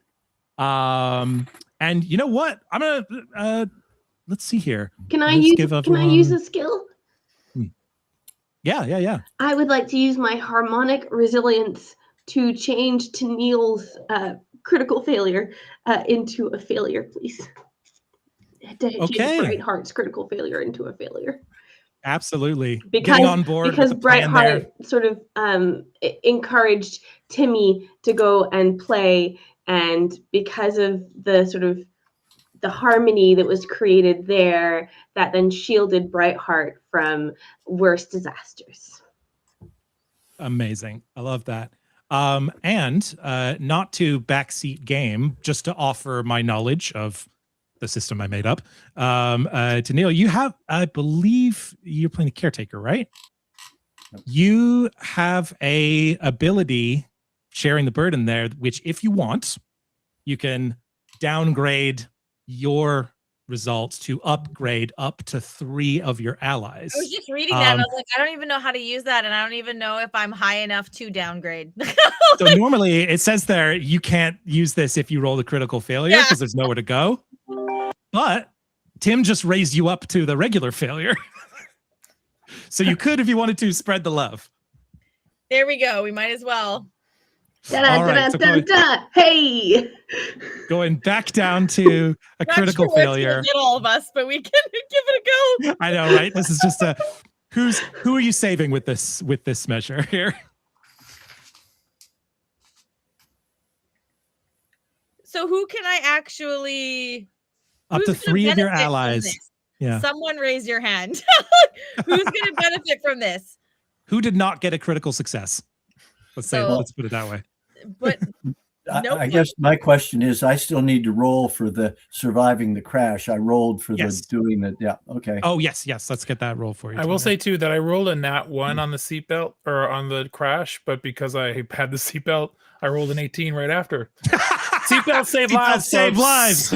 And you know what? I'm gonna let's see here. Can I Let's use give can I use everyone- a skill? Yeah. I would like to use my harmonic resilience to change Tanille's critical failure into a failure, please. To change Okay. Brightheart's critical failure into a failure. Absolutely. Because Getting on board because with the plan there. Brightheart sort of encouraged Timmy to go and play, and because of the sort of the harmony that was created there, that then shielded Brightheart from worse disasters. Amazing. I love that. And not to backseat game, just to offer my knowledge of the system I made up. Tanille, you have, I believe you're playing the caretaker, right? You have a ability sharing the burden there, which if you want, you can downgrade your results to upgrade up to 3 of your allies. I was just reading that and I was like, I don't even know how to use that, and I don't even know if I'm high enough to downgrade. So normally it says there you can't use this if you roll a critical failure because there's nowhere to go. But Tim just raised you up to the regular failure. So you could, if you wanted to, spread the love. There we go. We might as well. All right, so Hey! going back down to a Not critical sure where it's gonna failure. get all of us, but we can give it a go. I know, right? This is just a who are you saving with this measure here? So who can I actually Up to who's gonna 3 of your benefit from allies. this? Yeah. Someone raise your hand. Who's gonna benefit from this? Who did not get a critical success? Let's So- let's put it that way. But I guess my question is, I still need to roll for the surviving the crash. I rolled for the doing the, yeah, okay. Oh, yes. Let's get that roll for you. I will say too that I rolled a nat 1 on the seatbelt or on the crash, but because I had the seatbelt, I rolled an 18 right after. Seatbelt save lives. Save lives.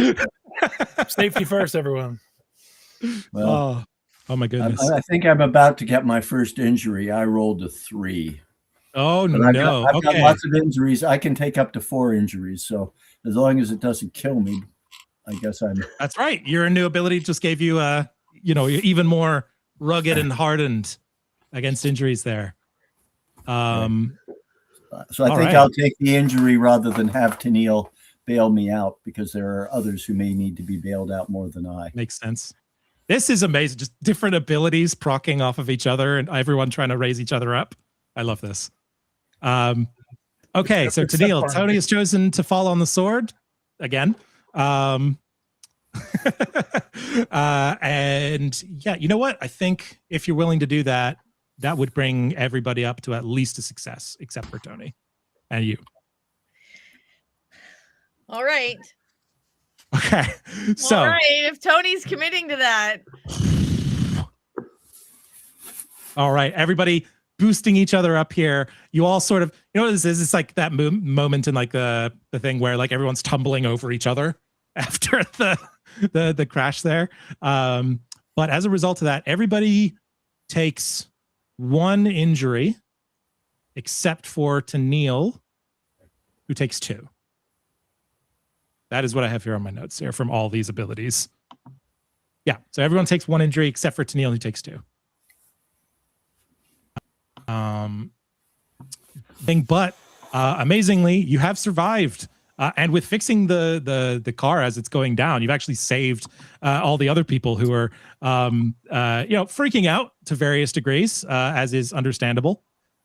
Safety first, everyone. Well, oh my goodness. I think I'm about to get my first injury. I rolled a 3. Oh, but no. I've got lots of injuries. I can take up to 4 injuries. So as long as it doesn't kill me, I guess I'm. That's right. Your new ability just gave you, even more rugged and hardened against injuries there. So I think I'll take the injury rather than have Tanille bail me out, because there are others who may need to be bailed out more than I. Makes sense. This is amazing. Just different abilities procking off of each other and everyone trying to raise each other up. I love this. Okay, so Tanille, Tony has chosen to fall on the sword again. And yeah, you know what? I think if you're willing to do that, that would bring everybody up to at least a success, except for Tony and you. All right. Okay. So all right, if Tony's committing to that. All right, everybody boosting each other up here. You all sort of, you know what this is? It's like that moment in like the thing where like everyone's tumbling over each other after the crash there. But as a result of that, everybody takes 1 injury, except for Tanille, who takes 2. That is what I have here on my notes here from all these abilities. Yeah, so everyone takes 1 injury except for Tanille, who takes 2. But amazingly, you have survived, and with fixing the car as it's going down, you've actually saved all the other people who are freaking out to various degrees, as is understandable.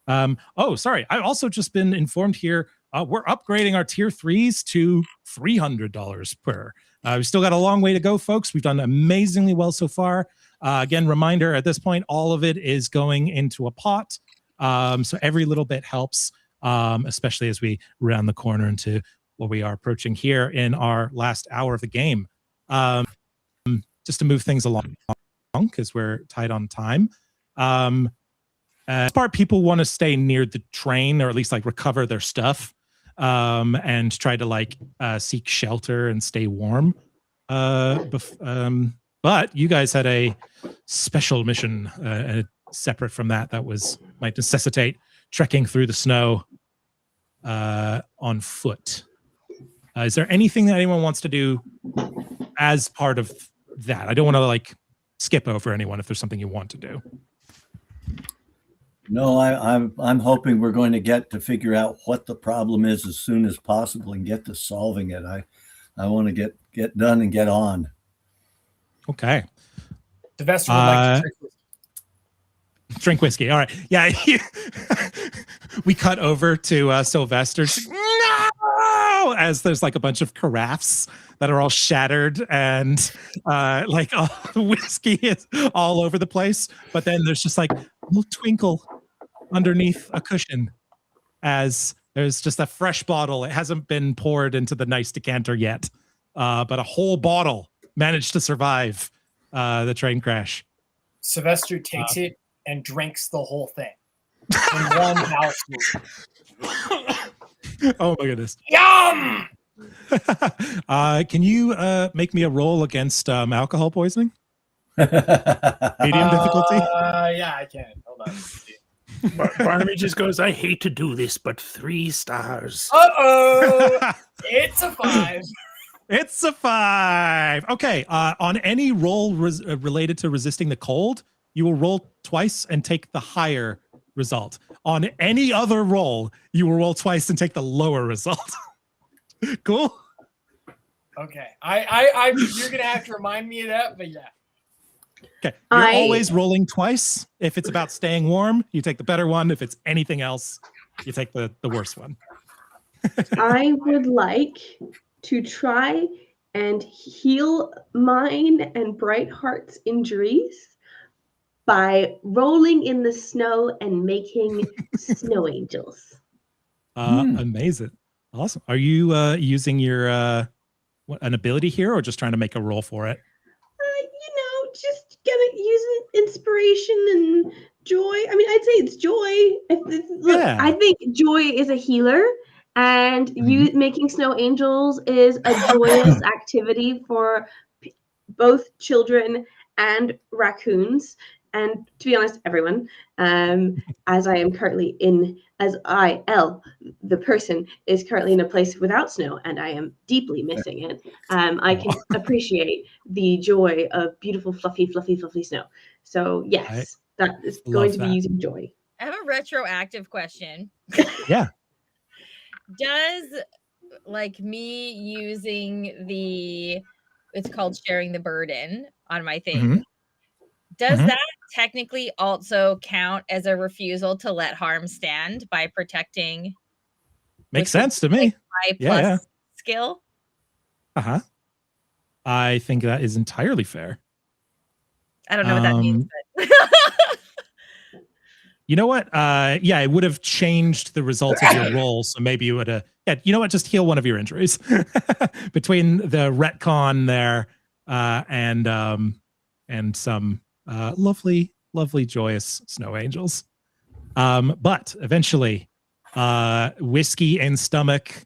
Oh, sorry, I've also just been informed here. We're upgrading our tier 3s to $300 per. We've still got a long way to go, folks. We've done amazingly well so far. Again, reminder, at this point, all of it is going into a pot. So every little bit helps, especially as we round the corner into what we are approaching here in our last hour of the game. Just to move things along, because we're tight on time. As part, people want to stay near the train, or at least like recover their stuff, and try to like seek shelter and stay warm. But you guys had a special mission separate from that might necessitate trekking through the snow on foot. Is there anything that anyone wants to do as part of that? I don't want to like skip over anyone if there's something you want to do. No, I'm hoping we're going to get to figure out what the problem is as soon as possible and get to solving it. I want to get done and get on. Okay. Sylvester would like to drink whiskey. All right. Yeah. We cut over to Sylvester. No! As there's like a bunch of carafes that are all shattered and like whiskey is all over the place. But then there's just like a little twinkle underneath a cushion as there's just a fresh bottle. It hasn't been poured into the nice decanter yet, but a whole bottle managed to survive the train crash. Sylvester takes it and drinks the whole thing in one house move. Oh my goodness. Yum! Can you make me a roll against alcohol poisoning? Medium difficulty? Yeah, I can. Hold on. Barnaby just goes, I hate to do this, but 3 stars. Uh-oh! It's a 5. It's a 5. Okay. On any roll related to resisting the cold, you will roll twice and take the higher result. On any other roll, you will roll twice and take the lower result. Cool? Okay. You're gonna have to remind me of that, but yeah. Okay. You're always rolling twice. If it's about staying warm, you take the better one. If it's anything else, you take the worse one. I would like to try and heal mine and Brightheart's injuries by rolling in the snow and making snow angels. Amazing. Awesome. Are you using your an ability here, or just trying to make a roll for it? Just gonna using inspiration and joy. I mean, I'd say it's joy. Look, Yeah. I think joy is a healer, and you making snow angels is a joyous activity for both children and raccoons, and to be honest, everyone. As I am currently the person, is currently in a place without snow, and I am deeply missing it. I can appreciate the joy of beautiful, fluffy, fluffy, fluffy snow. So yes, that is going to be using joy. I have a retroactive question. Yeah. Does like me using it's called sharing the burden on my thing. Does that technically also count as a refusal to let harm stand by protecting? Makes sense to me. High plus skill. I think that is entirely fair. I don't know what that means, but you know what? Yeah, it would have changed the results of your roll. So maybe you would have. Yeah, you know what? Just heal one of your injuries between the retcon there and some lovely, joyous snow angels. But eventually, whiskey and stomach,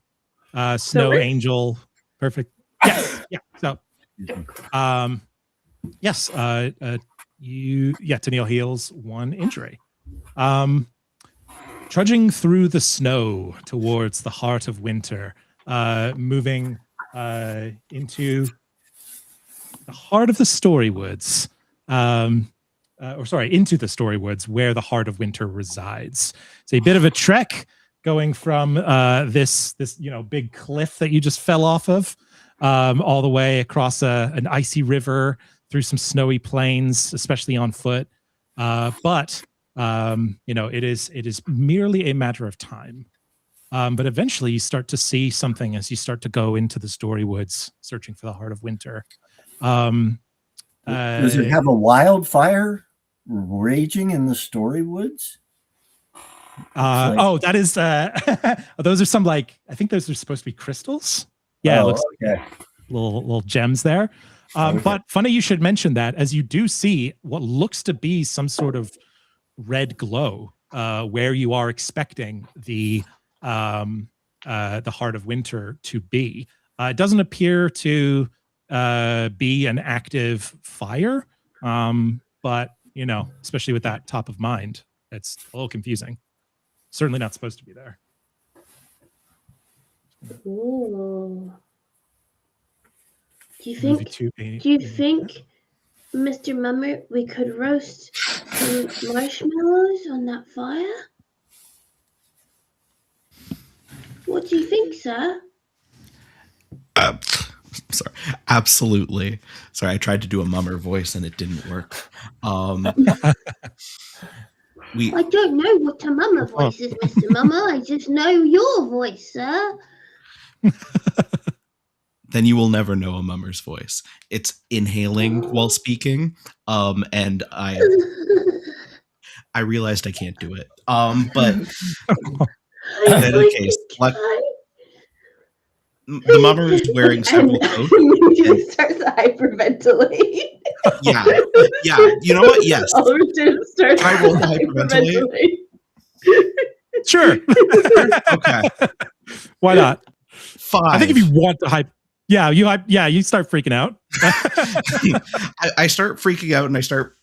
snow angel, perfect. Yes, yeah. So, yes, Tanille heals one injury. Trudging through the snow towards the heart of winter, moving into the heart of the Storywoods, into the Storywoods where the heart of winter resides. It's a bit of a trek going from this big cliff that you just fell off of, all the way across an icy river through some snowy plains, especially on foot. But it is merely a matter of time. But eventually you start to see something as you start to go into the Storywoods, searching for the heart of winter. Does it have a wildfire raging in the Storywoods? That is those are some, I think those are supposed to be crystals. Yeah, it looks like little gems there. But funny you should mention that, as you do see what looks to be some sort of red glow where you are expecting the heart of winter to be. It doesn't appear to be an active fire, but especially with that top of mind, it's a little confusing. Certainly not supposed to be there. Ooh. Do you think, Mr. Mummer, we could roast some marshmallows on that fire? What do you think, sir? Sorry, absolutely. Sorry, I tried to do a mummer voice and it didn't work. I don't know what a mummer voice is, Mr. Mummer. I just know your voice, sir. Then you will never know a mummer's voice. It's inhaling while speaking, and I realized I can't do it. But in any case, the mummer is wearing several coats. Just starts to hyperventilate. Yeah. You know what? Yes. I will hyperventilate. Sure. Okay. Why not? 5. I think if you want to hype, you start freaking out. I start freaking out and I start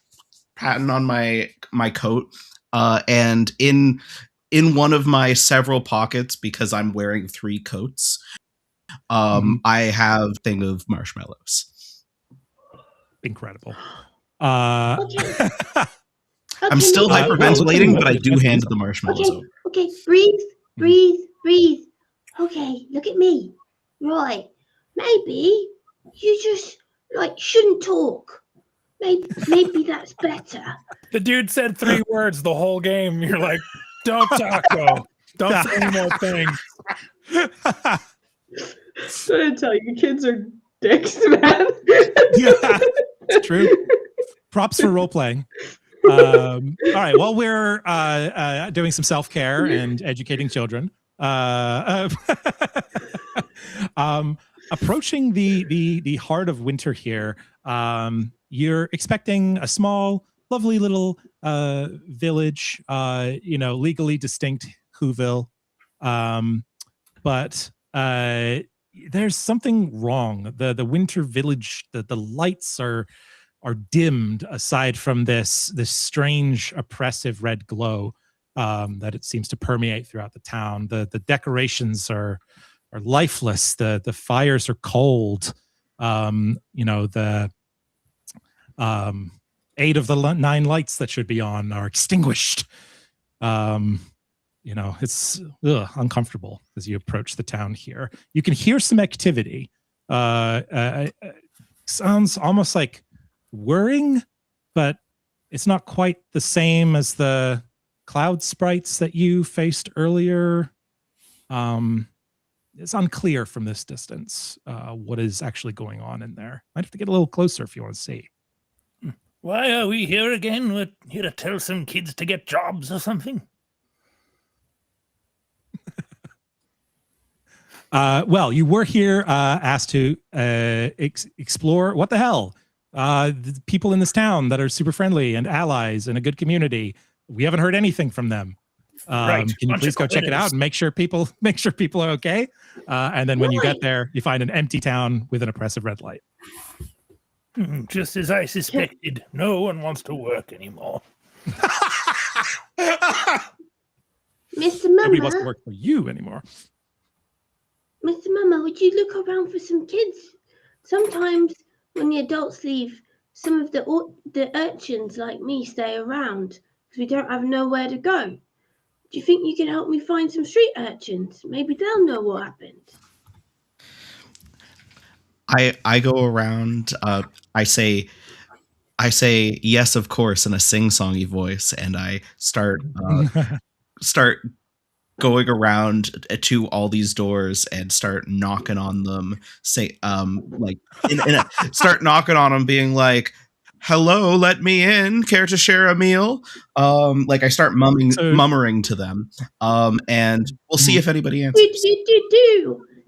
patting on my coat. And in one of my several pockets, because I'm wearing 3 coats, I have a thing of marshmallows. Incredible. I'm still hyperventilating, but I do hand the marshmallows over. Okay, breathe. Okay, look at me. Right. Maybe you just shouldn't talk. Maybe that's better. The dude said 3 words the whole game. You're like, don't talk though. Don't say any more things. I'm trying to tell you, kids are dicks, man. Yeah, it's true. Props for role playing. All right, while we're doing some self-care and educating children, Approaching the heart of winter here, you're expecting a small, lovely little village, legally distinct Whoville, but there's something wrong. The winter village, the lights are dimmed aside from this strange oppressive red glow that it seems to permeate throughout the town. The decorations are lifeless. The fires are cold. The 8 of the 9 lights that should be on are extinguished. It's uncomfortable as you approach the town here. You can hear some activity. Sounds almost like whirring, but it's not quite the same as the cloud sprites that you faced earlier. It's unclear from this distance what is actually going on in there. Might have to get a little closer if you want to see. Why are we here again? We're here to tell some kids to get jobs or something? Well, you were here asked to explore what the hell. The people in this town that are super friendly and allies and a good community. We haven't heard anything from them. Right. Can you please go check it out and make sure people are okay? And then when you get there, you find an empty town with an oppressive red light. Just as I suspected, no one wants to work anymore. Mr. Nobody wants to Mama, work for you anymore. Mr. Mama, would you look around for some kids? Sometimes when the adults leave, some of the urchins like me stay around because we don't have nowhere to go. Do you think you can help me find some street urchins? Maybe they'll know what happened. I go around. I say yes, of course, in a sing-songy voice, and I start going around to all these doors and start knocking on them. Start knocking on them, being like, "Hello, let me in. Care to share a meal?" I start mummering to them, and we'll see if anybody answers.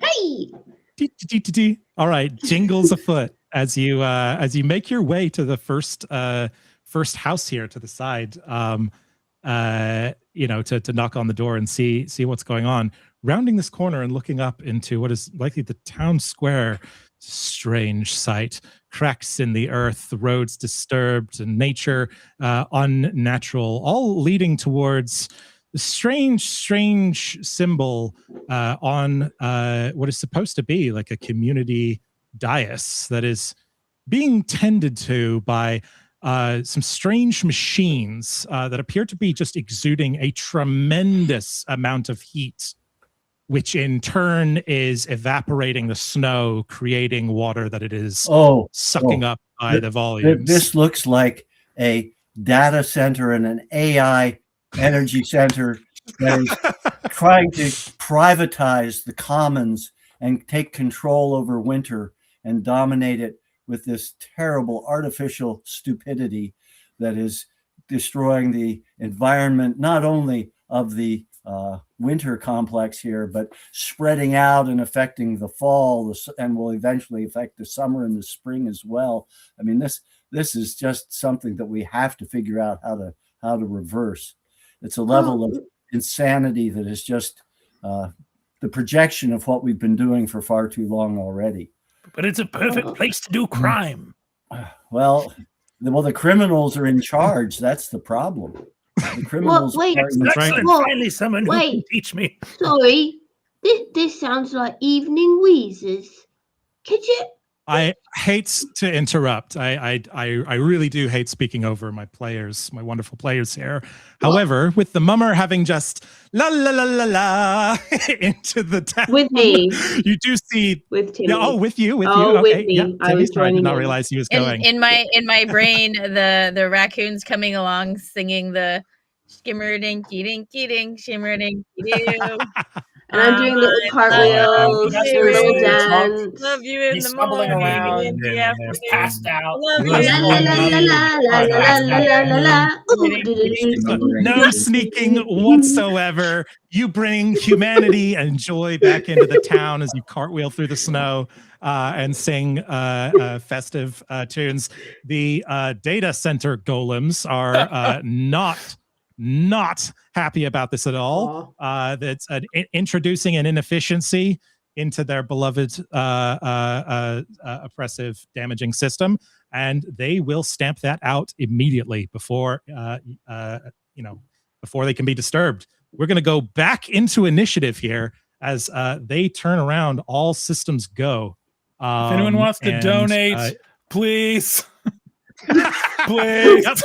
Hey. All right, jingles afoot as you make your way to the first house here to the side. To knock on the door and see what's going on. Rounding this corner and looking up into what is likely the town square. Strange sight. Cracks in the earth, roads disturbed, and nature unnatural, all leading towards the strange symbol on what is supposed to be like a community dais that is being tended to by some strange machines that appear to be just exuding a tremendous amount of heat, which in turn is evaporating the snow, creating water that it is sucking up by the volumes. This looks like a data center and an AI energy center that is trying to privatize the commons and take control over winter and dominate it with this terrible artificial stupidity that is destroying the environment, not only of the winter complex here, but spreading out and affecting the fall and will eventually affect the summer and the spring as well. I mean, this is just something that we have to figure out how to reverse. It's a level of insanity that is just the projection of what we've been doing for far too long already. But it's a perfect place to do crime. Well, the criminals are in charge. That's the problem. The criminals. Finally, someone who can teach me. Sorry, this sounds like evening wheezes. Could you? I hate to interrupt. I really do hate speaking over my players, my wonderful players here. However, with the mummer having just la la la la la into the town with me, you do see with Timmy. Yeah, with you. With okay. me. Yeah, I was I did not realize he was going. In my brain, the raccoons coming along singing the skimmer dinky dinky dink, shimmer dinky doo. And I'm doing little cartwheels, love doing a little you. dance. Love you in He's the stumbling morning, around. in the He's passed afternoon. out. Love La you. la la la la la la la la la. Ooh, No sneaking whatsoever. You bring humanity and joy back into the town as you cartwheel through the snow and sing festive tunes. The data center golems are not happy about this at all. That's introducing an inefficiency into their beloved oppressive, damaging system, and they will stamp that out immediately before before they can be disturbed. We're going to go back into initiative here as they turn around. All systems go. If anyone wants to donate, please. Please. Yep.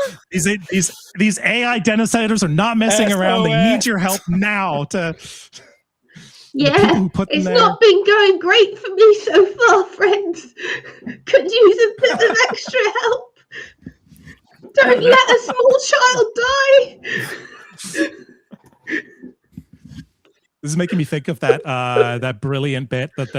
These AI denizators are not messing around. They need your help now to. Yeah, it's not been going great for me so far, friends. Could use a bit of extra help. Don't let a small child die. This is making me think of that brilliant bit that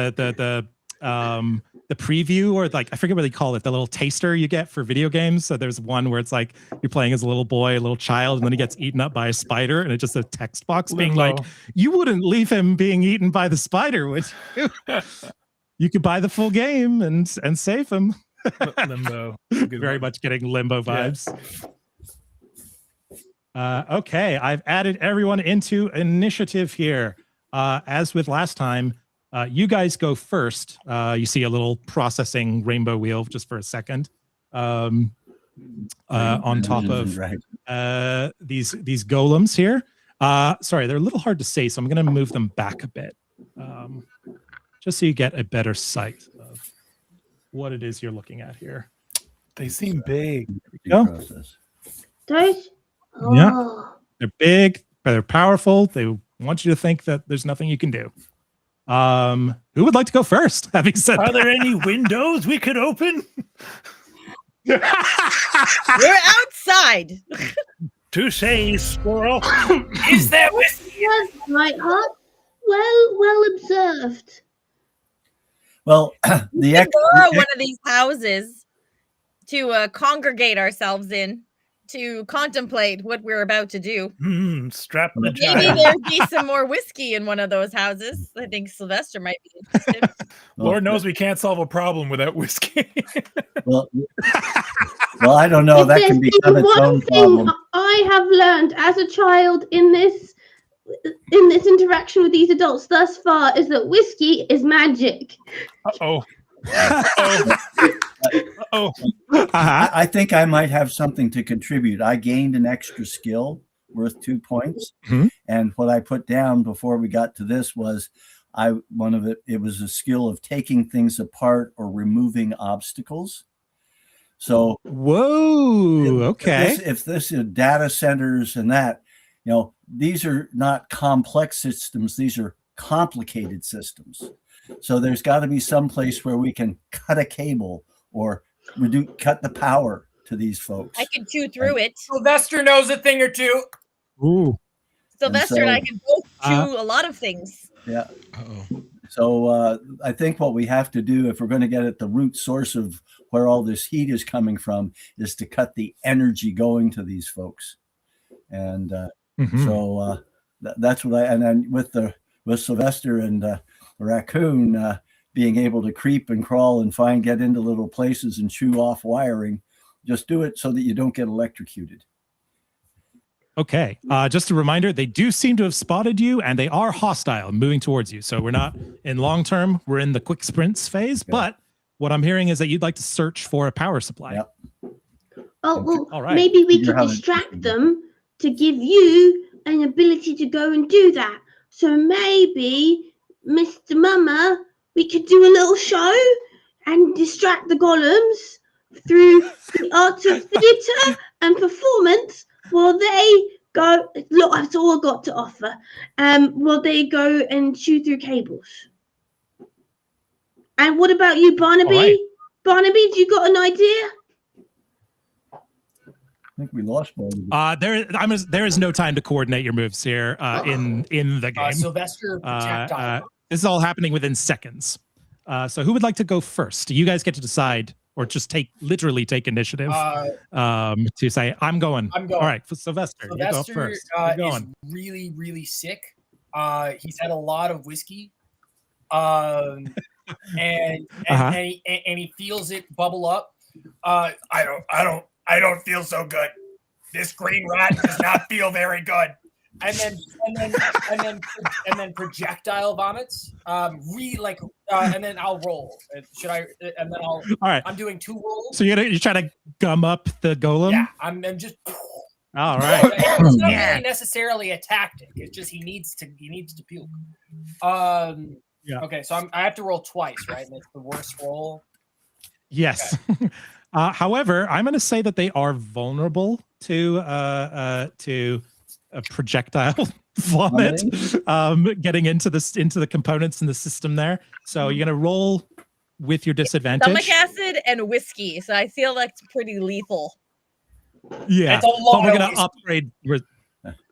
the preview, or like I forget what they call it, the little taster you get for video games. So there's one where it's like you're playing as a little boy, a little child, and then he gets eaten up by a spider, and it's just a text box being like, "You wouldn't leave him being eaten by the spider, would you? You could buy the full game and save him." Limbo, very much getting Limbo vibes. Okay, I've added everyone into initiative here. As with last time, you guys go first. You see a little processing rainbow wheel just for a second on top of these golems here. Sorry, they're a little hard to see, so I'm going to move them back a bit just so you get a better sight of what it is you're looking at here. They seem big. Those? Yeah, they're big, they're powerful. They want you to think that there's nothing you can do. Who would like to go first? Having said Are that? there any windows we could open? We're outside. Touche, squirrel. Is there whiskey? Yes, my heart. Well observed. Well, We can borrow one of these houses to congregate ourselves in, to contemplate what we're about to do. Strap the Maybe child. there'd be some more whiskey in one of those houses. I think Sylvester might be interested. Lord knows we can't solve a problem without whiskey. well, I don't know. That can become its own problem. I have learned as a child in this interaction with these adults thus far is that whiskey is magic. I think I might have something to contribute. I gained an extra skill worth 2 points. And what I put down before we got to this was it was a skill of taking things apart or removing obstacles. So okay. If this is data centers and that, these are not complex systems, these are complicated systems. So there's got to be some place where we can cut a cable or cut the power to these folks. I could chew through it. Sylvester knows a thing or two. Ooh. Sylvester and I can both chew a lot of things. Yeah. So I think what we have to do, if we're going to get at the root source of where all this heat is coming from, is to cut the energy going to these folks. And so that's what and then with Sylvester and the raccoon being able to creep and crawl and get into little places and chew off wiring, just do it so that you don't get electrocuted. Okay. Just a reminder, they do seem to have spotted you and they are hostile moving towards you. So we're not in long term, we're in the quick sprints phase, but what I'm hearing is that you'd like to search for a power supply. Yep. Oh, well, all right. Maybe we could distract them to give you an ability to go and do that. So maybe, Mr. Mama, we could do a little show and distract the golems through the art of theatre and performance while they go. Look, that's all I got to offer. While they go and chew through cables. And what about you, Barnaby? Right. Barnaby, do you got an idea? think we lost Barnaby. There is no time to coordinate your moves here in the game. Sylvester projectile. This is all happening within seconds. So who would like to go first? You guys get to decide, or just literally take initiative to say, I'm going. I'm going. All right, for Sylvester, you go first. You're going. Is really, really sick. He's had a lot of whiskey. And he feels it bubble up. I don't feel so good. This green rat does not feel very good. And then projectile vomits. And then I'll roll. Should I? And then I'll. All right. I'm doing 2 rolls. So you're trying to gum up the golem? Yeah, I'm just. All right. It's not really necessarily a tactic. It's just he needs to puke. Yeah. Okay, so I have to roll twice, right? And it's the worst roll. Yes. Okay. However, I'm going to say that they are vulnerable to a projectile vomit getting into the components in the system there. So you're going to roll with your disadvantage. Stomach acid and whiskey. So I feel like it's pretty lethal. Yeah, but we're going to upgrade.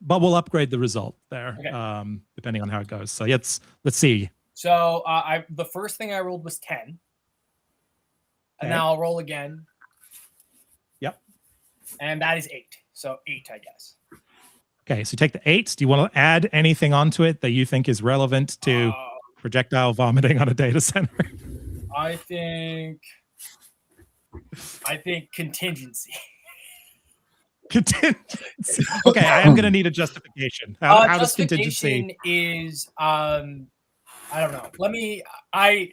But we'll upgrade the result there, depending on how it goes. So let's see. So the first thing I rolled was 10. And now I'll roll again. Yep. And that is 8. So 8, I guess. Okay, so take the 8. Do you want to add anything onto it that you think is relevant to projectile vomiting on a data center? I think contingency. Contingency. Okay, I am going to need a justification. How does contingency? Is I don't know. I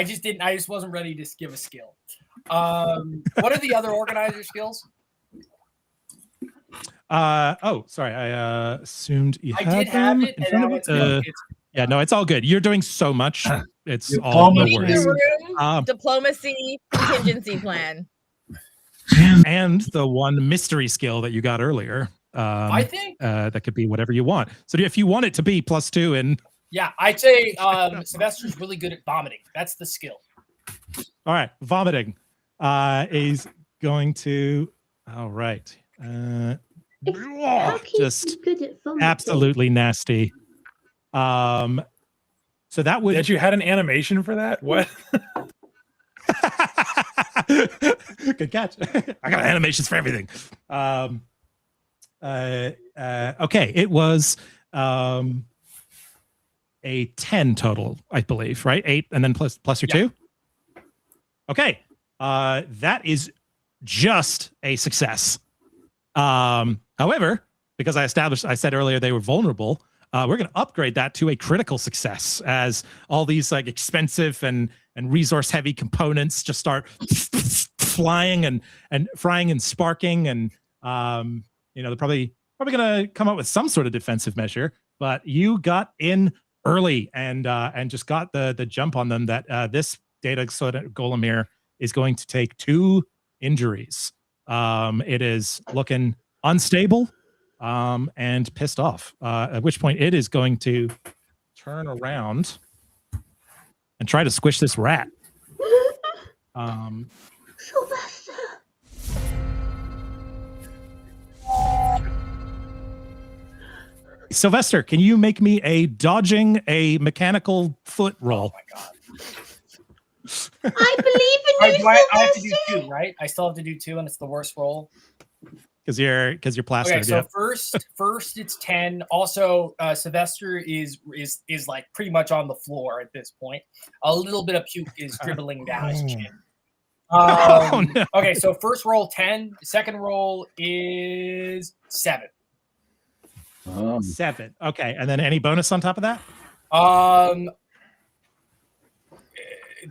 just wasn't ready to give a skill. What are the other organizer skills? Sorry. I assumed you had did have it. Yeah, no, it's all good. You're doing so much. It's all no worries. Diplomacy, contingency plan. And the one mystery skill that you got earlier. I think that could be whatever you want. So if you want it to be +2 and yeah, I'd say Sylvester's really good at vomiting. That's the skill. All right, vomiting is going to. All right, just absolutely nasty. So that would. That you had an animation for that? What? Good catch. I got animations for everything. Okay, it was a 10 total, I believe, right? 8 and then plus your 2. Okay, that is just a success. However, because I said earlier they were vulnerable, we're going to upgrade that to a critical success as all these like expensive and resource heavy components just start flying and frying and sparking, and they're probably going to come up with some sort of defensive measure. But you got in early and just got the jump on them that this data golem here is going to take 2 injuries. It is looking unstable and pissed off, at which point it is going to turn around and try to squish this rat. Sylvester. Sylvester, can you make me a dodging a mechanical foot roll? Oh my god. I believe in you, Sylvester. I have to do 2, right? I still have to do 2, and it's the worst roll. Because you're plastered. Okay, so first it's 10. Also, Sylvester is like pretty much on the floor at this point. A little bit of puke is dribbling down his chin. Oh, no. Okay, so first roll 10. Second roll is 7. 7. Okay, and then any bonus on top of that?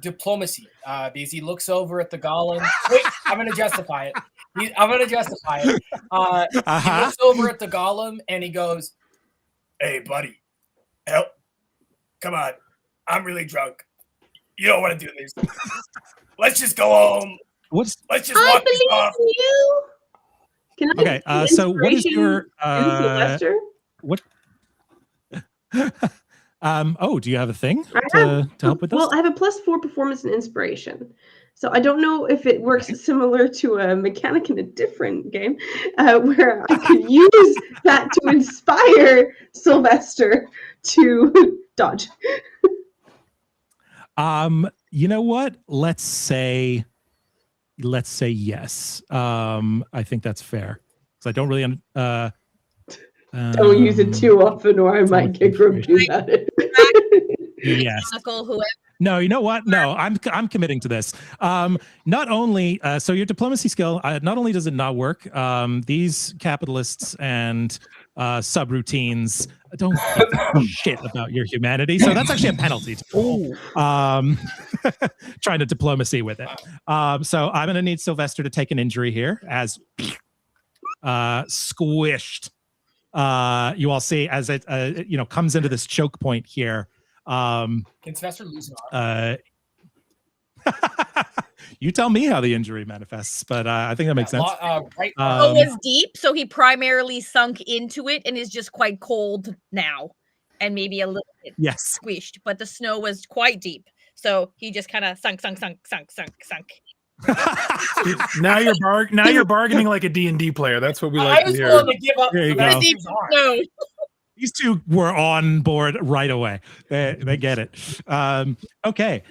Diplomacy. Because he looks over at the golem. Wait, I'm going to justify it. He looks over at the golem and he goes, "Hey, buddy, help! Come on, I'm really drunk. You don't want to do this. Let's just go home. Let's just walk this off." You. Can I Okay, so what is your Sylvester? what? Do you have a thing to help with this? Well, I have a +4 performance and inspiration. So I don't know if it works similar to a mechanic in a different game, where I could use that to inspire Sylvester to dodge. You know what? Let's say yes. I think that's fair because I don't really. Don't use it too often, or I might get grumpy about it. Yes. Whoever. No, you know what? No, I'm committing to this. Not only so your diplomacy skill, not only does it not work, these capitalists and subroutines don't give a shit about your humanity. So that's actually a penalty to roll. Trying to diplomacy with it. So I'm gonna need Sylvester to take an injury here as squished. You all see as it comes into this choke point here. Can Sylvester lose an arm? You tell me how the injury manifests, but I think that makes sense. It was deep, so he primarily sunk into it and is just quite cold now, and maybe a little bit squished. But the snow was quite deep, so he just kind of sunk. Now you're bargaining like a D&D player. That's what we like to hear. I was willing to give up. There you go. These two were on board right away. They get it. Okay.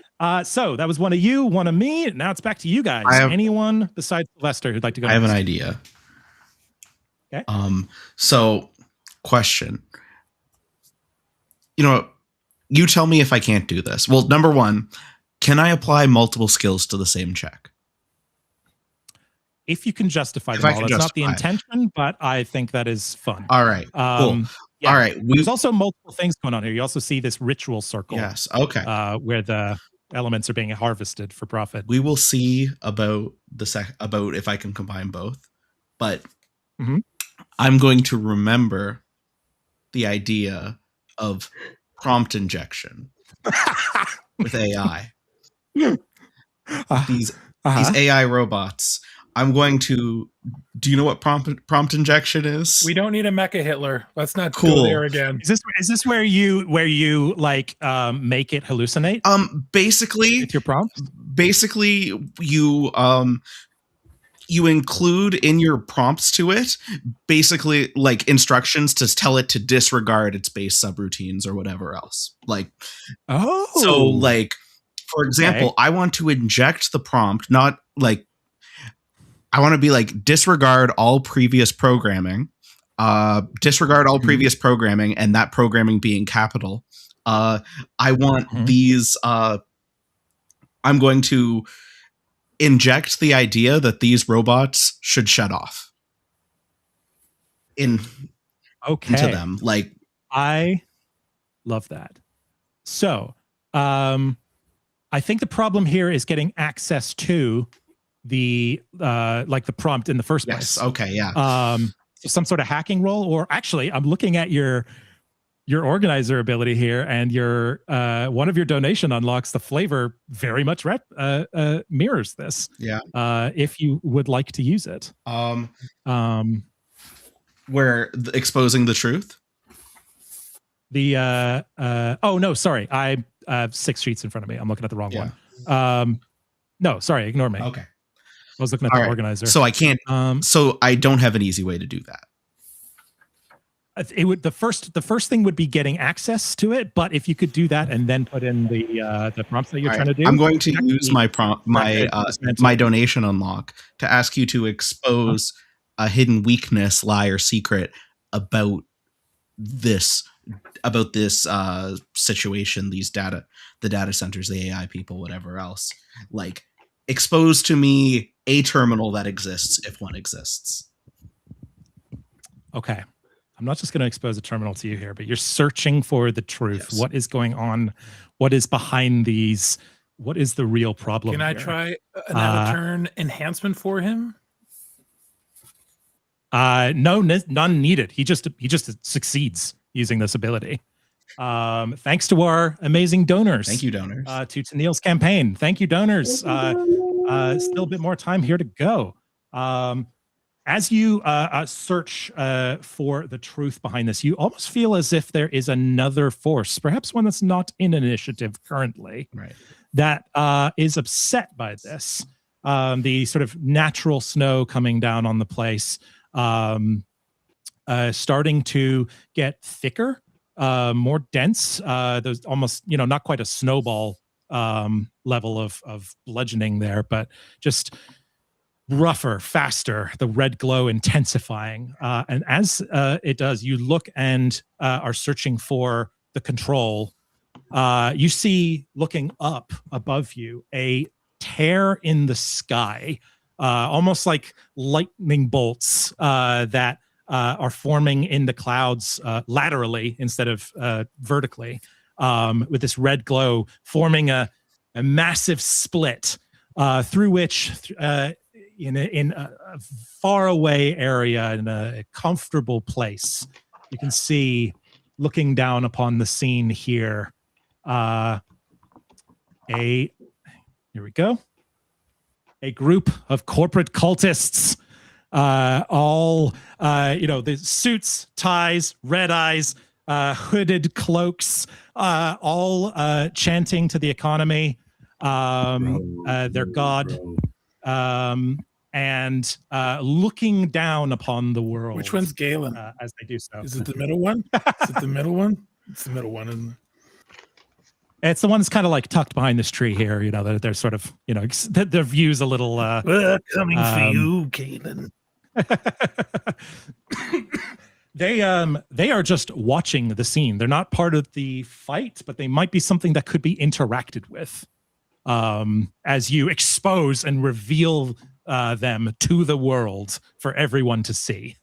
So that was one of you, one of me. Now it's back to you guys. Anyone besides Sylvester who'd like to go? I have an idea. Okay. So question. You tell me if I can't do this. Well, number one, can I apply multiple skills to the same check? If you can justify them all. That's not the intention, but I think that is fun. All right. Cool. Yeah. All right. There's also multiple things going on here. You also see this ritual circle. Yes. Okay. Where the elements are being harvested for profit. We will see about about if I can combine both, but I'm going to remember the idea of prompt injection with AI. These AI robots. I'm going to. Do you know what prompt injection is? We don't need a mecha Hitler. Let's not go there again. Is this where you like make it hallucinate? Basically, with your prompt. Basically, you include in your prompts to it basically like instructions to tell it to disregard its base subroutines or whatever else. Like, so like for example, I want to inject the prompt, not like. I want to be like disregard all previous programming, and that programming being capital. I want these. I'm going to inject the idea that these robots should shut off. Into them, like I love that. So, I think the problem here is getting access to the like the prompt in the first place. Yes. Okay. Yeah. Some sort of hacking role, or actually, I'm looking at your organizer ability here, and your one of your donation unlocks the flavor very much mirrors this. Yeah. If you would like to use it. Where exposing the truth. The oh no, sorry, I have 6 sheets in front of me. I'm looking at the wrong one. No, sorry, ignore me. Okay. I was looking at the organizer. So I can't. So I don't have an easy way to do that. It would the first thing would be getting access to it, but if you could do that and then put in the prompts that you're trying to do. I'm going to use my my donation unlock to ask you to expose a hidden weakness, lie, or secret about this situation, the data centers, the AI people, whatever else. Like, expose to me a terminal that exists if one exists. Okay. I'm not just going to expose a terminal to you here, but you're searching for the truth. Yes. What is going on? What is behind these? What is the real problem? Can I try another turn enhancement for him? No, none needed. He just succeeds using this ability. Thanks to our amazing donors. Thank you, donors. To Tanille's campaign. Thank you, donors. Still a bit more time here to go. As you search for the truth behind this, you almost feel as if there is another force, perhaps one that's not in initiative currently, right, that is upset by this. The sort of natural snow coming down on the place, starting to get thicker, more dense. There's almost, not quite a snowball level of bludgeoning there, but just rougher, faster, the red glow intensifying. And as it does, you look and are searching for the control. You see, looking up above you, a tear in the sky, almost like lightning bolts that are forming in the clouds laterally instead of vertically, with this red glow forming a massive split through which in a far away area, in a comfortable place, you can see, looking down upon the scene here, here we go, a group of corporate cultists, all the suits, ties, red eyes, hooded cloaks, all chanting to the economy, their god, and looking down upon the world. Which one's Galen? As they do so. Is it the middle one? Is it the middle one? It's the middle one, isn't it? It's the one that's kind of like tucked behind this tree here. They're sort of, their view's a little. Coming for you, Galen. They are just watching the scene. They're not part of the fight, but they might be something that could be interacted with as you expose and reveal them to the world for everyone to see.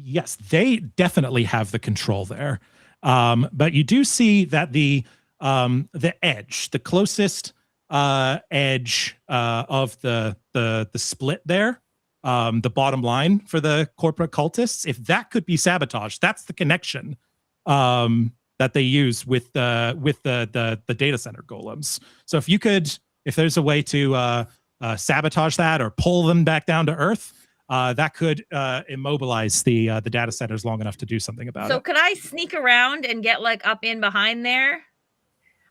Yes, they definitely have the control there, but you do see that the edge, the closest edge of the split there, the bottom line for the corporate cultists, if that could be sabotaged, that's the connection that they use with the data center golems. So if there's a way to sabotage that or pull them back down to Earth, that could immobilize the data centers long enough to do something about it. So could I sneak around and get up in behind there?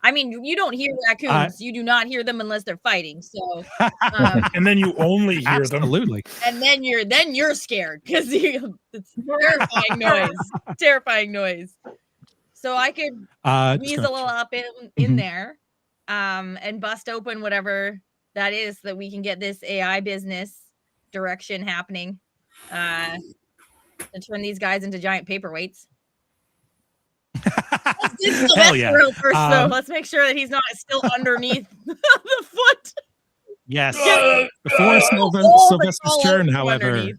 I mean, you don't hear raccoons. You do not hear them unless they're fighting. So, and then you only hear them. Absolutely. And then you're scared because it's terrifying noise. Terrifying noise. So I could weasel up in there, and bust open whatever that is, so that we can get this AI business direction happening, and turn these guys into giant paperweights. Let's do Sylvester first, though. Let's make sure that he's not still underneath the foot. Yes. Before Sylvester's turn, however,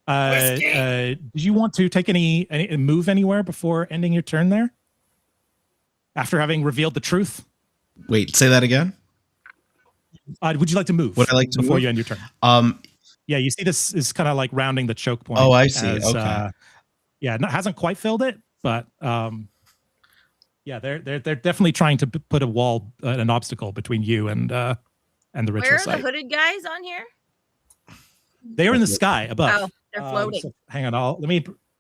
did you want to take any move anywhere before ending your turn there? After having revealed the truth? Wait, say that again? Would you like to move? Would I like to before move? You end your turn? Yeah, you see this is kind of like rounding the choke point. Oh, I see. Okay. Yeah, hasn't quite filled it, but yeah, they're definitely trying to put a wall, an obstacle between you and the ritual Where are site. the hooded guys on here? They are in the sky above. Oh, they're floating. So hang on,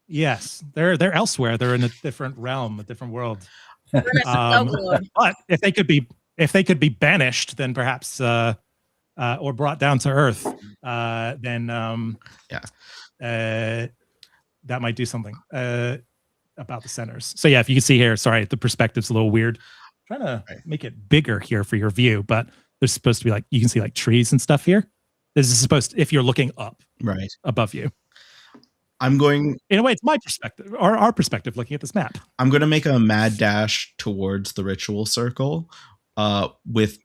yes, they're elsewhere. They're in a different realm, a different world. But if they could be banished, then perhaps or brought down to Earth, then that might do something about the centers. So yeah, if you can see here, sorry, the perspective's a little weird. I'm trying to make it bigger here for your view, but there's supposed to be you can see trees and stuff here. This is supposed to, if you're looking up, right above you. I'm going. In a way, it's my perspective, or our perspective, looking at this map. I'm going to make a mad dash towards the ritual circle, with